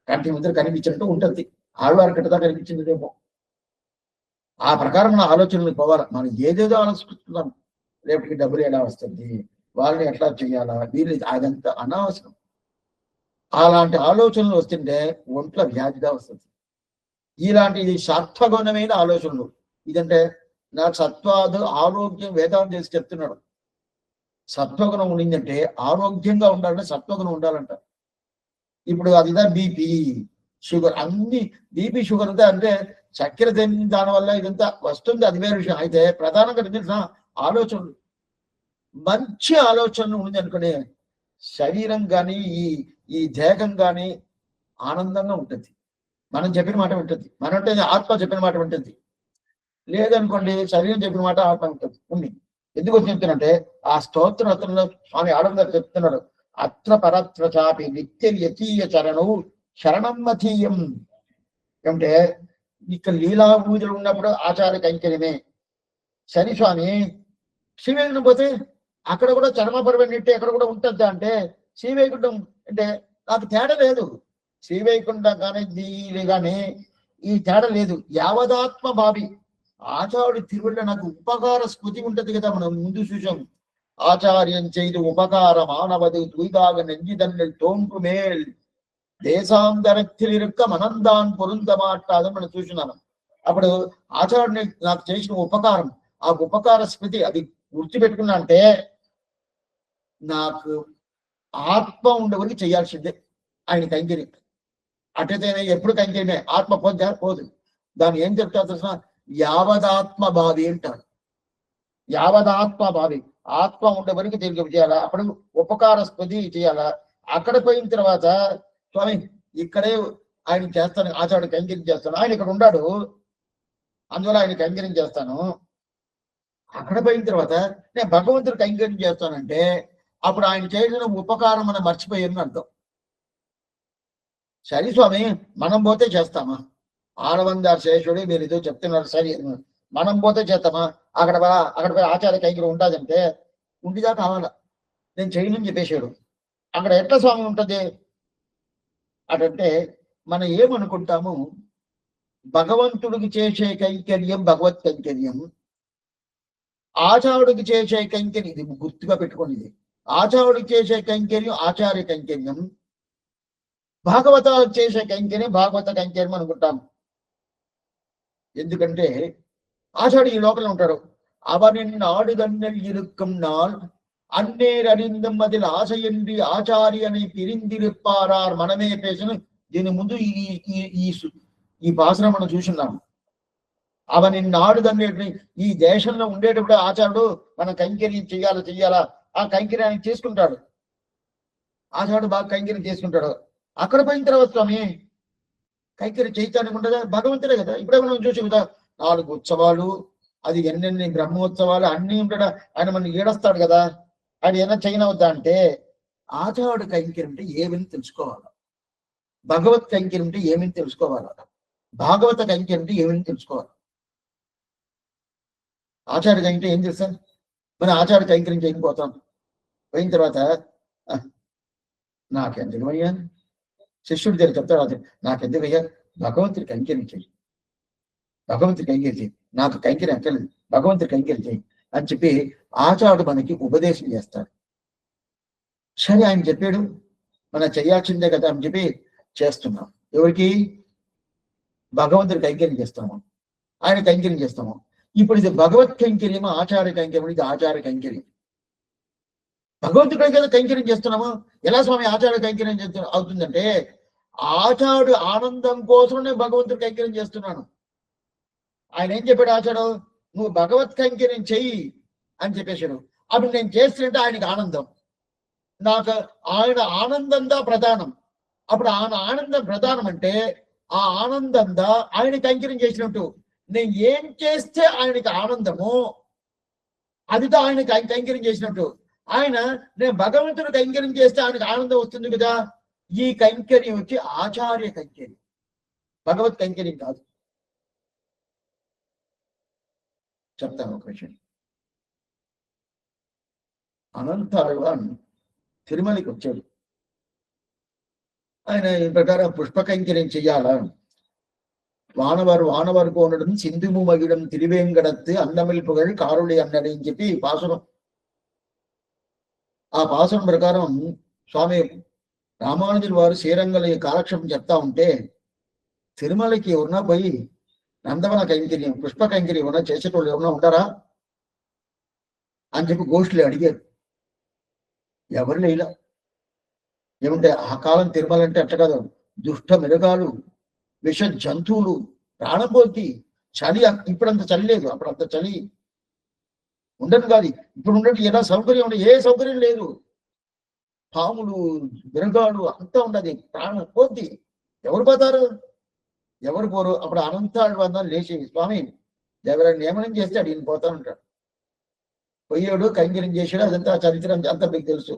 కంటి ముందర కనిపించినట్టు ఉంటుంది. ఆళ్వారు కట్టదా కనిపించిందేమో. ఆ ప్రకారం మన ఆలోచనలు పోవాలి. మనం ఏదేదో ఆలోచిస్తున్నాం, రేపటికి డబ్బులు ఎలా వస్తుంది, వాళ్ళని ఎట్లా చేయాలా, వీళ్ళు అదంతా అనవసరం. అలాంటి ఆలోచనలు వస్తుంటే ఒంట్లో వ్యాధిగా వస్తుంది. ఇలాంటి సత్వగుణమైన ఆలోచనలు. ఇదంటే నా సత్వాదు ఆరోగ్యం వేదాంతం చేసి చెప్తున్నాడు. సత్వగుణం ఉండిందంటే ఆరోగ్యంగా ఉండాలంటే సత్వగుణం ఉండాలంట. ఇప్పుడు అదిదా బీపీ, షుగర్ అన్ని బీపీ షుగర్ అంటే చక్కెర తిని దాని వల్ల ఇదంతా వస్తుంది, అది వేరే విషయం. అయితే ప్రధానంగా తెలిసిన ఆలోచనలు, మంచి ఆలోచనలు ఉంది అనుకునే శరీరం కానీ ఈ దేహం కానీ ఆనందంగా ఉంటుంది. మనం చెప్పిన మాట వింటుంది. మనం అంటే ఆత్మ చెప్పిన మాట వింటుంది. లేదనుకోండి శరీరం చెప్పిన మాట ఆత్మ ఉంటుంది. ఉంది. ఎందుకు చెప్తున్నంటే ఆ స్తోత్రలో స్వామి ఆనంద చెప్తున్నాడు, అత్ర పరత్ర చాపి నిత్య యతీయ చరణవు శరణం మతీయం. ఏమంటే ఇక్కడ లీలా పూజలు ఉన్నప్పుడు ఆచార కైంకర్యమే. శని స్వామి శ్రీవైకుంఠం పోతే అక్కడ కూడా చర్మపరమైనట్టే అక్కడ కూడా ఉంటుందా అంటే శ్రీవైకుంఠం అంటే నాకు తేడా లేదు. శ్రీవైకుంఠం కానీ దీని కానీ ఈ తేడా లేదు. యావదాత్మ భావి ఆచార్యుడి తిరువళ్ళ నాకు ఉపకార స్మృతి ఉంటది కదా, మనం ముందు చూసాం. ఆచార్యం చేయదు ఉపకార మానవది துய்தாக நெஞ்சிதன்னில் தோன்று மேல் దేశాంతరక్తిలి ఇరుక్క మనందాన్ పొరుందమాటాదని మనం చూస్తున్నాను. అప్పుడు ఆచార్యుడిని నాకు చేసిన ఉపకారం, ఆ ఉపకార స్మృతి అది గుర్తుపెట్టుకున్నా అంటే నాకు ఆత్మ ఉండవరికి చేయాల్సిందే ఆయన కైంకర్యం. అటైతేనే ఎప్పుడు కైంకర్యమే. ఆత్మ పోద్దా పోదు. దాన్ని ఏం చెప్తారు తెలిసిన, యావదాత్మ భావి అంటారు. యావదాత్మ భావి, ఆత్మ ఉండవరికి తిరిగి చేయాలా. అప్పుడు ఉపకార స్మృతి చేయాలా. అక్కడ పోయిన తర్వాత స్వామి ఇక్కడే ఆయన చేస్తాను, ఆచార్యుడు కైంకర్యం చేస్తాను, ఆయన ఇక్కడ ఉన్నాడు అందువల్ల ఆయన కైంకర్యం చేస్తాను. అక్కడ పోయిన తర్వాత నేను భగవంతుడు కైంకర్యం చేస్తానంటే అప్పుడు ఆయన చేసిన ఉపకారం మనం మర్చిపోయామని అర్థం. సరే స్వామి మనం పోతే చేస్తామా? ఆడవందారు శేషుడు మీరు ఏదో చెప్తున్నారు సరే, మనం పోతే చేస్తామా? అక్కడ పోయి ఆచార్య కైంకర్యం ఉంటుందంటే ఉండిదా కావాలా, నేను చేయనని చెప్పేశాడు. అక్కడ ఎట్లా స్వామి ఉంటుంది అటంటే మనం ఏమనుకుంటాము, భగవంతుడికి చేసే కైంకర్యం భగవత్ కైంకర్యం, ఆచార్యుడికి చేసే కైంకర్యం, ఇది గుర్తుగా పెట్టుకోండి. ఇది ఆచార్యుడికి చేసే కైంకర్యం ఆచార్య కైంకర్యం, భాగవత చేసే కైంకర్యం భాగవత కైంకర్యం అనుకుంటాం. ఎందుకంటే ఆచార్యుడు ఈ లోపల ఉంటాడు. అవనిన్ ఆడుదన్నెల్ ఇరుక్కం నాள் అన్నేర్ అరిందం அதில் ఆశయండి ఆచార్యని పిరిందిరిప్పారార్ మనమే పేసిన. దీని ముందు ఈ భాషను మనం చూస్తున్నాం. అవని నాడుదన్నేటిని ఈ దేశంలో ఉండేటప్పుడు ఆచార్యుడు మన కైంకర్యం చెయ్యాలా ఆ కైంకర్యాన్ని చేసుకుంటాడు. ఆచార్యుడు బాగా కైంకర్యం చేసుకుంటాడు. అక్కడ పోయిన తర్వాత స్వామి కైంకర్యం చేయటానికి ఉండదా? భగవంతుడే కదా. ఇప్పుడే మనం చూసి కదా 4 ఉత్సవాలు, అది ఎన్నెన్ని బ్రహ్మోత్సవాలు అన్ని ఉంటాడు. ఆయన మనం ఏడొస్తాడు కదా, ఆయన ఏమైనా చేయనవద్దా అంటే ఆచార్యుడు కైంకర్యం అంటే ఏమని తెలుసుకోవాలా, భగవత్ కైంకర్యం అంటే ఏమని తెలుసుకోవాలా, భాగవత కైంకర్యం అంటే ఏమని తెలుసుకోవాలి. ఆచార్య కైంకర్యం ఏం చేస్తాను, మన ఆచార్య కైంకర్యం చేయకపోతాం. పోయిన తర్వాత నాకెందుకయ్యా, శిష్యుడి దగ్గర చెప్తాడు అది, నాకెందుకయ్యా భగవంతుడి కైంకర్యం చేయి, భగవంతుడి కైంకర్యం చేయి, నాకు కైంకర్యం అక్కర్లేదు, భగవంతుడి కైంకర్యం చేయి అని చెప్పి ఆచార్యుడు మనకి ఉపదేశం చేస్తాడు. సరే ఆయన చెప్పాడు మనం చేయాల్సిందే కదా అని చెప్పి చేస్తున్నాం. ఎవరికి? భగవంతుడి కైంకర్యం చేస్తాము, ఆయన కైంకర్యం చేస్తాము. ఇప్పుడు ఇది భగవత్ కైంకర్యము ఆచార్య కైంకర్యం, ఇది ఆచార్య కైంకర్యం. భగవంతుడి కదా కైంకర్యం చేస్తున్నాము. ఎలా స్వామి ఆచార్య కైంకర్యం అవుతుందంటే ఆచార్యుడు ఆనందం కోసం నేను భగవంతుడి కైంకర్యం చేస్తున్నాను. ఆయన ఏం చెప్పాడు ఆచార్యుడు, నువ్వు భగవత్ కైంకర్యం చెయ్యి అని చెప్పేశాడు. అప్పుడు నేను చేస్తుంటే ఆయనకి ఆనందం. నాకు ఆయన ఆనందంగా ప్రధానం. అప్పుడు ఆయన ఆనందం ప్రధానం అంటే ఆ ఆనందంగా ఆయన కైంకర్యం చేసినట్టు. నేను ఏం చేస్తే ఆయనకి ఆనందమో అదితో ఆయన కైంకర్యం చేసినట్టు. ఆయన నేను భగవంతుడు కైంకర్యం చేస్తే ఆయనకు ఆనందం వస్తుంది కదా. ఈ కైంకర్యం వచ్చి ఆచార్య కైంకర్యం, భగవత్ కైంకర్యం కాదు. చెప్తాను ఒక విషయం. అనంతాళ్వాన్ తిరుమలకి వచ్చాడు. ఆయన ఈ ప్రకారం పుష్ప కైంకర్యం చెయ్యాలా, వానవారు పోనడం సింధుము మగిడం తిరువేంగడత్తు అన్నమిల్పుగల్ కారుడి అన్నది అని చెప్పి పాసురం. ఆ పాసురం ప్రకారం స్వామి రామానుజుల వారు శ్రీరంగల కాలక్షేపం చెప్తా ఉంటే తిరుమలకి ఎవరన్నా పోయి నందవన కైంకర్యం పుష్ప కైంకర్యం ఏమన్నా చేసేటోళ్ళు ఎవరన్నా ఉంటారా అని చెప్పి గోష్ఠులు అడిగారు. ఎవరు లేలా. ఏమంటే ఆ కాలం తిరుమల అంటే అట్ట కాదు, దుష్ట మృగాలు, విష జంతువులు, ప్రాణపోతి, చలి. ఇప్పుడంత చలి లేదు, అప్పుడు అంత చలి ఉండదు కాదు. ఇప్పుడు ఉన్నట్టు ఎలా సౌకర్యం ఉండదు, ఏ సౌకర్యం లేదు. పాములు, మృగాలు అంతా ఉండదు, ప్రాణం పోతి. ఎవరు పోతారు? ఎవరు పోరు. అప్పుడు అనంతాళ్వాన్ లేచి స్వామి ఎవరైనా నియమనం చేస్తే అడిగిన పోతానంటాడు. పొయ్యాడు, కైంకర్యం చేశాడు. అదంతా చరిత్ర అంతా మీకు తెలుసు.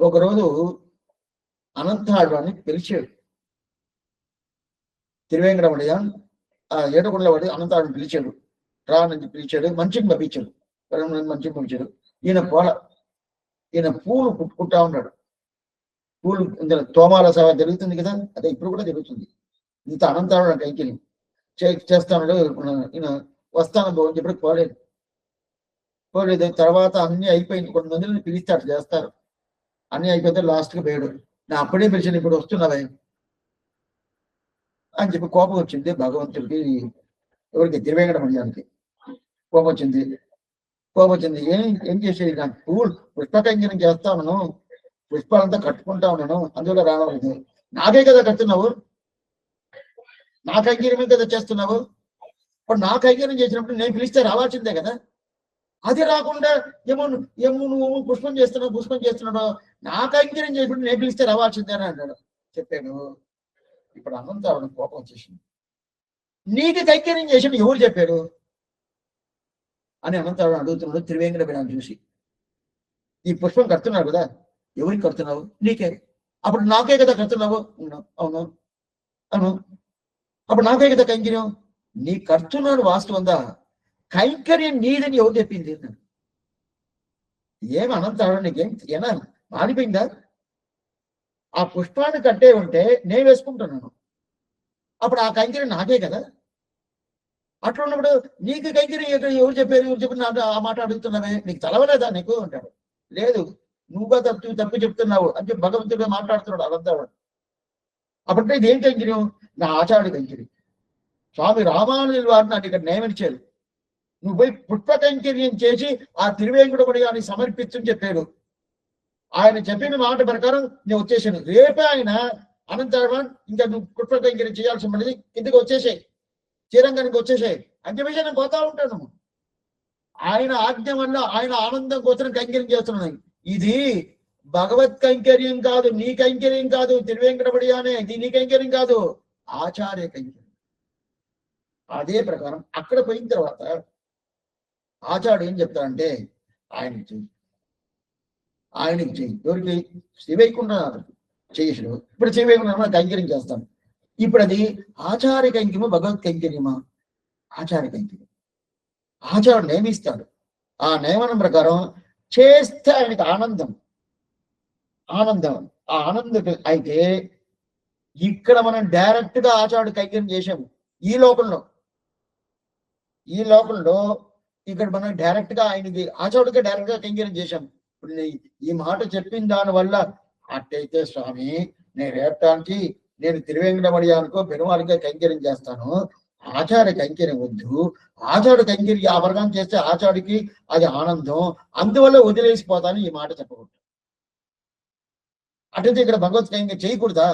ఒకరోజు అనంతాళ్వాన్ని పిలిచాడు తిరువేంకటమణయ్య. ఆ ఏడుగుండ్ల వాడు అనంతాళ్వాన్ని పిలిచాడు. రా నుంచి పిలిచాడు, మంచిని పంపించాడు. మంచిని పంపించాడు. ఈయన ఈయన పూలు పుట్టుకుంటా ఉన్నాడు. పూలు ఇందులో తోమాల సేవ జరుగుతుంది కదా, అదే ఇప్పుడు కూడా జరుగుతుంది. ఇంత అనంతాళ్వాన్ కైంకర్యం చేస్తాడు. ఈయన వస్తాను అని చెప్పి పోలేదు. తర్వాత అన్ని అయిపోయింది. కొన్ని మందిని పిలిస్తే అట్లా చేస్తారు. అన్ని అయిపోతే లాస్ట్కి పోయాడు. నా అప్పుడే పిలిచాను, ఇప్పుడు వస్తున్నావే అని చెప్పి కోపం వచ్చింది భగవంతుడికి. ఎవరికి? తిరువేంకటమణ్యానికి కోపం వచ్చింది. ఏం చేసేది? నాకు పుష్ప కైంకర్యం చేస్తా ఉన్నాను, పుష్పాలంతా కట్టుకుంటా ఉన్నాను, అందులో రావలేదు. నాకే కదా కడుతున్నావు, నా కైంకర్యమే కదా చేస్తున్నావు. ఇప్పుడు నా కైంకర్యం చేసినప్పుడు నేను పిలిస్తే రావాల్సిందే కదా. అది రాకుండా నువ్వు పుష్పం చేస్తున్నావు, నా కైంకర్యం చేసినప్పుడు నేను పిలిస్తే రావాల్సిందే అని అన్నాడు. చెప్పాను. ఇప్పుడు అనంతాళ్వాన్ కోపం వచ్చేసింది. నీకు కైంకర్యం చేసిన ఎవరు చెప్పారు అని అనంతాళ్వాన్ అడుగుతున్నాడు తిరువేంకటమణిని చూసి. ఈ పుష్పం కడుతున్నావు కదా, ఎవరికి కడుతున్నావు? నీకే. అప్పుడు నాకే కదా కడుతున్నావు. అవును అవును. అప్పుడు నాకే కదా కైంకర్యం. నీ కడుతున్నాడు వాస్తవంగా, కైంకర్యం నీదని ఎవరు చెప్పింది? ఏం అనంతాళ్వాన్ నీకేం ఏనా మారిపోయిందా? ఆ పుష్పాన్ని కట్టే ఉంటే నేను వేసుకుంటున్నాను, అప్పుడు ఆ కైంకర్యం నాకే కదా. అట్లా ఉన్నప్పుడు నీకు కైంకర్యం ఎవరు చెప్పి నాకు ఆ మాట అడుగుతున్నావే, నీకు తలవలేదా నీకు అంటాడు. లేదు, నువ్వుగా తప్పు చెప్తున్నావు అని చెప్పి భగవంతుడిగా మాట్లాడుతున్నాడు అనంతాళ్వాన్. అప్పుడంటే ఇది ఏం కైంకర్యం? నా ఆచార్య కైంకర్యం. స్వామి రామానుజుల వారిని నాకు ఇక్కడ నియమించారు. నువ్వు పోయి పుష్ప కైంకర్యం చేసి ఆ తిరువేంకటమణి సమర్పించని చెప్పాడు. ఆయన చెప్పిన మాట ప్రకారం నేను వచ్చేసాను. రేపే ఆయన అనంతాళ్వాన్ ఇంకా నువ్వు పుష్ప కైంకర్యం చేయాల్సి ఉన్నది, ఇంటికి వచ్చేసాయి, శ్రీరంగానికి వచ్చేసాయి అని చెప్పేసి నేను పోతా ఉంటాను. ఆయన ఆజ్ఞ వల్ల ఆయన ఆనందం కోసం కైంకర్యం చేస్తున్నాను. ఇది భగవత్ కైంకర్యం కాదు, నీ కైంకర్యం కాదు. తిరువేంకటమణి అనే ఇది నీ కైంకర్యం కాదు, ఆచార్య కైంకర్యం. అదే ప్రకారం అక్కడ పోయిన తర్వాత ఆచార్యుడు ఏం చెప్తాడంటే ఆయనకి చెయ్యి, ఎవరికి? శ్రీవైకుంఠనాథుడు చేసాడు. ఇప్పుడు శ్రీవైకుంఠనాథ కైంకర్యం చేస్తాను. ఇప్పుడు అది ఆచార్య కైంకర్యమా భగవత్ కైంకర్యమా? ఆచార్య కైంకర్యం. ఆచార్యుడు నియమిస్తాడు. ఆ నియమనం ప్రకారం చేస్తే ఆయనకి ఆనందం. ఆ ఆనందం అయితే ఇక్కడ మనం డైరెక్ట్ గా ఆచార్యుడు కైంకర్యం చేసాము. ఈ లోకంలో ఇక్కడ మనం డైరెక్ట్ గా ఆయనకి ఆచార్యుడికి డైరెక్ట్ గా కైంకర్యం చేశాము. ఇప్పుడు ఈ మాట చెప్పిన దాని వల్ల అట్టయితే స్వామి నేను రేపటానికి నేను తిరువేంకటమణియానికో పెరుమాళికే కైంకర్యం చేస్తాను, ఆచార్య కైంకర్యం వద్దు. ఆచార్య కైంకర్యం ఆ వర్గం చేస్తే ఆచార్యుడికి అది ఆనందం, అందువల్ల వదిలేసిపోతాను ఈ మాట చెప్పకూడదు. అటైతే ఇక్కడ భగవత్ కైంకర్యం చేయకూడదా?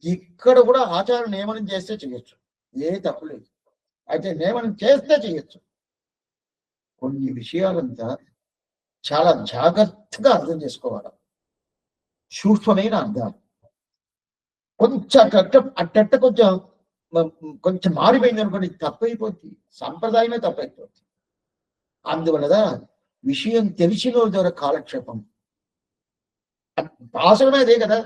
ఇక్కడ కూడా ఆచార్య నియమనం చేస్తే చేయొచ్చు, ఏ తప్పు లేదు. అయితే నియమనం చేస్తే చేయొచ్చు. కొన్ని విషయాలంతా చాలా జాగ్రత్తగా అర్థం చేసుకోవాలి. సూక్ష్మమైన అర్థాలు. కొంచెం అట్ట కొంచెం కొంచెం మారిపోయింది అనుకోండి, తప్పైపోద్ది, సంప్రదాయమే తప్పైపోద్ది. అందువల్ల విషయం తెలిసిన వాళ్ళ ద్వారా కాలక్షేపం. భాషమే అదే కదా,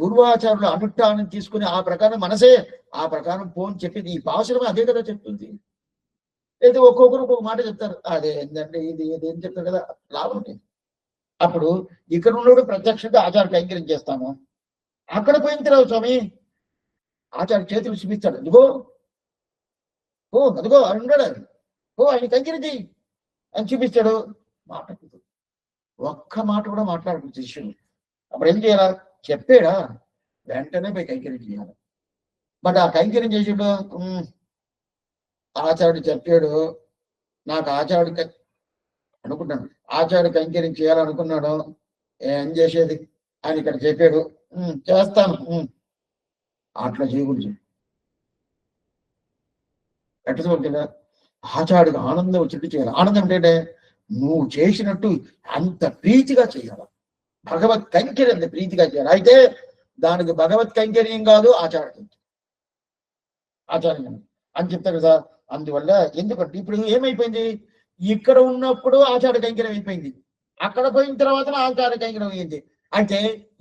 పూర్వాచారుల అనుష్ఠానం తీసుకుని ఆ ప్రకారం మనసే ఆ ప్రకారం పోని చెప్పింది ఈ భాషమే అదే కదా చెప్తుంది. లేదా ఒక్కొక్కరు ఒక్కొక్క మాట చెప్తారు, అదే ఏంటంటే ఇది ఏం చెప్తారు కదా, లాభం లేదు. అప్పుడు ఇక్కడ ఉన్నప్పుడు ప్రత్యక్షంగా ఆచార కైంకర్యం చేస్తాము, అక్కడ పోయిన తర్వాత స్వామి ఆచార్య చేతులు చూపిస్తాడు, అదిగో ఓ అదిగో ఆయన ఉన్నాడు, ఓ ఆయన కైంకర్యం చెయ్యి అని చూపిస్తాడు. మాట ఒక్క మాట కూడా మాట్లాడదు శిష్యుడు. అప్పుడు ఏం చేయాలా, చెప్పాడా వెంటనే పోయి కైంకర్యం చేయాలి. బట్ ఆ కైంకర్యం చేసాడు, ఆచార్యుడు చెప్పాడు, నాకు ఆచార్యుడు అనుకున్నాను, ఆచార్య కైంకర్యం చేయాలనుకున్నాడు, ఏం చేసేది ఆయన ఇక్కడ చెప్పాడు, చేస్తాను, అట్లా చేయకూడదు. ఎట్లా ఆచార్యుడికి ఆనందం వచ్చినట్టు చేయాలి. ఆనందం ఏంటంటే నువ్వు చేసినట్టు అంత ప్రీతిగా చేయాలి, భగవత్ కైంకర్యం అంత ప్రీతిగా చేయాలి. అయితే దానికి భగవత్ కైంకర్యం కాదు ఆచార్యం అని చెప్తారు కదా. అందువల్ల ఎందుకంటే ఇప్పుడు ఏమైపోయింది, ఇక్కడ ఉన్నప్పుడు ఆచార్య కైంకర్యం అయిపోయింది, అక్కడ పోయిన తర్వాత ఆచార్య కైంకర్యం అయింది. అయితే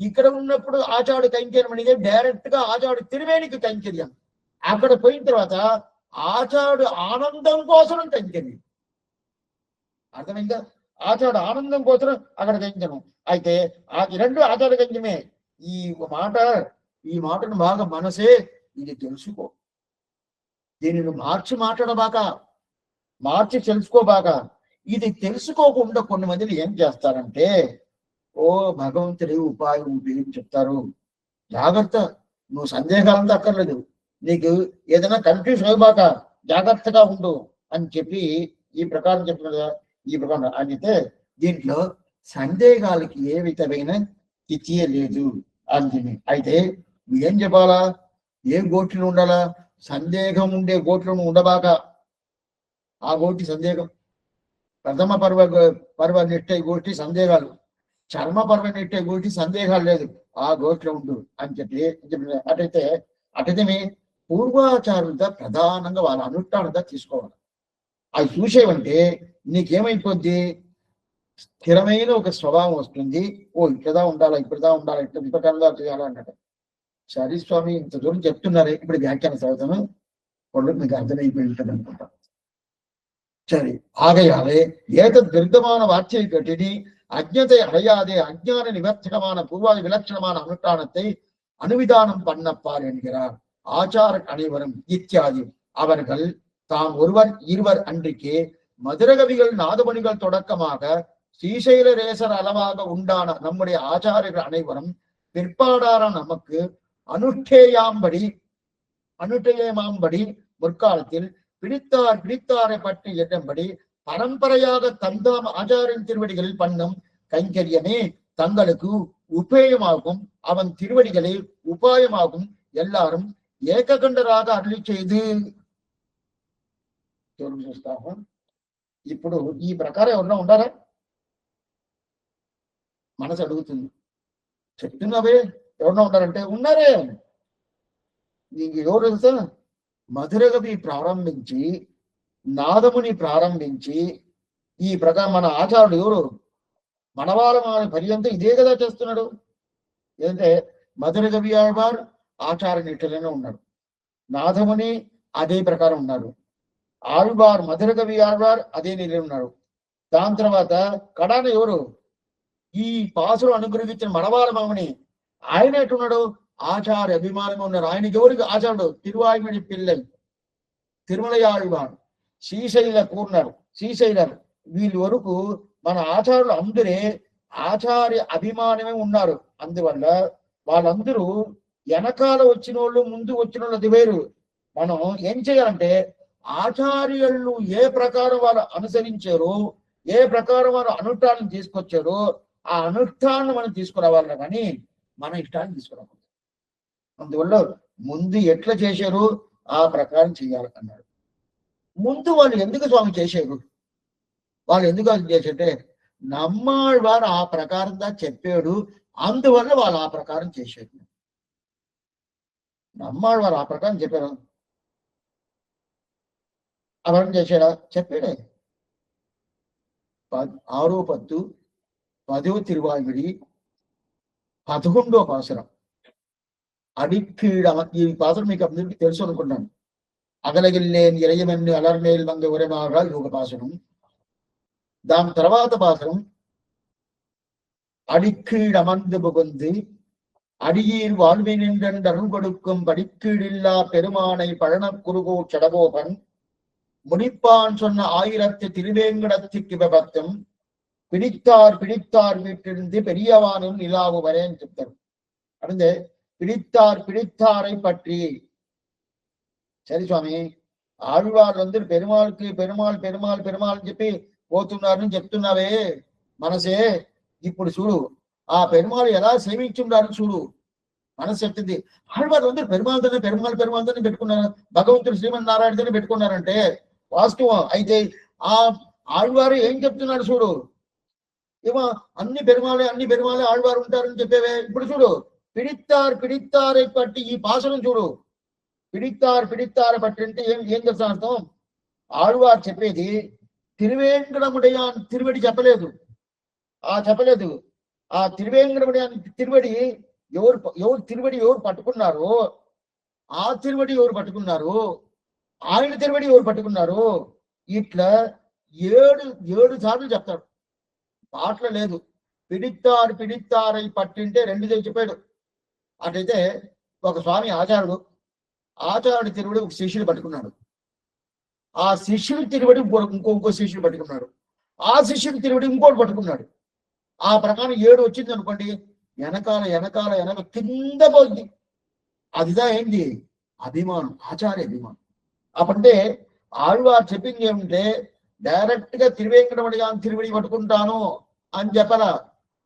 ఇక్కడ ఉన్నప్పుడు ఆచార్య కైంకర్యం అనేది డైరెక్ట్ గా ఆచార్య తిరువేణికి కైంకర్యం, అక్కడ పోయిన తర్వాత ఆచార్యుడు ఆనందం కోసం కైంకర్యం. అర్థమైందా, ఆచార్యుడు ఆనందం కోసం అక్కడ కైంకర్యం. అయితే రెండు ఆచార్య కైంకర్యమే. ఈ మాటను బాగా మనసే ఇది తెలుసుకో, దీనిని మార్చి మాట్లాడబాక, మార్చి తెలుసుకోబాక. ఇది తెలుసుకోకుండా కొన్ని మందిని ఏం చేస్తారంటే, ఓ భగవంతుడి ఉపాయం ఉపయోగించి చెప్తారు, జాగ్రత్త, నువ్వు సందేహాలంతా అక్కర్లేదు, నీకు ఏదైనా కన్ఫ్యూజ్ అవ్వబాక, జాగ్రత్తగా ఉండు అని చెప్పి ఈ ప్రకారం చెప్తున్నారు. ఈ ప్రకారం అయితే దీంట్లో సందేహాలకి ఏ విధమైన తిథియే లేదు అని. అయితే ఏం చెప్పాలా, ఏ గోట్లు ఉండాలా, సందేహం ఉండే గోట్లను ఉండబాక, ఆ గోటి సందేహం, ప్రథమ పర్వ నెట్టే గోటి సందేహాలు, చర్మ పర్వ నెట్టే గోటి సందేహాలు లేదు, ఆ గోట్లో ఉండు అని చెప్పి అటైతే పూర్వాచారులతో ప్రధానంగా వాళ్ళ అనుష్ఠానంగా తీసుకోవాలి. అవి చూసేవంటే నీకేమైపోద్ది, స్థిరమైన ఒక స్వభావం వస్తుంది. ఓ ఇట్లా ఉండాలా, ఇట్లా ఉండాలా, ఇట్లా విపకంగా చేయాలన్నట్టు. సరే స్వామి ఇంత దూరం చెప్తున్నారు, ఇప్పుడు వ్యాఖ్యానం చదువుతాను, వాళ్ళకి మీకు అర్థమైపోయి ఉంటుంది అనుకుంటా. సరే ఆగయాలే ఏతద్ విరుద్ధமான வார்த்தையை கட்டினி அஜ்ஞத்தை அடையாதே அஜ்ஞான நிவர்த்தகமான பூர்வாதி விலட்சணமான அனுஷ்டானத்தை அனுவிதானம் பண்ணப்பார் என்கிறார் ஆச்சார அனைவரும் இத்தியாதி. அவர்கள் தாம் ஒருவர் இருவர் அன்றைக்கு மதுரகவிகள் நாதமணிகள் தொடக்கமாக ஸ்ரீசைலரேசர் அளவாக உண்டான நம்முடைய ஆச்சாரியர்கள் அனைவரும் பிற்பாடார நமக்கு அனுஷ்டேயமாம்படி முற்காலத்தில் பிடித்தாரை பற்றி எண்ணும்படி பரம்பரையாக தந்தாம் ஆச்சாரின் திருவடிகளில் பண்ணும் கைங்கரியமே தங்களுக்கு உபேயமாகும், அவன் திருவடிகளில் உபாயமாகும், எல்லாரும் ఏకకంఠరాగా అర్లి చేయదు. చూస్తాము ఇప్పుడు ఈ ప్రకారం ఎవరన్నా ఉండారా, మనసు అడుగుతుంది, చెప్తున్నావే ఎవరన్నా ఉన్నారంటే ఉన్నారే. నీకు ఎవరు తెలుసా, మధురగవి ప్రారంభించి నాదముని ప్రారంభించి ఈ ప్రకారం మన ఆచార్యుడు ఎవరు, మనవాళ్ళ పర్యంతం ఇదే కదా చేస్తున్నాడు. ఏంటంటే మధురగవి ఆళ్వార్ ఆచార నిట్టలోనే ఉన్నాడు, నాదముని అదే ప్రకారం ఉన్నారు, ఆళ్వార్ మధురగవి ఆళ్వార్ అదే నిలయం ఉన్నాడు. దాని తర్వాత కడాన ఎవరు, ఈ పాసులు అనుగ్రహించిన మనవాళ్ళ మామని ఆయన ఎట్టున్నాడు, ఆచార్య అభిమానంగా ఉన్నారు. ఆయనకి ఎవరికి ఆచార్యుడు, తిరువాయుమణి పిల్లై, తిరుమలయాళ్వార్, శ్రీశైల కూర్నారు, శ్రీశైలం, వీళ్ళ వరకు మన ఆచార్యులు అందరే ఆచార్య అభిమానమే ఉన్నారు. అందువల్ల వాళ్ళందరూ వెనకాల వచ్చిన వాళ్ళు ముందు వచ్చిన వాళ్ళు అది వేరు. మనం ఏం చేయాలంటే ఆచార్యులు ఏ ప్రకారం వాళ్ళు అనుసరించారో, ఏ ప్రకారం వారు అనుష్ఠానం తీసుకొచ్చారో ఆ అనుష్ఠానం మనం తీసుకురావాలి, కానీ మన ఇష్టాన్ని తీసుకురావాలి. అందువల్ల ముందు ఎట్లా చేశారు ఆ ప్రకారం చేయాలి అన్నాడు. ముందు వాళ్ళు ఎందుకు స్వామి చేశారు, వాళ్ళు ఎందుకు చేశారంటే నమ్మాళ్ళవారు ఆ ప్రకారంగా చెప్పాడు, అందువల్ల వాళ్ళు ఆ ప్రకారం చేసేది. నమ్మాడు వారు ఆ ప్రకారం చెప్పారు. అవన్నీ చేశాడా? చెప్పాడే. 6 10 10వ తిరువాయిమిడి 11వ పాసురం. అడిక్కీడ ఈ పాసురం మీకు అందరికీ తెలుసు అనుకుంటాను. అగలగిల్లేని ఇరయమన్ని అలర్మేల్ మంగ ఉరమాగా ఇది ఒక పాసురం. దాని తర్వాత పాసురం அடிக்கீழமர்ந்து புகுந்து அடியீர் வாழ்வினின்றன் கொடுக்கும் படிக்கீழில்லா பெருமானை பழனக்குருகோ சடகோபன் முடிப்பான் சொன்ன 1000 திருவேங்கடத்திற்கு விபத்தும் பிடித்தார் வீட்டிலிருந்து பெரியவானும் நிலாவு வரேன் చెప్తారు. అంటే பிடித்தாரை பற்றி సరే స్వామి ఆళ్వారు అందరూ పెరుమాళ్ చెప్పి పోతున్నారని చెప్తున్నావే మనసే. ఇప్పుడు చూడు ఆ పెరుమాళ్ ఎలా సేవించున్నారు చూడు. మనసు చెప్తుంది ఆళ్వారు అందరూ పెరుమాళ్ పెట్టుకున్నారు, భగవంతుడు శ్రీమన్నారాయణతోనే పెట్టుకున్నారంటే వాస్తవం. అయితే ఆ ఆళ్వారు ఏం చెప్తున్నాడు చూడు. ఏమో అన్ని పెరుమాళే ఆళ్వారు ఉంటారని చెప్పేవే. ఇప్పుడు చూడు పిడిత్తాரை పట్టి ఈ పాసనం చూడు. పిడిత్తారు పట్టి అంటే ఏం తెలుసా అర్థం? ఆళ్వారు చెప్పేది తిరువేంకటముడయ తిరువడి చెప్పలేదు. ఆ తిరువేంకటముడి తిరువడి ఎవరు తిరువడి ఎవరు పట్టుకున్నారో ఆ తిరువడి ఎవరు పట్టుకున్నారు, ఆయన తిరువడి ఎవరు పట్టుకున్నారు, ఇట్లా 7 సార్లు చెప్తాడు. పాటలు లేదు. పిడిత్తారై పట్టింటే 2 చెప్పాడు. అటైతే ఒక స్వామి ఆచార్యుడు తిరువడి ఒక శిష్యుడు పట్టుకున్నాడు. ఆ శిష్యుడు తిరువడి ఇంకో శిష్యుడు పట్టుకున్నాడు. ఆ శిష్యుడు తిరువడి ఇంకోటి పట్టుకున్నాడు. ఆ ప్రకారం 7 వచ్చింది అనుకోండి, వెనకాల కింద పోద్ది. అదిదా ఏంటి? అభిమానం, ఆచార్య అభిమానం. అప్పుడంటే ఆళ్వారు చెప్పింది ఏమంటే డైరెక్ట్ గా తిరువేంకటమడియాన్ తిరువడి పట్టుకుంటాను అని చెప్పరా.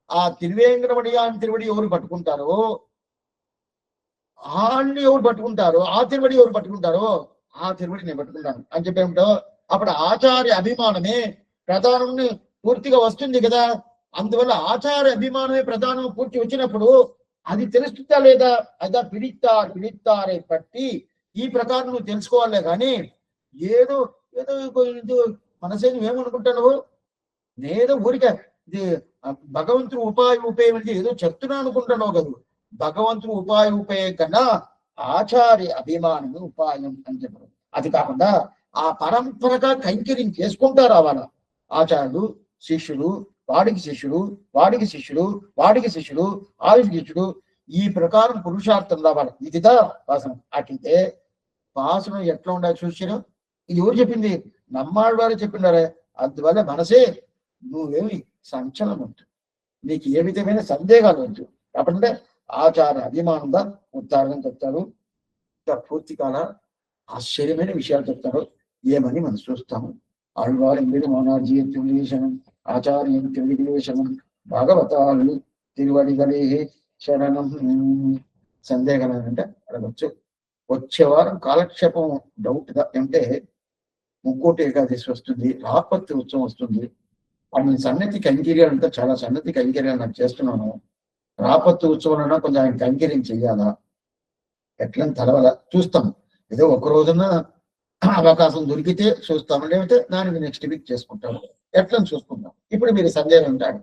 ఆ తిరువేంకటమడియాన్ తిరువడి ఎవరు పట్టుకుంటారో ఆళ్ళని ఎవరు పట్టుకుంటారో ఆ తిరువడి ఎవరు పట్టుకుంటారో ఆ తిరువడి నేను పట్టుకుంటాను అని చెప్పేమిటో అప్పుడు ఆచార్య అభిమానమే ప్రధానం పూర్తిగా వస్తుంది కదా. అందువల్ల ఆచార్య అభిమానమే ప్రధానం పూర్తి వచ్చినప్పుడు అది తెలుస్తుందా లేదా? అదా పిడిత్తారే పట్టి ఈ ప్రకారం నువ్వు తెలుసుకోవాలే కానీ ఏదో మనసే నువ్వేమనుకుంటావు, నేదో ఊరికే ఇది భగవంతుడు ఉపయోగం అంటే ఏదో చెప్తున్నా అనుకుంటున్నావు కదా. భగవంతుడు ఉపయోగం కన్నా ఆచార్య అభిమానము ఉపాయం అని చెప్పడం. అది కాకుండా ఆ పరంపరగా కైంకర్యం చేసుకుంటారు వాళ్ళ ఆచార్యుడు శిష్యుడు, వాడికి శిష్యుడు ఆయుష్ శిష్యుడు. ఈ ప్రకారం పురుషార్థం రావాలి. ఇదిదా వాసనం. అట్లయితే వాసనం ఎట్లా ఉండాలి చూసినా ఇది ఎవరు చెప్పింది? నమ్మాళ్ళవారు చెప్పినారే. అందువల్ల మనసే నువ్వేమి సంచలనం ఉంటుంది, నీకు ఏ విధమైన సందేహాలు వద్దు. కాబట్టి ఆచార అభిమానంగా ఉత్తారణం చెప్తారు. పూర్తి కాల ఆశ్చర్యమైన విషయాలు చెప్తారు. ఏమని మనం చూస్తాము. ఆళ్వారు ఎందు మౌనాజీ తిరులేశనం ఆచార్యం తిరువిలేశనం భాగవతాలు తిరువడిగలే శరణం. సందేహం అంటే అడగచ్చు. వచ్చే వారం కాలక్షేపం డౌట్ అంటే ముక్కోటి ఏకాదశి వస్తుంది, రాపత్తి ఉత్సవం వస్తుంది. నేను సన్నతి కైంకర్యాలు అంతా చాలా సన్నతి కైంకర్యాలు నాకు చేస్తున్నాను. రాపత్తి ఉత్సవం కొంచెం ఆయన కైంకర్యం చెయ్యాలా ఎట్లని తలవల చూస్తాం. ఏదో ఒక రోజున అవకాశం దొరికితే చూస్తాము, లేకపోతే దానికి నెక్స్ట్ వీక్ చేసుకుంటాము. ఎట్లని చూసుకుంటాం. ఇప్పుడు మీరు సందేహం ఉంటాడు.